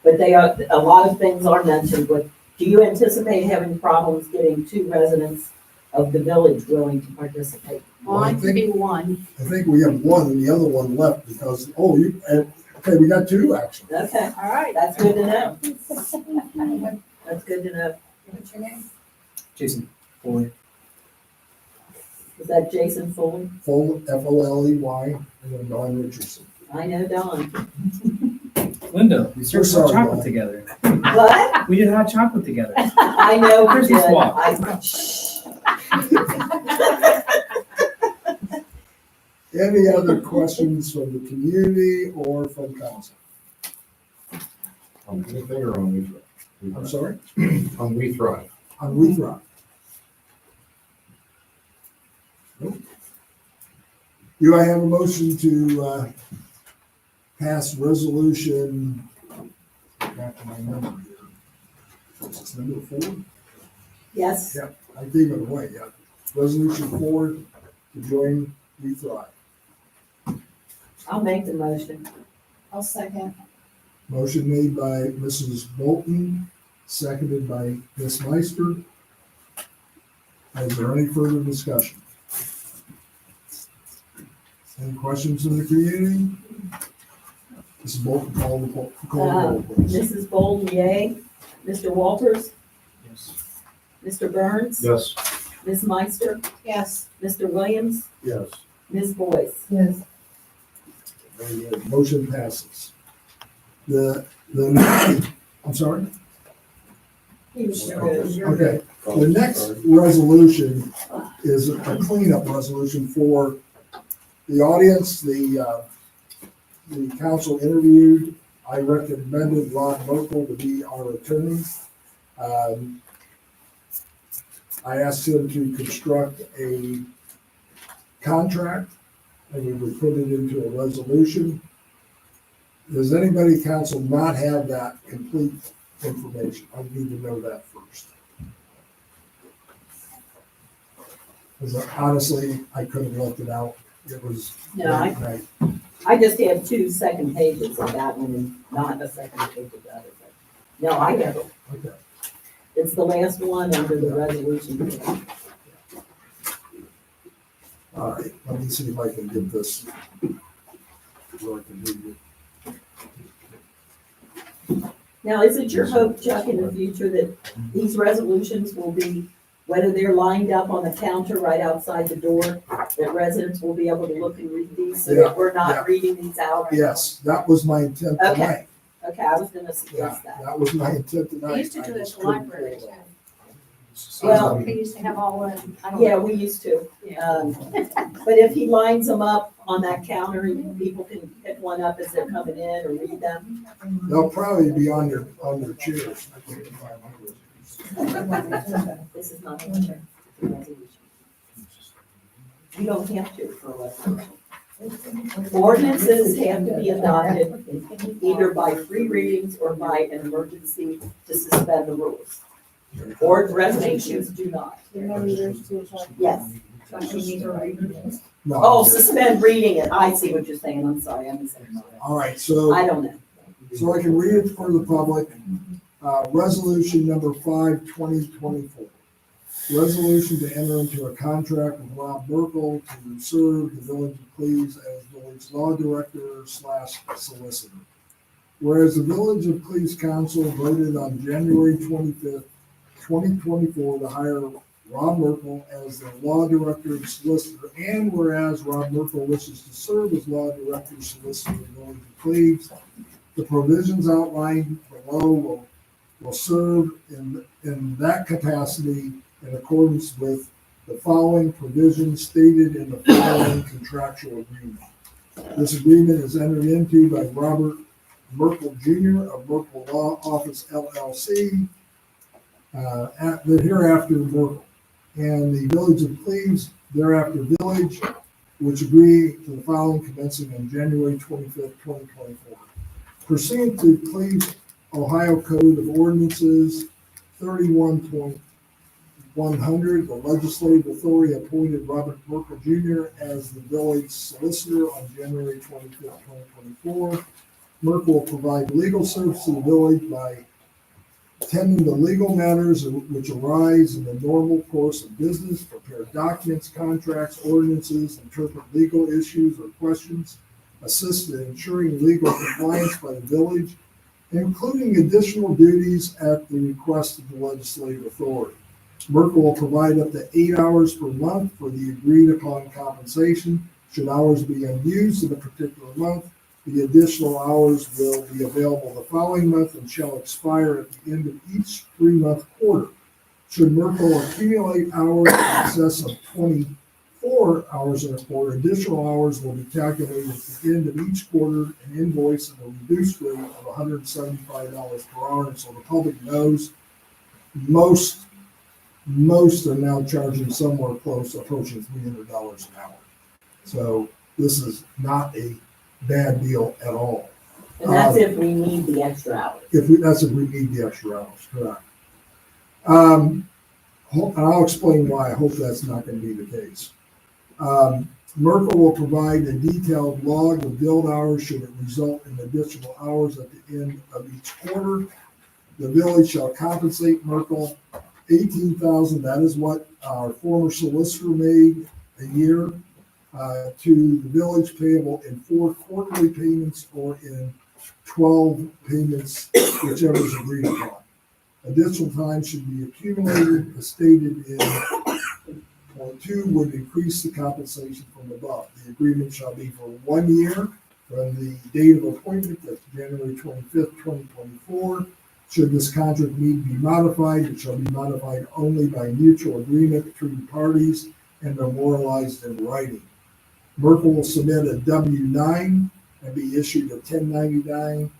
But they are, a lot of things are mentioned, but do you anticipate having problems getting 2 residents of the village willing to participate? I think- one. I think we have one and the other one left because, okay, we got 2 actually. Okay, All right. that's good to know. That's good to know. What's your name? Jason Foley. Is that Jason Foley? Foley, and then Don Richardson. I know Don. Linda, we served sorry, hot chocolate Bob. together. What? We did hot chocolate together. I know we Christmas did. swap. Any other questions from the community or from council? On anything or on WeThrive? I'm sorry? On WeThrive. On WeThrive? Nope. Do I have a motion to pass resolution, back to my number here. Is this number 4? Yes. Yeah, I gave it away, yeah. Resolution 4 to join WeThrive. I'll make the motion. I'll second. Motion made by Mrs. Bolton, seconded by Ms. Meister. Is there any further discussion? Any questions in the community? Mrs. Bolton, call the roll, please. Mrs. Bolden, yay. Mr. Walters? Yes. Mr. Burns? Yes. Ms. Meister? Yes. Mr. Williams? Yes. Ms. Boyce? Yes. Very good. Motion passes. I'm sorry? Okay, the next resolution is a cleanup resolution for the audience. The council interviewed. I recommended Ron Merkel to be our attorney. I asked him to construct a contract, and we would put it into a resolution. Does anybody in council not have that complete information? I need to know that first. Because honestly, I could have left it out. It was No, late night. I just have 2 second pages of that one and not a second page of the other. But no, I have it. Okay. It's the last one under the resolution. All right, let me see if I can get this. So I can read it. Now, is it your hope, Chuck, in the future that these resolutions will be, whether they're lined up on the counter right outside the door, that residents will be able to look and read these so Yeah, that we're yeah. not reading these out? Yes, that was my intent Okay. tonight. Okay, I was gonna Yeah, suggest that. that was my intent tonight. They used to do it at the library too. Well, They used to have all, I don't yeah, know. we used to. Yeah. But if he lines them up on that counter, people can pick one up as they're coming in or read them. They'll probably be on their chairs. This is not a letter, it's a resolution. You don't have to for a resolution. Ordinances have to be adopted either by three readings or by an emergency to suspend the rules. Or resolutions do not. Remember there's two of us. Yes. No. Oh, suspend reading it. I see what you're saying. I'm sorry, I misunderstood. All right, so. I don't know. So I can read it for the public. Resolution number 5, 2024. Resolution to enter into a contract with Rob Merkel to serve the Village of Cleves as village law director / solicitor. Whereas the Village of Cleves Council voted on January 25th, 2024 to hire Rob Merkel as the law director and solicitor, and whereas Rob Merkel wishes to serve as law director and solicitor of the Village of Cleves, the provisions outlined below will serve in that capacity in accordance with the following provisions stated in the following contractual agreement. This agreement is entered into by Robert Merkel Jr. of Merkel Law Office LLC, the hereafter Merkel, and the Village of Cleves, thereafter Village, which agree to the following commencing on January 25th, 2024. Pursuant to Cleves, Ohio Code of Ordinances 31.100, the legislative authority appointed Robert Merkel Jr. as the village solicitor on January 25th, 2024. Merkel will provide legal service to the village by attending the legal matters which arise in the normal course of business, prepare documents, contracts, ordinances, interpret legal issues or questions, assist in ensuring legal compliance by the village, including additional duties at the request of the legislative authority. Merkel will provide up to 8 hours per month for the agreed upon compensation. Should hours be unused in a particular month, the additional hours will be available the following month and shall expire at the end of each 3-month quarter. Should Merkel accumulate hours in excess of 24 hours in a quarter, additional hours will be calculated at the end of each quarter and invoiced at a reduced rate of $175 per hour. And so the public knows most are now charging somewhere close, approaching $300 an hour. So this is not a bad deal at all. And that's if we need the extra hours. That's if we need the extra hours, correct. I'll explain why. I hope that's not going to be the case. Merkel will provide a detailed log of billed hours should it result in additional hours at the end of each quarter. The village shall compensate Merkel $18,000. That is what our former solicitor made a year to the village, payable in 4 quarterly payments or in 12 payments, whichever is agreed upon. Additional time should be accumulated, as stated in point 2, would increase the compensation from above. The agreement shall be for 1 year from the date of appointment, that's January 25th, 2024. Should this contract need to be modified, it shall be modified only by mutual agreement between the parties and memorialized in writing. Merkel will submit a W-9 and be issued a 1099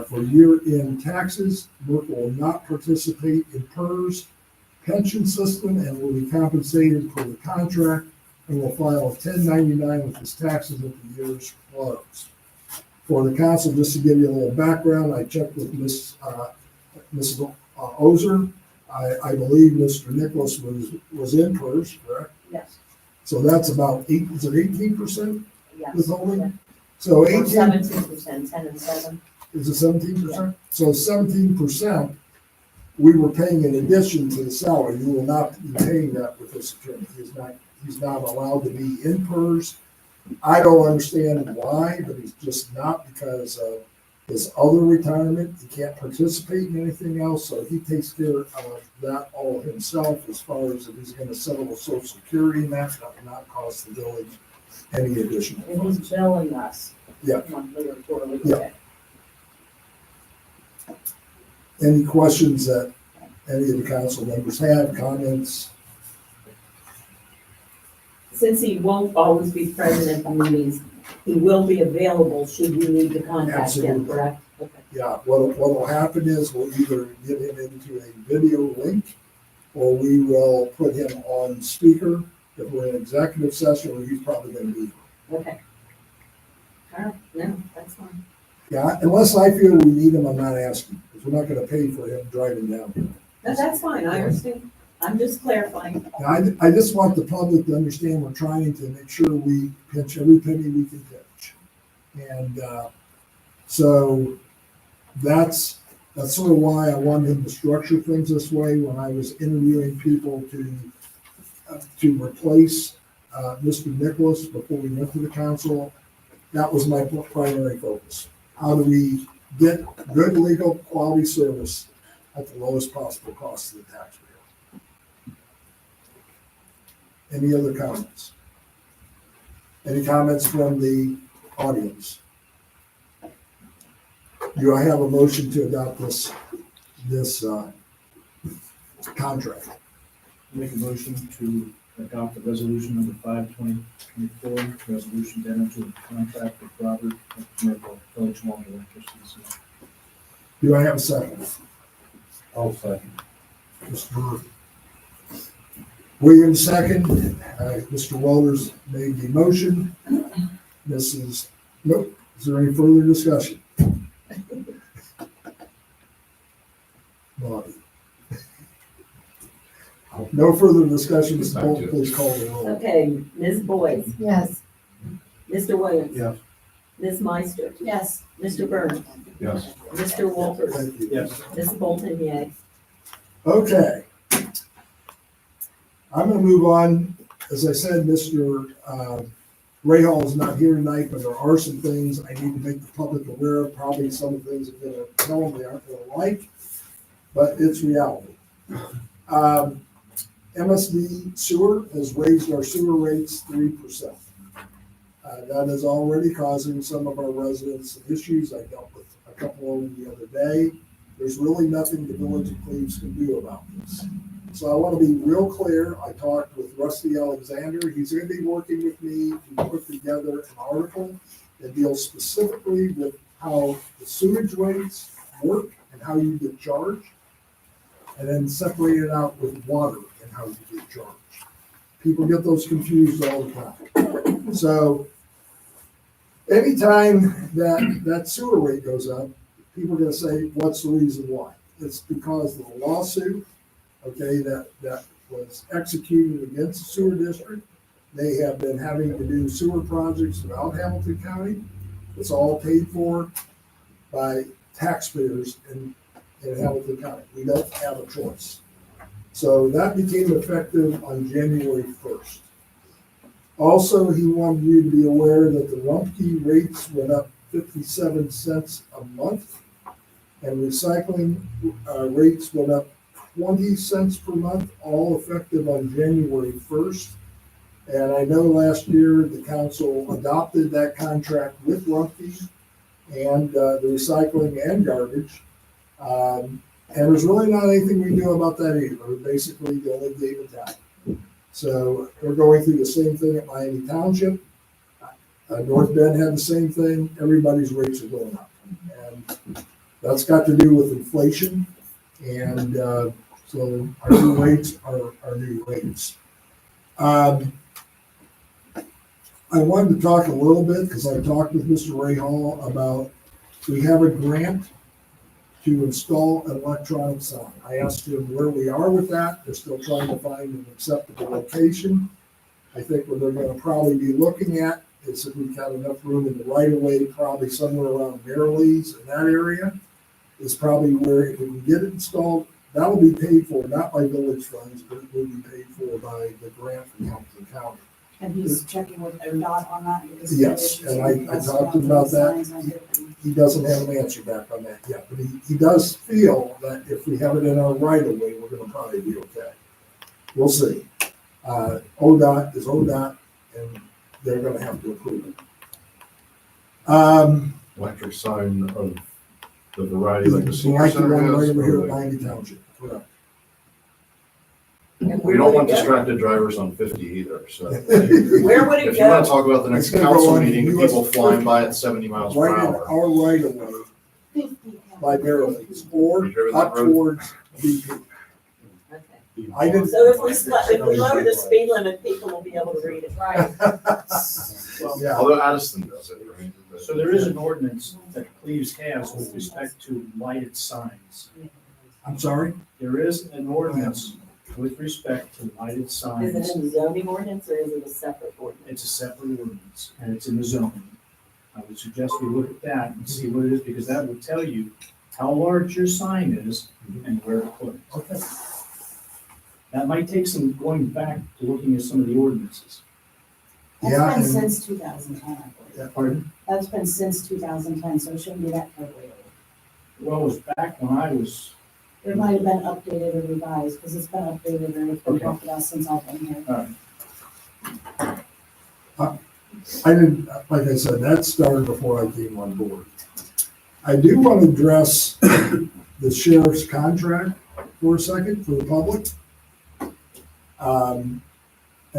for year-end taxes. Merkel will not participate in PERS pension system and will be compensated for the contract and will file a 1099 with his taxes at the year's close. For the council, just to give you a little background, I checked with Mrs. Ozer. I believe Mr. Nicholas was in PERS, correct? Yes. So that's about 18%? Yes. Withholding? So 18. 17%, 10 and 7. Is it 17%? So 17%, we were paying in addition to the salary. You will not be paying that with this attorney. He's not allowed to be in PERS. I don't understand why, but he's just not, because of his other retirement. He can't participate in anything else, so he takes care of that all himself. As far as if he's going to settle with Social Security, and that will not cost the village any additional. And he's billing us. Yeah. Monthly or quarterly. Yeah. Any questions that any of the council members have, comments? Since he won't always be present at the meetings, he will be available should we need to contact him, Absolutely. correct? Okay. Yeah, what'll happen is we'll either get him into a video link or we will put him on speaker if we're in executive session, or he's probably gonna be. Okay. All right, no, that's fine. Yeah, unless I feel we need him, I'm not asking, because we're not gonna pay for him driving down here. No, that's fine, I understand. I'm just clarifying. Now, I just want the public to understand we're trying to make sure we pinch every penny we can pinch. And, so that's sort of why I wanted him to structure things this way when I was interviewing people to replace, Mr. Nicholas before we went to the council. That was my primary focus. How do we get good legal quality service at the lowest possible cost to the taxpayer? Any other comments? Any comments from the audience? Do I have a motion to adopt this contract? Make a motion to adopt the resolution number 5/2024, resolution to enter into a contract with Robert Merkel, Village Water Electricity. Do I have a second? I'll second. Mr. Williams, second. Mr. Walters made the motion. Nope. Is there any further discussion? Bobby. No further discussion, Mr. Bolton, please call the roll. Okay, Ms. Boyd, Yes. Mr. Williams. Yes. Ms. Meister, Yes. Mr. Burns, Yes. Mr. Walters, Thank you. Yes. Ms. Bolton, yay. Okay. I'm gonna move on. As I said, Mr. Ray Hall is not here tonight, but there are some things I need to make the public aware of. Probably some of the things I'm gonna tell them they aren't gonna like, but it's reality. MSD Sewer has raised our sewer rates 3%. That is already causing some of our residents some issues. I dealt with a couple of them the other day. There's really nothing the Village of Cleves can do about this. So I want to be real clear. I talked with Rusty Alexander. He's going to be working with me to put together an article that deals specifically with how the sewage rates work and how you get charged, and then separate it out with water and how you get charged. People get those confused all the time. So anytime that sewer rate goes up, people are going to say, what's the reason why? It's because of the lawsuit, okay, that was executed against the sewer district. They have been having to do sewer projects throughout Hamilton County. It's all paid for by taxpayers in Hamilton County. We don't have a choice. So that became effective on January 1st. Also, he wanted you to be aware that the Rumpke rates went up 57 cents a month, and recycling rates went up 20 cents per month, all effective on January 1st. And I know last year the council adopted that contract with Rumpke and the recycling and garbage. And there's really not anything we can do about that either. Basically, the only gave and take. So we're going through the same thing at Miami Township. North Bend had the same thing. Everybody's rates are going up. And that's got to do with inflation. And so our new rates are our new rates. I wanted to talk a little bit, because I talked with Mr. Ray Hall about, we have a grant to install an electronic sign. I asked him where we are with that. They're still trying to find an acceptable location. I think what they're gonna probably be looking at is if we've got enough room in the right of way, probably somewhere around Marilees in that area, is probably where if we can get it installed, that'll be paid for, not by village funds, but it will be paid for by the grant from Hamilton County. And he's checking with ODOT on that. because Yes, and I talked to him about that. He doesn't have an answer back on that yet, but he does feel that if we have it in our right of way, we're gonna probably be okay. We'll see. ODOT is ODOT, and they're gonna have to approve it. Electric sign of The variety, like the senior Like the center one right has? over here or at like- 90 Township, correct. And We where don't would want it go? distracted drivers on 50 either, so. Where would it If you want to go? talk about the next It's gonna go council on meeting, and US people flying by at 70 miles per Right in hour. our right of way by Barrowlands or You driven that up road? towards BP. Okay. I didn't. So if we lower the speed limit, people will be able to read it. Right. Yeah. Although Addison does it, right? So there is an ordinance that Cleves has with respect to lighted signs. I'm sorry? There is an ordinance with respect to lighted Is signs. it in the zoning ordinance or is it a separate ordinance? It's a separate ordinance, and it's in the zoning. I would suggest we look at that and see what it is, because that will tell you how large your sign is and where to put it. Okay. That might take some going back to looking at some of the ordinances. Yeah, That's been and- since 2010, I believe. Yeah. Pardon? That's been since 2010, so it shouldn't be that terribly old. Well, it was back when I was, It might have been updated or revised, because it's been updated or it's been Okay. talked about since I've been here. I didn't, like I said, that started before I came on board. I do want to address the sheriff's contract for a second for the public. And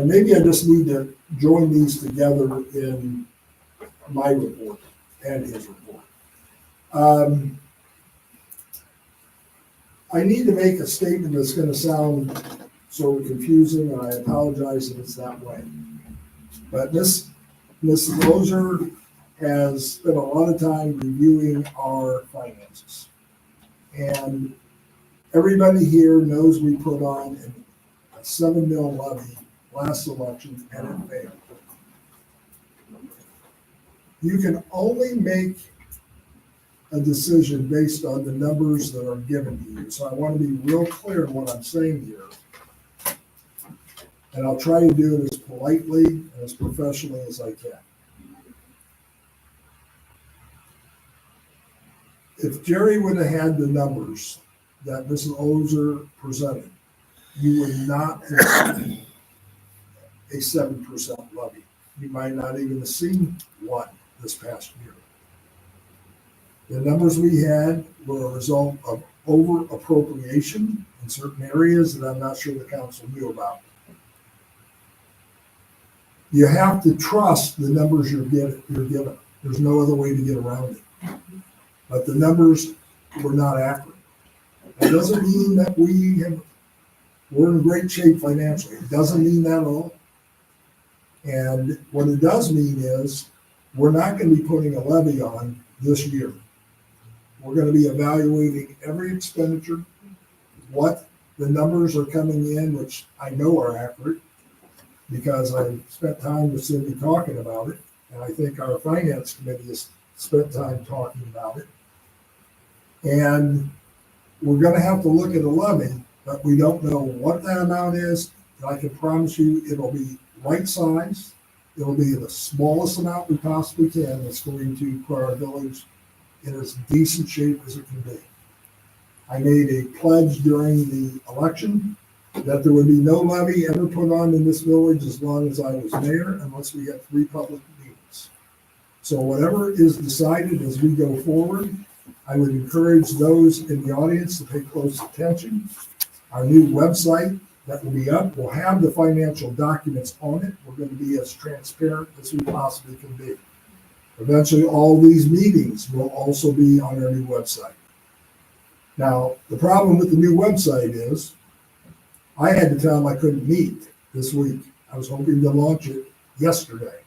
maybe I just need to join these together in my report and his report. I need to make a statement that's going to sound sort of confusing, and I apologize if it's that way. But Ms. Lozer has spent a lot of time reviewing our finances. And everybody here knows we put on a 7 mil levy last election and it failed. You can only make a decision based on the numbers that are given to you. So I want to be real clear in what I'm saying here. And I'll try to do it as politely and as professionally as I can. If Jerry would have had the numbers that Mrs. Ozer presented, you would not have seen a 7% levy. You might not even have seen one this past year. The numbers we had were a result of over appropriation in certain areas that I'm not sure the council knew about. You have to trust the numbers you're given. There's no other way to get around it. But the numbers were not accurate. It doesn't mean that we're in great shape financially. It doesn't mean that at all. And what it does mean is we're not going to be putting a levy on this year. We're going to be evaluating every expenditure, what the numbers are coming in, which I know are accurate because I spent time with Cindy talking about it. And I think our finance committee has spent time talking about it. And we're going to have to look at a levy, but we don't know what that amount is. And I can promise you it'll be right size. It'll be the smallest amount we possibly can that's going to put our village in as decent shape as it can be. I made a pledge during the election that there would be no levy ever put on in this village as long as I was mayor, unless we had 3 public meetings. So whatever is decided as we go forward, I would encourage those in the audience to pay close attention. Our new website that will be up will have the financial documents on it. We're going to be as transparent as we possibly can be. Eventually, all these meetings will also be on our new website. Now, the problem with the new website is I had to tell them I couldn't meet this week. I was hoping to launch it yesterday.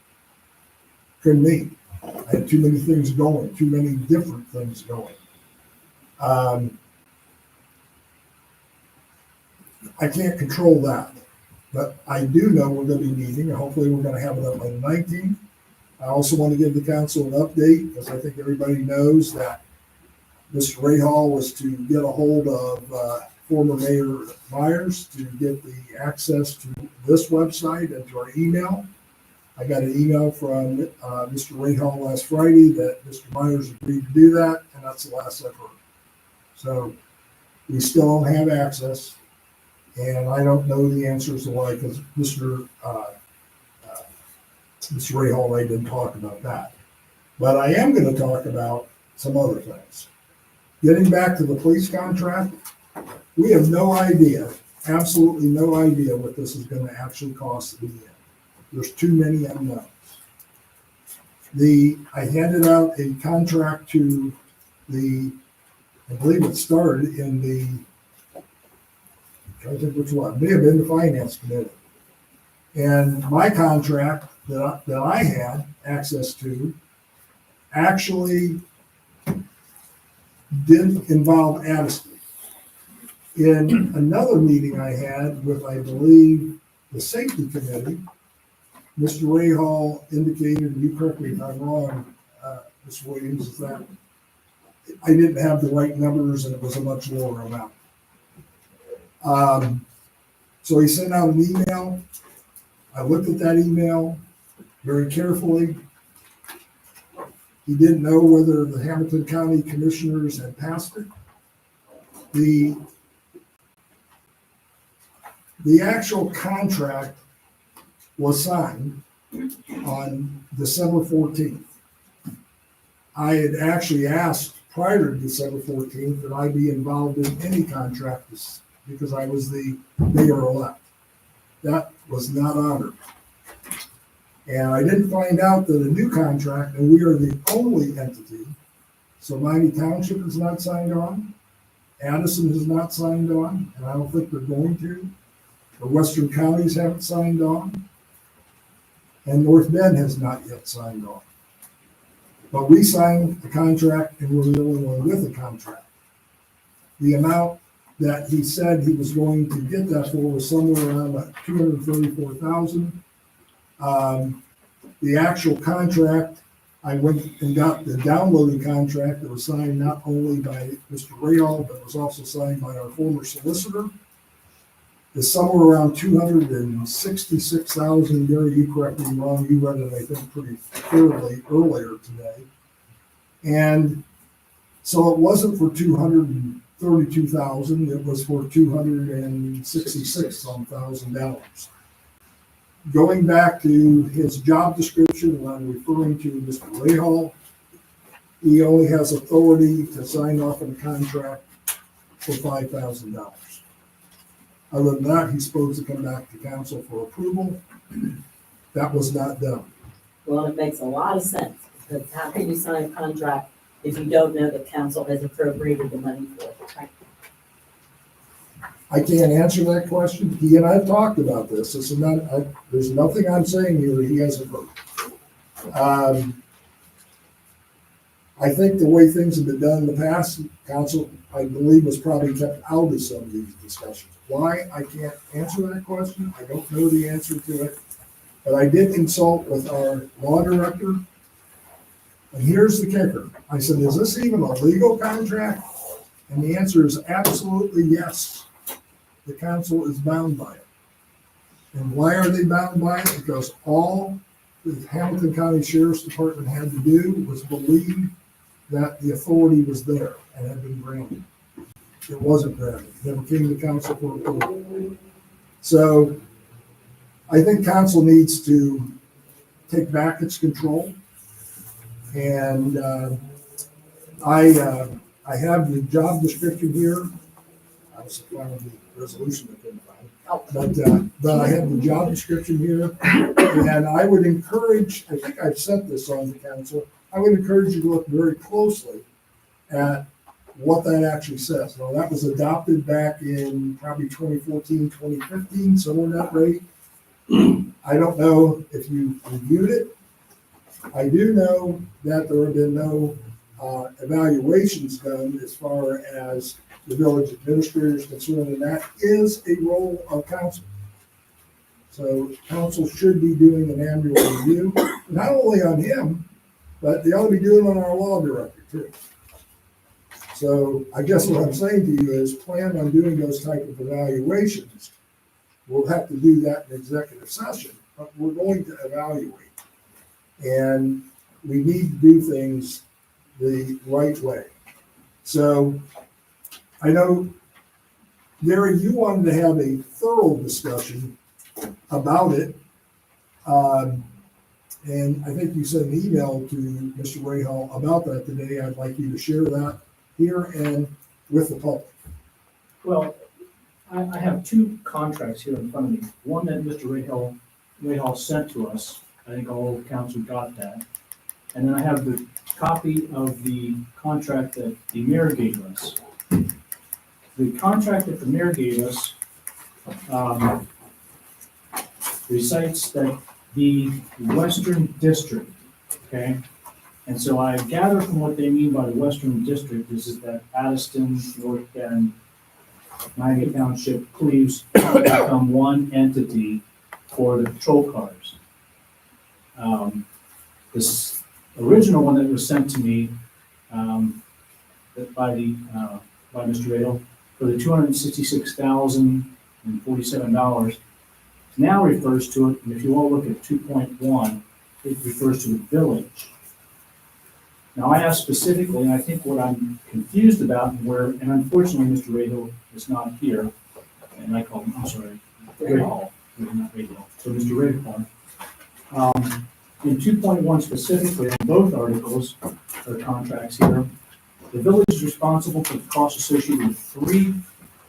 Couldn't meet. I had too many things going, too many different things going. I can't control that, but I do know we're going to be meeting, and hopefully we're going to have it up on the 19th. I also want to give the council an update, because I think everybody knows that Mr. Driehaus was to get a hold of former Mayor Myers to get the access to this website and to our email. I got an email from Mr. Driehaus last Friday that Mr. Myers agreed to do that, and that's the last I've heard. So we still don't have access, and I don't know the answers to why, because Mr. Driehaus and I didn't talk about that. But I am going to talk about some other things. Getting back to the police contract, we have no idea, absolutely no idea what this is gonna actually cost in the end. There's too many unknowns. I handed out a contract to I believe it started in I'm trying to think which one, it may have been the finance committee. And my contract that I had access to actually didn't involve Addison. In another meeting I had with, I believe, the safety committee, Mr. Rahal indicated, and you correct me if I'm wrong, Ms. Williams, is that I didn't have the right numbers and it was a much lower amount. So he sent out an email. I looked at that email very carefully. He didn't know whether the Hamilton County Commissioners had passed it. The actual contract was signed on December 14th. I had actually asked prior to December 14th that I be involved in any contracts because I was the mayor-elect. That was not honored. And I didn't find out that a new contract, and we are the only entity, so Miami Township is not signed on, Addison is not signed on, and I don't think they're going to. The western counties haven't signed on, and North Bend has not yet signed on. But we signed the contract, and we're the only one with a contract. The amount that he said he was going to get that for was somewhere around $234,000. The actual contract, I went and got the downloading contract that was signed not only by Mr. Rahal, but was also signed by our former solicitor. Is somewhere around $266,000. Gary, you correct me wrong. You read it, I think, pretty thoroughly earlier today. And so it wasn't for $232,000. It was for $266,000. Going back to his job description, when I'm referring to Mr. Rahal, he only has authority to sign off on a contract for $5,000. Other than that, he's supposed to come back to council for approval. That was not done. Well, it makes a lot of sense, because how can you sign a contract if you don't know that council has appropriated the money for it? I can't answer that question. He and I have talked about this. This is not, there's nothing I'm saying here that he hasn't heard. I think the way things have been done in the past, council, I believe, was probably kept out of some of these discussions. Why? I can't answer that question. I don't know the answer to it. But I did consult with our law director. And here's the kicker. I said, is this even a legal contract? And the answer is absolutely yes. The council is bound by it. And why are they bound by it? Because all the Hamilton County Sheriff's Department had to do was believe that the authority was there and had been granted. It wasn't granted. It never came to council for approval. So I think council needs to take back its control. And I have the job description here. I was finding the resolution I couldn't find. But I have the job description here. And I would encourage, I think I've sent this on to council, I would encourage you to look very closely at what that actually says. Now, that was adopted back in probably 2014, 2015, somewhere in that rate. I don't know if you reviewed it. I do know that there have been no evaluations done as far as the village administrator is concerned, and that is a role of council. So council should be doing an annual review, not only on him, but they ought to be doing it on our law director too. So I guess what I'm saying to you is plan on doing those type of evaluations. We'll have to do that in executive session, but we're going to evaluate. And we need to do things the right way. So I know, Gary, you wanted to have a thorough discussion about it. And I think you sent an email to Mr. Rahal about that today. I'd like you to share that here and with the public. Well, I have two contracts here in front of me. One that Mr. Rahal sent to us. I think all of council got that. And then I have the copy of the contract that the mayor gave us. The contract that the mayor gave us recites that the Western District, okay? And so I gather from what they mean by the Western District is that Addiston, North Bend, Niagara Township, Cleves become one entity for the patrol cars. This original one that was sent to me by Mr. Radel for the $266,047 now refers to it, and if you all look at 2.1, it refers to the village. Now, I asked specifically, and I think what I'm confused about, and unfortunately, Mr. Rahal is not here, and I call him, I'm sorry, Rahal, not Rahal, so Mr. Rahal. In 2.1 specifically, in both articles, or contracts here, the village is responsible for the costs associated with 3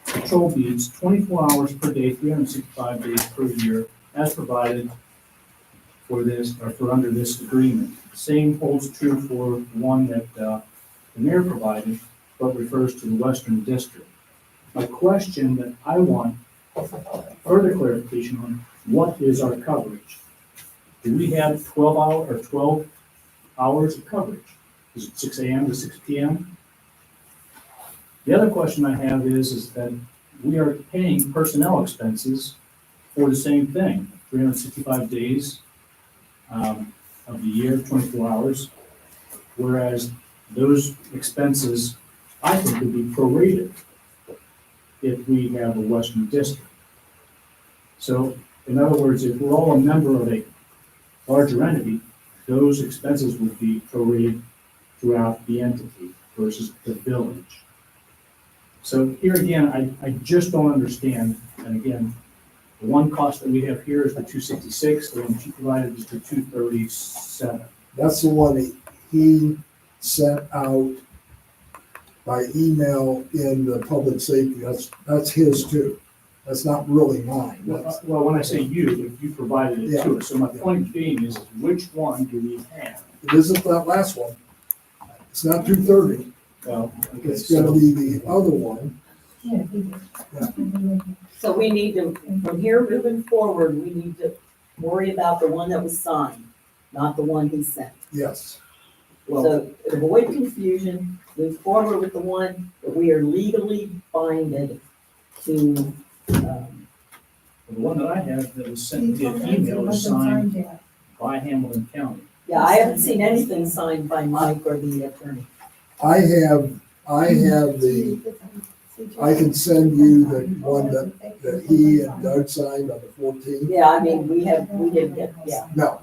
patrol beats, 24 hours per day, 365 days per year, as provided for this, or for under this agreement. Same holds true for one that the mayor provided, but refers to the Western District. My question that I want further clarification on, what is our coverage? Do we have 12 hours of coverage? Is it 6 a.m. to 6 p.m.? The other question I have is that we are paying personnel expenses for the same thing, 365 days of the year, 24 hours, whereas those expenses, I think, would be prorated if we have a Western District. So, in other words, if we're all a member of a larger entity, those expenses would be prorated throughout the entity versus the village. So here again, I just don't understand, and again, the one cost that we have here is the 266, the one she provided is the 237. That's the one that he sent out by email in the public safety. That's his too. That's not really mine. That's, Well, when I say you provided it to us, so my point being is which one do we have? it isn't that last one. It's not 230. Well, okay, It's gonna be the other one. So we need to, from here moving forward, we need to worry about the one that was signed, not the one he sent. Yes. So to avoid confusion, move forward with the one that we are legally binded to, the one that I have that was sent via email is signed by Hamilton County. yeah, I haven't seen anything signed by Mike or the attorney. I have I can send you the one that he and Doug signed on the 14th. Yeah, I mean, we didn't get, yeah. No,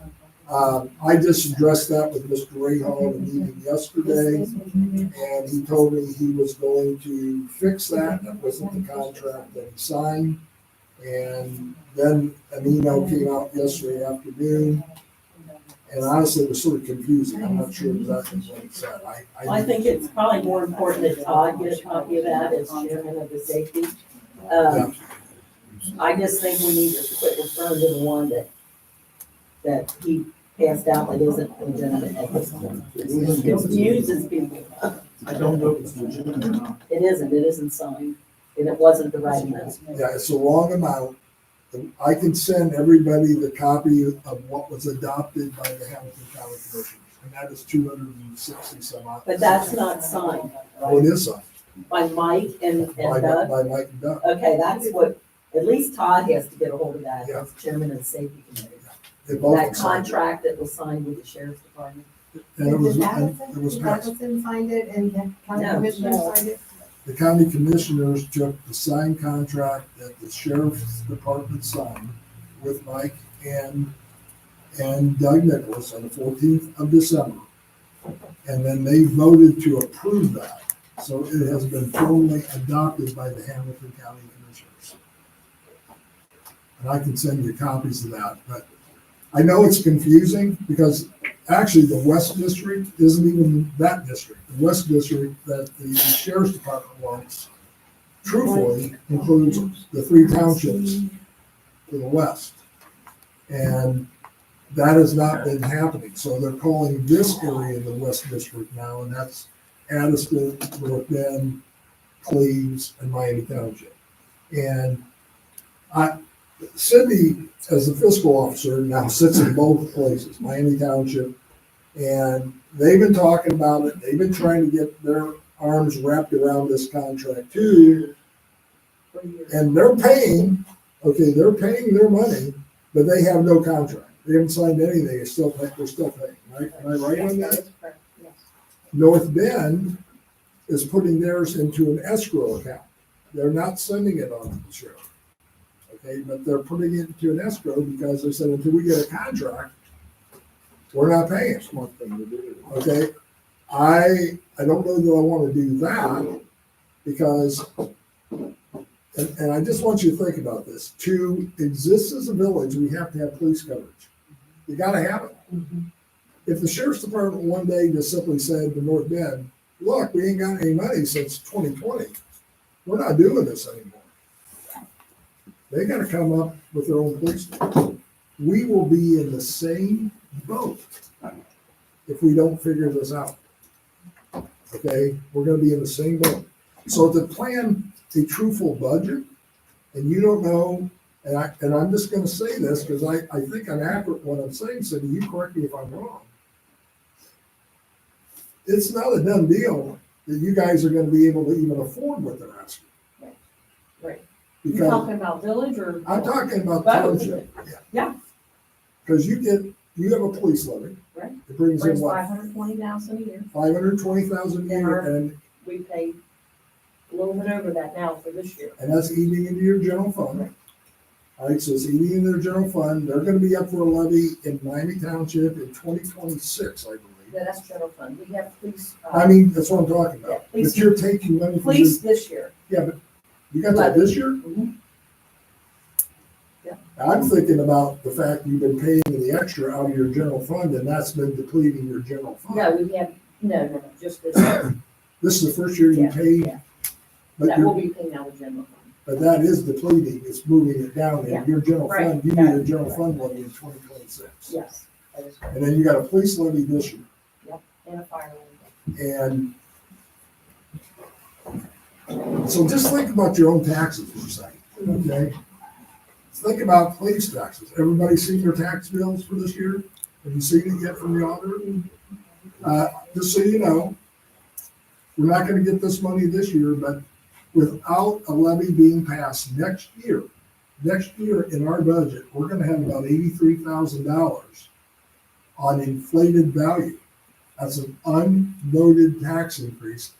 I just addressed that with Mr. Rahal in the meeting yesterday, and he told me he was going to fix that. That wasn't the contract that he signed. And then an email came out yesterday afternoon, and honestly, it was sort of confusing. I'm not sure exactly what it said. I think it's probably more important that Todd get a copy of that as chairman of the safety. I just think we need to quit referring to the one that he passed out that isn't legitimate at this point. It confuses people. I don't know if it's legitimate or not. It isn't signed, and it wasn't the right amount. Yeah, it's a long amount. I can send everybody the copy of what was adopted by the Hamilton County Commissioners, and that is 260 some odd. But that's not signed. Oh, it is signed. By Mike and By Doug? Mike and Doug. Okay, that's what, at least Todd has to get a hold of that Yeah. as chairman of the safety committee. They both That signed it. contract that was signed with the sheriff's department. And it was passed. signed it and the county No. commissioner signed it? The county commissioners took the signed contract that the sheriff's department signed with Mike and Doug Nicholas on the 14th of December. And then they voted to approve that. So it has been formally adopted by the Hamilton County Commissioners. And I can send you copies of that, but I know it's confusing because actually the West District isn't even that district. The West District that the Sheriff's Department wants truthfully includes the 3 townships to the west. And that has not been happening. So they're calling this area the West District now, and that's Addison, North Bend, Cleves, and Miami Township. And Cindy, as the fiscal officer, now sits in both places, Miami Township, and they've been talking about it. They've been trying to get their arms wrapped around this contract too. And they're paying their money, but they have no contract. They haven't signed anything. They're still paying, right? Am I right on that? North Bend is putting theirs into an escrow account. They're not sending it on to the sheriff. Okay, but they're putting it into an escrow because they said until we get a contract, we're not paying. Okay, I don't know that I want to do that because, and I just want you to think about this. To exist as a village, we have to have police coverage. You got to have it. If the sheriff's department one day just simply said to North Bend, look, we ain't got any money since 2020. We're not doing this anymore. They got to come up with their own police force. We will be in the same boat if we don't figure this out. Okay, we're going to be in the same boat. So to plan a truthful budget, and you don't know, and I'm just going to say this because I think I'm accurate when I'm saying, so you correct me if I'm wrong. It's not a done deal that you guys are going to be able to even afford what they're asking. Right. Because You're talking about village or? I'm talking about Both. township. Yeah. Because you have a police levy. Right. It brings in what? 520,000 a year. 520,000 a year, and We pay a little bit over that now for this year. that's eating into your general fund. All right, so it's eating into their general fund. They're gonna be up for a levy in Miami Township in 2026 I believe. Yeah, that's general fund. We have police. I mean, that's what I'm talking Yeah, about. police- But you're taking money from Police this year. yeah, but you got that this year? Mhm. Yeah. I'm thinking about the fact you've been paying the extra out of your general fund, and that's been depleting your general fund. No, we have, no, just this year. This is the first year you Yeah, paid, yeah. but That will you're, be paying out of general fund. but that is depleting, it's moving it down, Yeah, and your general right, fund, you got need a it, general right. fund levy in 2026. Yes, that is correct. And then you got a police levy this year, Yep, and a fire levy. and so just think about your own taxes for a second, okay? Think about police taxes. Everybody seen their tax bills for this year? Have you seen it yet from the auditor? Just so you know, we're not gonna get this money this year, but without a levy being passed next year in our budget, we're gonna have about $83,000 on inflated value. That's an unnoted tax increase.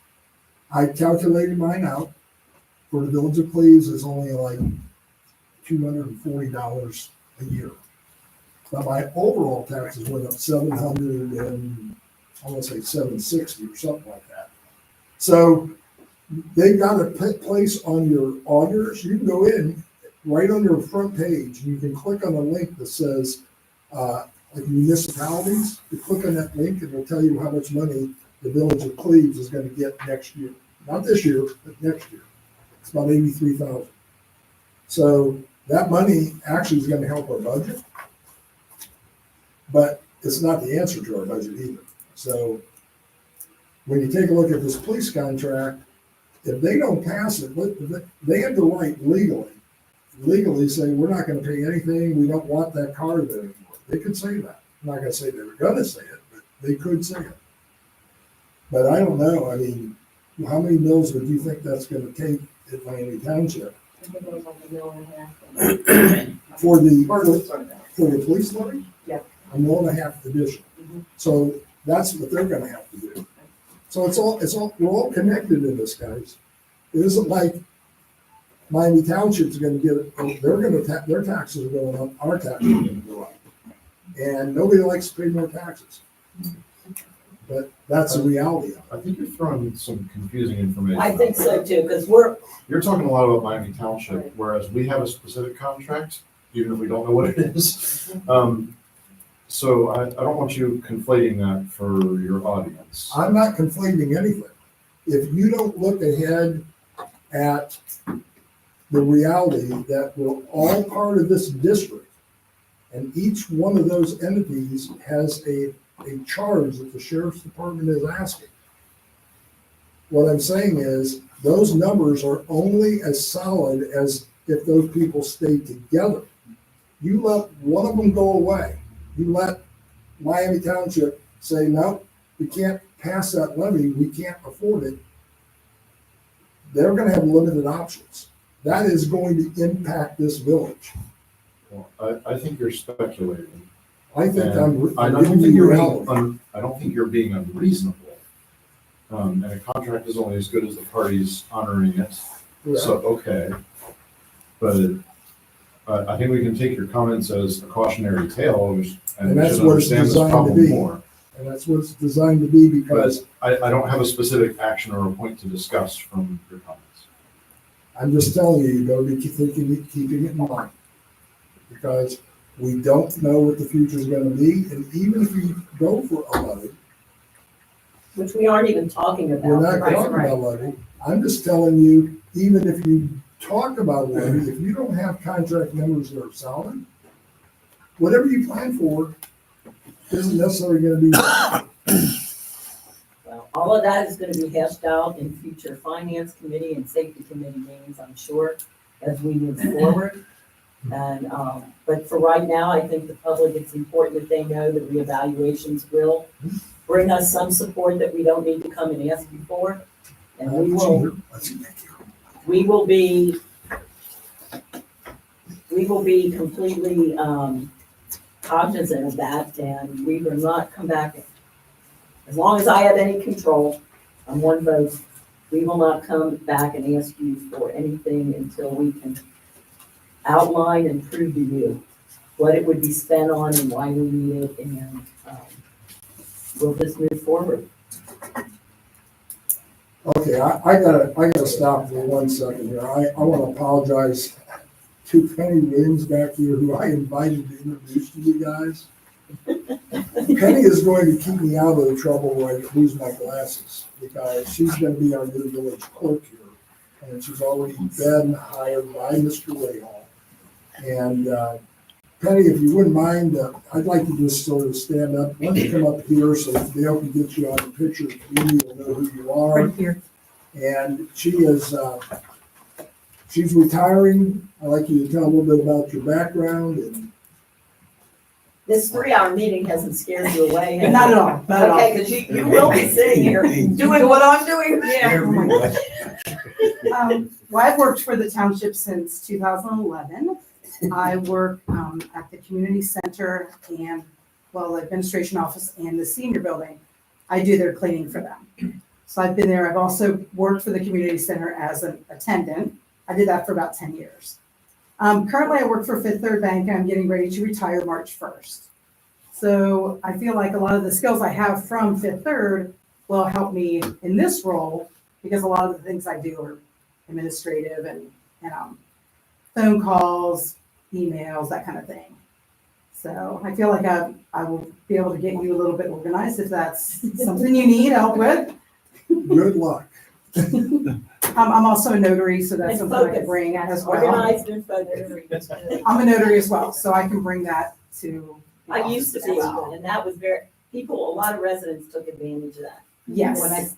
I calculated mine out. For the Village of Cleves, it's only like $240 a year. But my overall taxes went up 700 and I want to say 760 or something like that. So they've got a place on your auditors. You can go in right on your front page. You can click on a link that says like municipalities. You click on that link and it'll tell you how much money the Village of Cleves is going to get next year. Not this year, but next year. It's about 83,000. So that money actually is going to help our budget, but it's not the answer to our budget either. So when you take a look at this police contract, if they don't pass it, they have the right legally say, we're not going to pay anything. We don't want that car there anymore. They could say that. I'm not going to say they were going to say it, but they could say it. But I don't know. I mean, how many mills would you think that's going to take at Miami Township? I think it was like $1.5 million. For the police levy? Yeah. $1.5 million addition. Mhm. So that's what they're gonna have to do. So it's all, we're all connected in this, guys. It isn't like Miami Township's gonna get, their taxes are going up, our taxes are gonna go up. And nobody likes to pay more taxes. But that's the reality of it. I think you're throwing some confusing information. I think out so there. too, because we're, You're talking a lot about Miami Township, whereas we have a specific contract, even if we don't know what it is. So I don't want you conflating that for your audience. I'm not conflating anything. If you don't look ahead at the reality that we're all part of this district, and each one of those entities has a charge that the sheriff's department is asking. What I'm saying is, those numbers are only as solid as if those people stay together. You let one of them go away, you let Miami Township say, no, we can't pass that levy, we can't afford it, they're gonna have limited options. That is going to impact this village. Well, I think you're speculating. I think And I'm I don't giving think you you're reality. I don't think you're being unreasonable. And a contract is only as good as the parties honoring it. So, okay. But I think we can take your comments as a cautionary tale and And we that's should what it's understand this designed to problem be. more. And that's what it's designed to be, because But I don't have a specific action or a point to discuss from your comments. I'm just telling you, you better be keeping it in mind. Because we don't know what the future is gonna be, and even if you go for a levy, Which we aren't even talking about. we're not Right, talking right. about levy. I'm just telling you, even if you talk about a levy, if you don't have contract numbers that are solid, whatever you plan for isn't necessarily gonna be. Well, all of that is gonna be hashed out in future finance committee and safety committee meetings, I'm sure, as we move forward. And, but for right now, I think the public, it's important that they know that reevaluations will bring us some support that we don't need to come and ask you for. And we will be completely, cognizant of that, and we will not come back. As long as I have any control on one vote, we will not come back and ask you for anything until we can outline and prove to you what it would be spent on and why we need it, and we'll just move forward. Okay, I gotta stop for 1 second here. I wanna apologize to Penny Williams back here, who I invited to introduce to you guys. Penny is going to keep me out of the trouble when I lose my glasses, because she's gonna be our new village clerk here. And she's already been hired by Mr. Rahal. And Penny, if you wouldn't mind, I'd like to just sort of stand up. Why don't you come up here so that Dale can get you on the picture, the community will know who you are. Right here. And she is, she's retiring. I'd like you to tell a little bit about your background and. This 3-hour meeting hasn't scared you away. has Not it? at all, not at all. Okay, because you will be sitting here doing what I'm doing. Yeah. Oh my gosh. Well, I've worked for the township since 2011. I work at the community center and, well, the administration office and the senior building. I do their cleaning for them. So I've been there. I've also worked for the community center as an attendant. I did that for about 10 years. Currently, I work for Fifth Third Bank, and I'm getting ready to retire March 1st. So I feel like a lot of the skills I have from Fifth Third will help me in this role, because a lot of the things I do are administrative and phone calls, emails, that kind of thing. So I feel like I will be able to get you a little bit organized if that's something you need help with. Good luck. I'm also a notary, so that's And something I can focus. bring as well. Organized and focused. I'm a notary as well, so I can bring that to. the I used to office be, as well. and that was a lot of residents took advantage of that. Yes. When I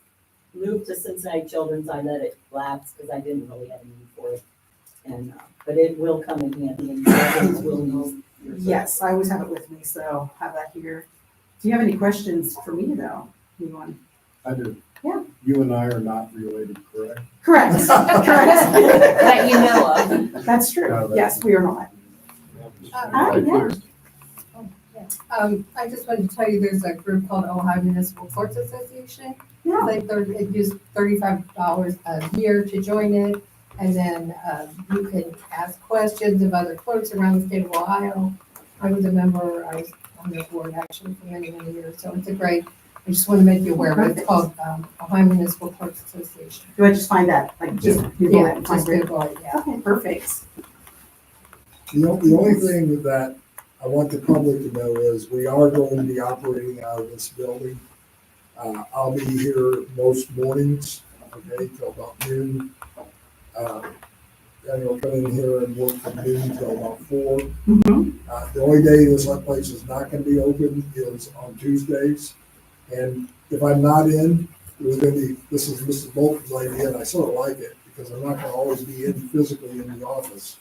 moved to Cincinnati Children's, I let it lapse because I didn't really have a need for it. And, but it will come in handy, and residents will use your service. Yes, I always have it with me, so have that here. Do you have any questions for me though? Anyone? I do. Yeah. You and I are not related, correct? Correct, correct. That you know of. That's true. Yes, we are not. Yeah. I just wanted to tell you, there's a group called Ohio Municipal Courts Association. Yeah. It gives $35 a year to join it, and then you can ask questions of other clerks around the state of Ohio. I was a member, I was on the board actually for many, many years, so it's a great, I just want to make you aware of it. It's called Ohio Municipal Courts Association. Do I just find that, like, just Google it and Just find it? Google it, yeah. Okay, perfect. The only thing that I want the public to know is we are going to be operating out of this building. I'll be here most mornings, okay, till about noon. Then we'll come in here and work from noon till about 4. The only day this place is not gonna be open is on Tuesdays. And if I'm not in, this is Mrs. Bolton's idea, and I sort of like it, because I'm not gonna always be in physically in the office.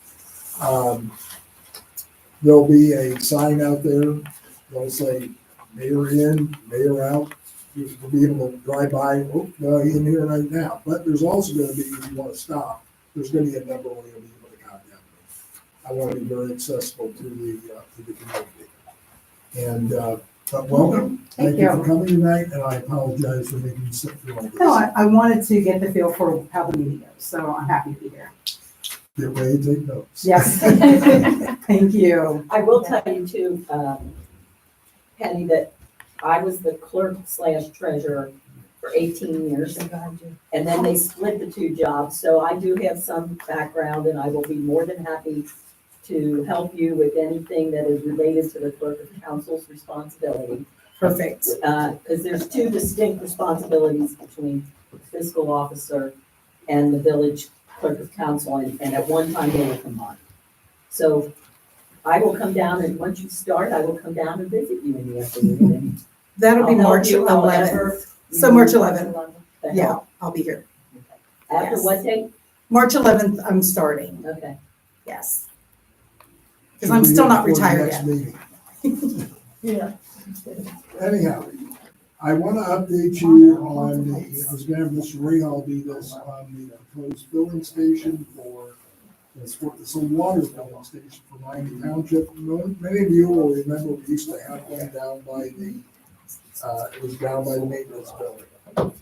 There'll be a sign out there, that'll say mayor in, mayor out. You'll be able to drive by, oh, no, he's in here right now. But there's also gonna be, if you wanna stop, there's gonna be a number where you'll be able to contact me. I wanna be very accessible to the community. And, but welcome, thank you for coming tonight, and I apologize for making you sit through all this. No, I wanted to get the feel for how the meeting goes, so I'm happy to be here. Get ready to take notes. Yes. Thank you. I will tell you too, Penny, that I was the clerk / treasurer for 18 years. And then they split the 2 jobs, so I do have some background, and I will be more than happy to help you with anything that is related to the clerk of council's responsibility. Perfect. Because there's 2 distinct responsibilities between the fiscal officer and the village clerk of council, and at one time they were combined. So I will come down, and once you start, I will come down and visit you in the afternoon. And That'll be I'll help March you 11th. however you So March need 11th. to Yeah, help. I'll be here. After Yes. what date? March 11th, I'm starting. Okay. Yes. Because I'm still not Before the retired next yet. meeting. Yeah. Anyhow, I want to update you on I was going to have Mr. Driehaus do this on the proposed filling station it's a water filling station for Miami Township. Many of you will remember we used to have one down by it was down by the maintenance building. And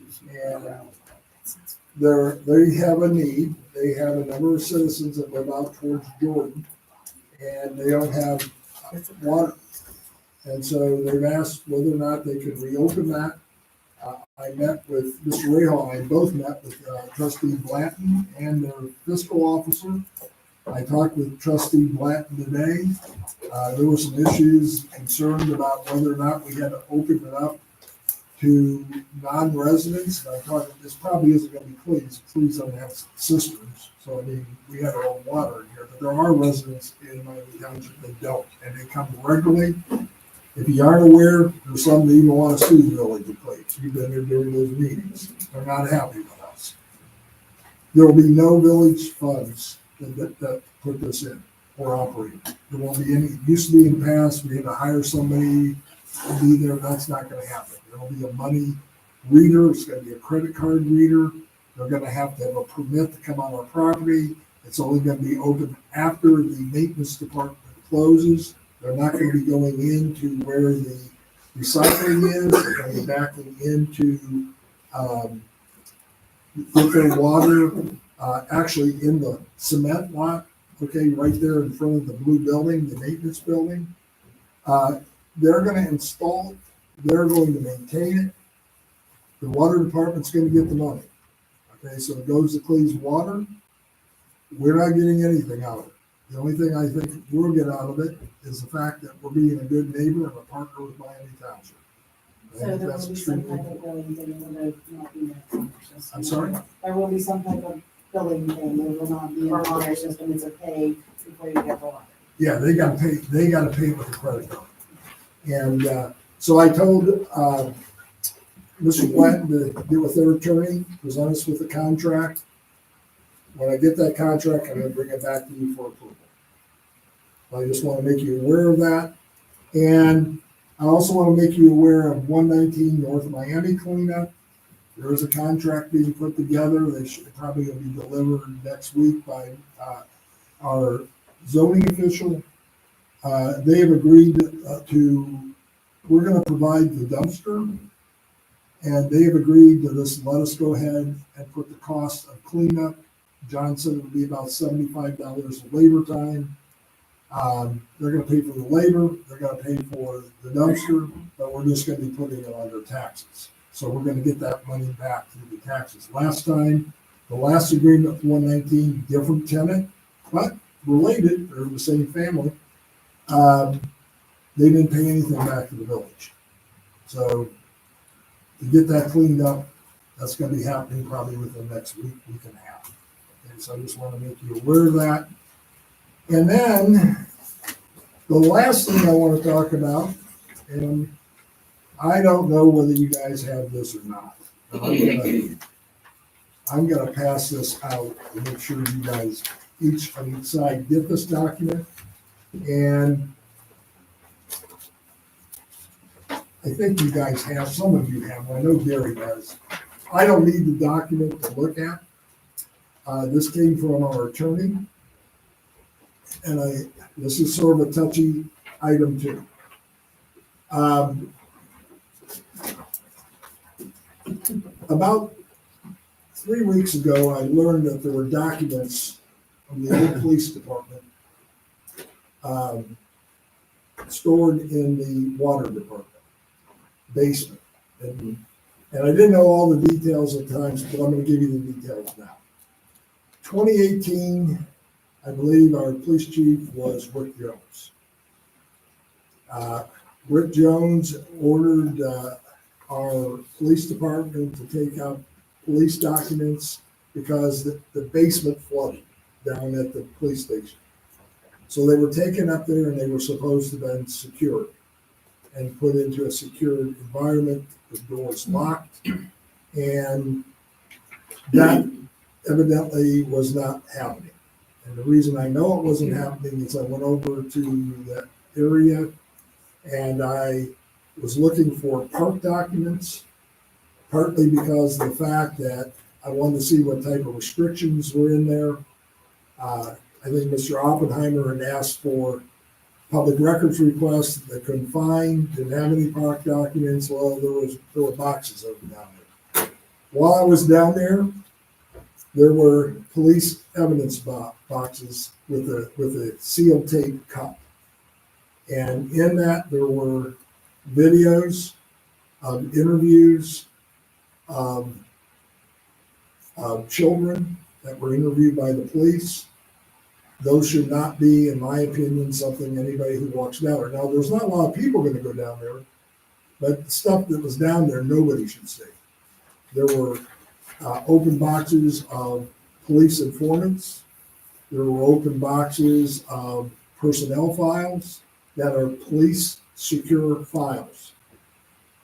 they have a need. They have a number of citizens that live out towards Jordan, and they don't have water. And so they've asked whether or not they could reopen that. I met with Mr. Driehaus, I both met with Trustee Blanton and their fiscal officer. I talked with Trustee Blanton today. There were some issues concerned about whether or not we had to open it up to non-residents. And I thought this probably isn't going to be Cleves. Cleves don't have cisterns. So, I mean, we have our own water in here. But there are residents in Miami Township that don't, and they come regularly. If you aren't aware, there's some that even want to sue the Village of Cleves. You've been there during those meetings. They're not happy with us. There will be no village funds that put this in or operate. There won't be any. It used to be in the past, we had to hire somebody to be there. That's not going to happen. There will be a money reader. It's going to be a credit card reader. They're going to have a permit to come on our property. It's only going to be open after the maintenance department closes. They're not going to be going into where the recycling is. They're going to be backing into get their water actually in the cement lot, okay, right there in front of the blue building, the maintenance building. They're going to install it. They're going to maintain it. The water department's going to get the money. Okay, so it goes to Cleves Water. We're not getting anything out of it. The only thing I think we'll get out of it is the fact that we're being a good neighbor and a partner with Miami Township. I So think there that's will be some extremely type of billing thing, it will not be in the water system. I'm sorry? There will be some type of billing thing, it will not be in the water system, it's a pay before you get the water. Yeah, they gotta pay with a credit card. And so I told Mr. Blanton to get with their attorney, present us with a contract. When I get that contract, I'm gonna bring it back to you for approval. I just wanna make you aware of that. And I also wanna make you aware of 119 North Miami cleanup. There is a contract being put together. They should probably gonna be delivered next week by our zoning official. They have agreed we're gonna provide the dumpster, and they have agreed to just let us go ahead and put the cost of cleanup. John said it would be about $75 of labor time. They're gonna pay for the labor, they're gonna pay for the dumpster, but we're just gonna be putting it under taxes. So we're gonna get that money back through the taxes. Last time, the last agreement with 119, different tenant, but related, they're the same family. they didn't pay anything back to the village. So to get that cleaned up, that's gonna be happening probably within the next week and a half. Okay, so I just wanna make you aware of that. And then the last thing I wanna talk about, and I don't know whether you guys have this or not, but I'm gonna pass this out to make sure you guys, each on each side, get this document. And I think you guys have, some of you have, I know Gary does. I don't need the document to look at. This came from our attorney. And this is sort of a touchy item too. About 3 weeks ago, I learned that there were documents from the old police department stored in the water department basement. And I didn't know all the details at times, but I'm going to give you the details now. 2018, I believe our police chief was Rick Jones. Rick Jones ordered our police department to take out police documents because the basement flooded down at the police station. So they were taken up there and they were supposed to have been secured and put into a secured environment, the doors locked, and that evidently was not happening. And the reason I know it wasn't happening is I went over to that area and I was looking for park documents, partly because of the fact that I wanted to see what type of restrictions were in there. I think Mr. Oppenheimer had asked for public records requests that couldn't find, didn't have any park documents. Well, there were boxes of them down there. While I was down there were police evidence boxes with a sealed tape cup. And in that, there were videos of interviews of children that were interviewed by the police. Those should not be, in my opinion, something anybody who walks down there. Now, there's not a lot of people going to go down there, but the stuff that was down there, nobody should see. There were open boxes of police informants. There were open boxes of personnel files that are police secure files.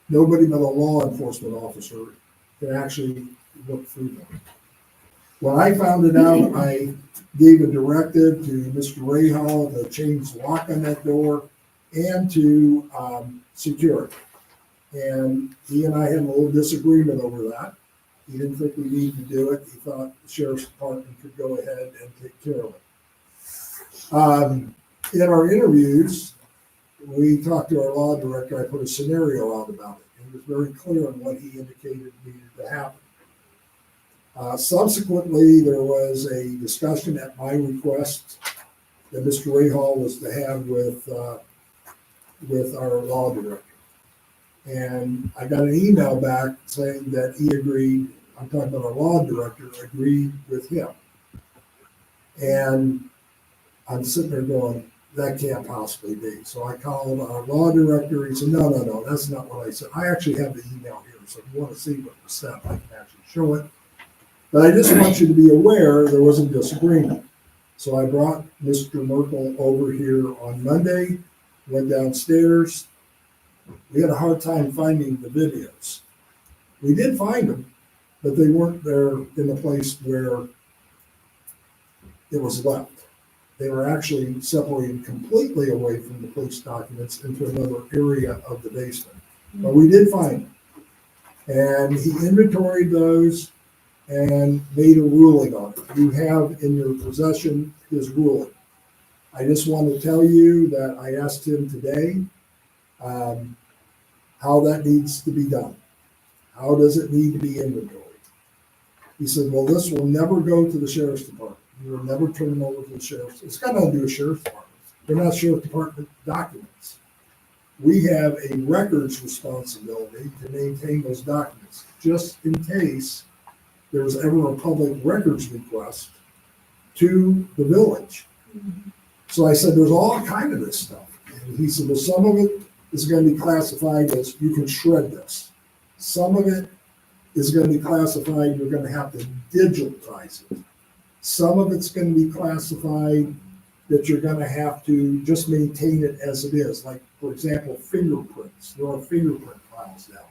Nobody but a law enforcement officer can actually look through them. When I found it out, I gave a directive to Mr. Driehaus to change the lock on that door and to secure it. And he and I had a little disagreement over that. He didn't think we needed to do it. He thought the sheriff's department could go ahead and take care of it. In our interviews, we talked to our law director. I put a scenario out about it. He was very clear on what he indicated needed to happen. Subsequently, there was a discussion at my request that Mr. Driehaus was to have with our law director. And I got an email back saying that he agreed, I'm talking about our law director, agreed with him. And I'm sitting there going, that can't possibly be. So I called our law director. He said, no, that's not what I said. I actually have the email here. So if you want to see what was said, I can actually show it. But I just want you to be aware there was a disagreement. So I brought Mr. Merkel over here on Monday, went downstairs. We had a hard time finding the videos. We did find them, but they weren't there in the place where it was left. They were actually separated completely away from the police documents into another area of the basement. But we did find them. And he inventoried those and made a ruling on it. You have in your possession his ruling. I just want to tell you that I asked him today how that needs to be done. How does it need to be inventoried? He said, well, this will never go to the sheriff's department. You will never turn them over to the sheriff's. It's got nothing to do with sheriff's department. They're not sheriff's department documents. We have a records responsibility to maintain those documents, just in case there was ever a public records request to the village. So I said, there's all kind of this stuff. And he said, well, some of it is gonna be classified as, you can shred this. Some of it is gonna be classified, you're gonna have to digitize it. Some of it's gonna be classified that you're gonna have to just maintain it as it is, like, for example, fingerprints. There are fingerprint files down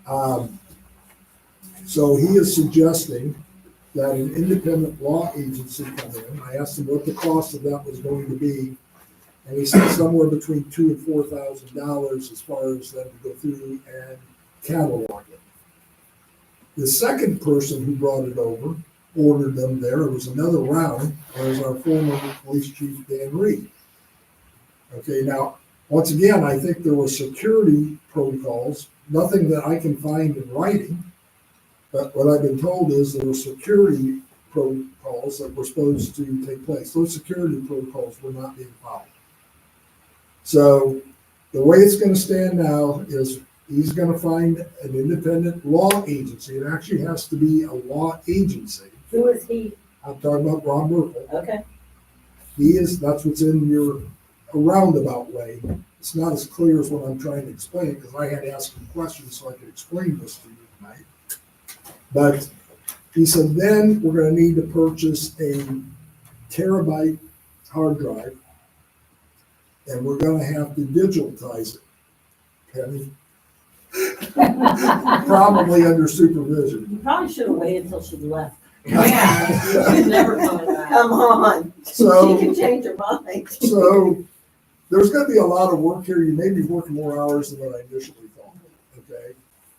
there. So he is suggesting that an independent law agency come in. I asked him what the cost of that was going to be, and he said somewhere between $2,000 and $4,000 as far as them to go through and catalog it. The second person who brought it over, ordered them there, it was another round, was our former police chief, Dan Reed. Okay, now, once again, I think there were security protocols, nothing that I can find in writing, but what I've been told is there were security protocols that were supposed to take place. Those security protocols were not being followed. So the way it's gonna stand now is he's gonna find an independent law agency. It actually has to be a law agency. Who is he? I'm talking about Ron Merkel. Okay. That's what's in your roundabout way. It's not as clear as what I'm trying to explain, because I had to ask him questions so I could explain this to you tonight. But he said, then we're gonna need to purchase a terabyte hard drive, and we're gonna have to digitize it. Penny? Probably under supervision. You probably should have waited until she left. Yeah. She's never coming back. Come on. So- She can change her mind. So there's gonna be a lot of work here. You may be working more hours than what I initially thought, okay?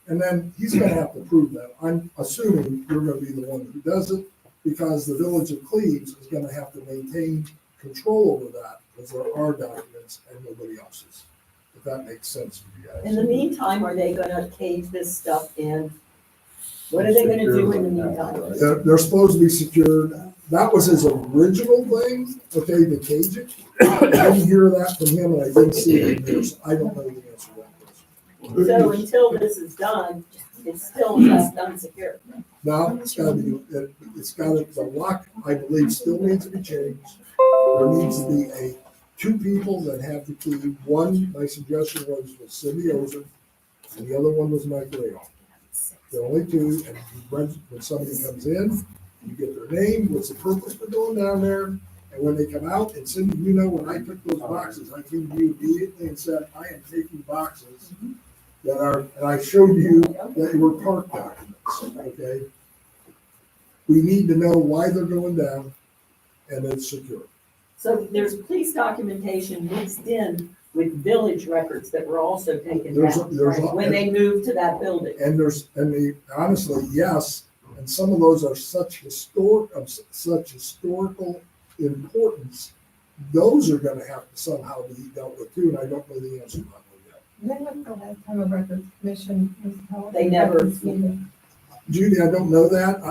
And then he's gonna have to prove that. I'm assuming you're gonna be the one who does it, because the Village of Cleves is gonna have to maintain control over that, because there are documents and nobody else's. If that makes sense to you guys. In the meantime, are they gonna cage this stuff in? What are they gonna do in the meantime? They're supposed to be secured. That was his original thing, okay, the cage it. I didn't hear that from him, and I didn't see it in there, so I don't know the answer to that question. So until this is done, it's still just unsecured. Now, it's gotta be, the lock, I believe, still needs to be changed. There needs to be two people that have the key. One, my suggestion was Cindy Ozer, and the other one was Mike Rayoff. The only two, and when somebody comes in, you get their name, what's the purpose for going down there, and when they come out, and Cindy, you know, when I took those boxes, I came to you immediately and said, I am taking boxes that are, and I showed you that they were park documents, okay? We need to know why they're going down, and it's secure. So there's police documentation mixed in with village records that were also taken There's down a- when they moved to that building. And honestly, yes, and some of those are such historical importance, those are gonna have to somehow be dealt with too, and I don't know the answer to that one yet. When was the last time a records commission was held? They never- Judy, I don't know that.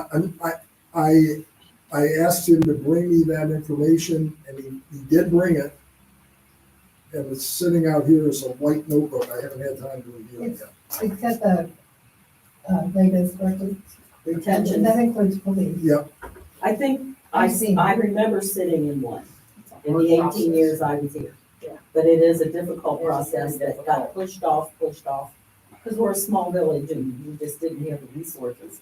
I asked him to bring me that information, and he did bring it. And it's sitting out here as a white notebook. I haven't had time to review it yet. It's got the latest records. Retention. That includes police. Yep. I think, I've seen I it. remember sitting in one in the 18 years I was here. But it is a difficult process that got pushed off, because we're a small village and we just didn't have the resources.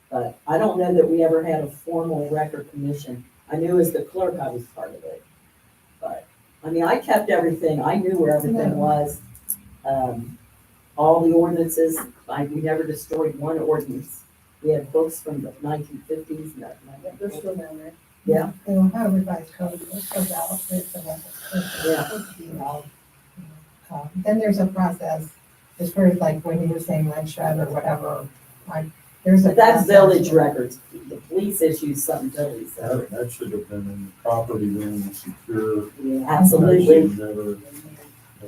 But I don't know that we ever had a formal record commission. I knew as the clerk I was part of it. But, I mean, I kept everything, I knew where everything was. All the ordinances, we never destroyed one ordinance. We have books from the 1950s. They're still down there. Yeah. They will have revised code, it goes out, it's a then there's a process, as far as like when you were saying lead shred or whatever, like, there's a. But that's process. village records. The police issues something totally separate. That should have been in the property room, secure. Absolutely. That should never-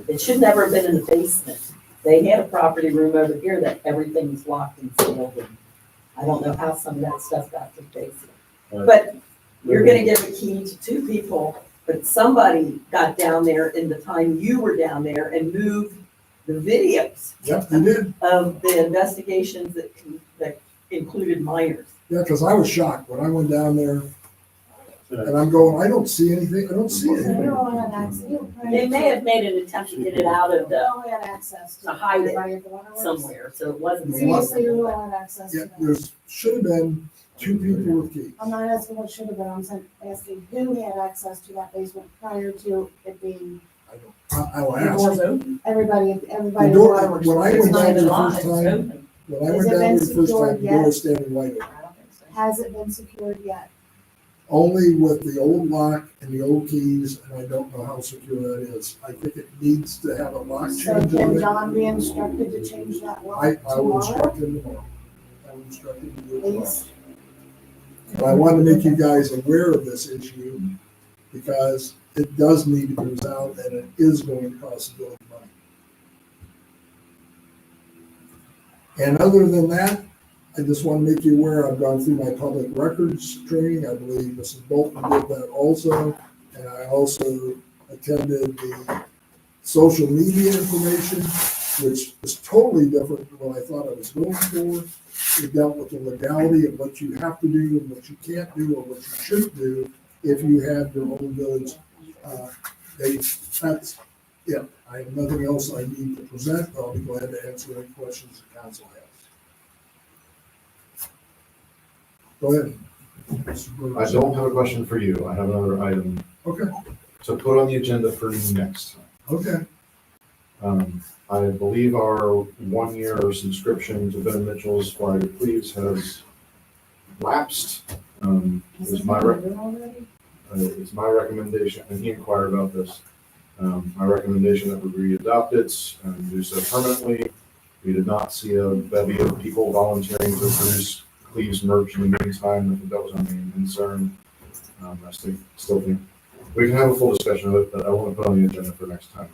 It should never have been in the basement. They had a property room over here that everything was locked and sealed, and I don't know how some of that stuff got to the basement. But you're gonna give a key to two people, but somebody got down there in the time you were down there and moved the videos. Yep, they did. Of the investigations that included minors. Yeah, because I was shocked when I went down there. And I'm going, I don't see anything, I don't see anything. They all had access. They may have made an attempt to get it out of They the, all had access to to hide it everybody at the waterworks. somewhere, so it wasn't. Seriously, you all had access Yeah, to that. there's, should have been 2 people with keys. I'm not asking what should have been, asking who had access to that basement prior to it being I'll The ask. door's open. everybody The at the door, waterworks. when I It's went not down even there the locked, first it's time, open. when I Has went it down been there the first time, secured the door yet? was standing wide open. Has it been secured yet? Only with the old lock and the old keys, and I don't know how secure that is. I think it needs to have a lock So change can on it. John be instructed to change that lock I will tomorrow? instruct him tomorrow. I will instruct him to do it tomorrow. Please? But I wanted to make you guys aware of this issue because it does need to be resolved and it is going to cost the village money. And other than that, I just want to make you aware, I've gone through my public records training. I believe Mrs. Bolton did that also. And I also attended the social media information, which is totally different from what I thought I was going for. It dealt with the legality of what you have to do and what you can't do or what you shouldn't do if you have your own village. That's it. I have nothing else I need to present, but I'll be glad to answer any questions the council has. Go ahead. I don't have a question for you. I have another item Okay, to put on the agenda for next time. okay. I believe our 1-year subscription to Ben Mitchell's Village of Cleves has lapsed. It's my recommendation, and he inquired about this. My recommendation that we re-adopt it and do so permanently. We did not see a bevy of people volunteering to produce Cleves merch in the meantime. I think that was our main concern. I still think we can have a full discussion of it, but I want to put on the agenda for next time.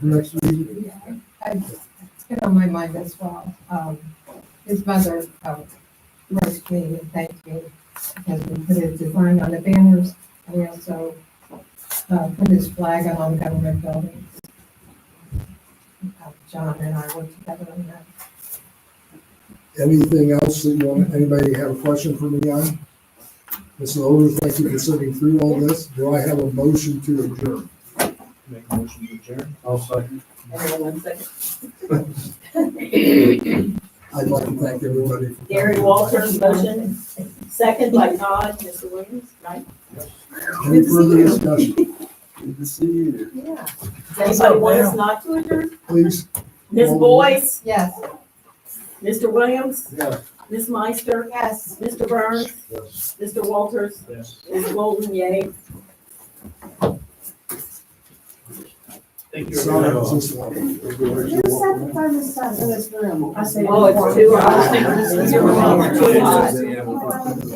Next meeting. It's been on my mind as well. His mother wrote me and thanked me because we put his design on the banners. And we also put his flag on all the government buildings. John and I worked together on that. Anything else that you want, anybody have a question for me on? Mr. Loder, thank you for sitting through all this. Do I have a motion to adjourn? Make a motion to adjourn. I'll second. Hang on 1 second. I'd like to thank everybody. for Gary coming. Walters, motion, second by Todd, Mr. Williams, right? Any further discussion? Good to see you. Yeah. Does anybody want us not to adjourn? Please. Ms. Boyce, Yes. Mr. Williams, Yeah. Ms. Meister, Yes. Mr. Burns, Yes. Mr. Walters, Yes. Ms. Golden, yay. Thank you. Sorry, everyone. it's just one. Who set the thermostat in this room? Oh, it's 2 hours. Oh, It's 2 hours.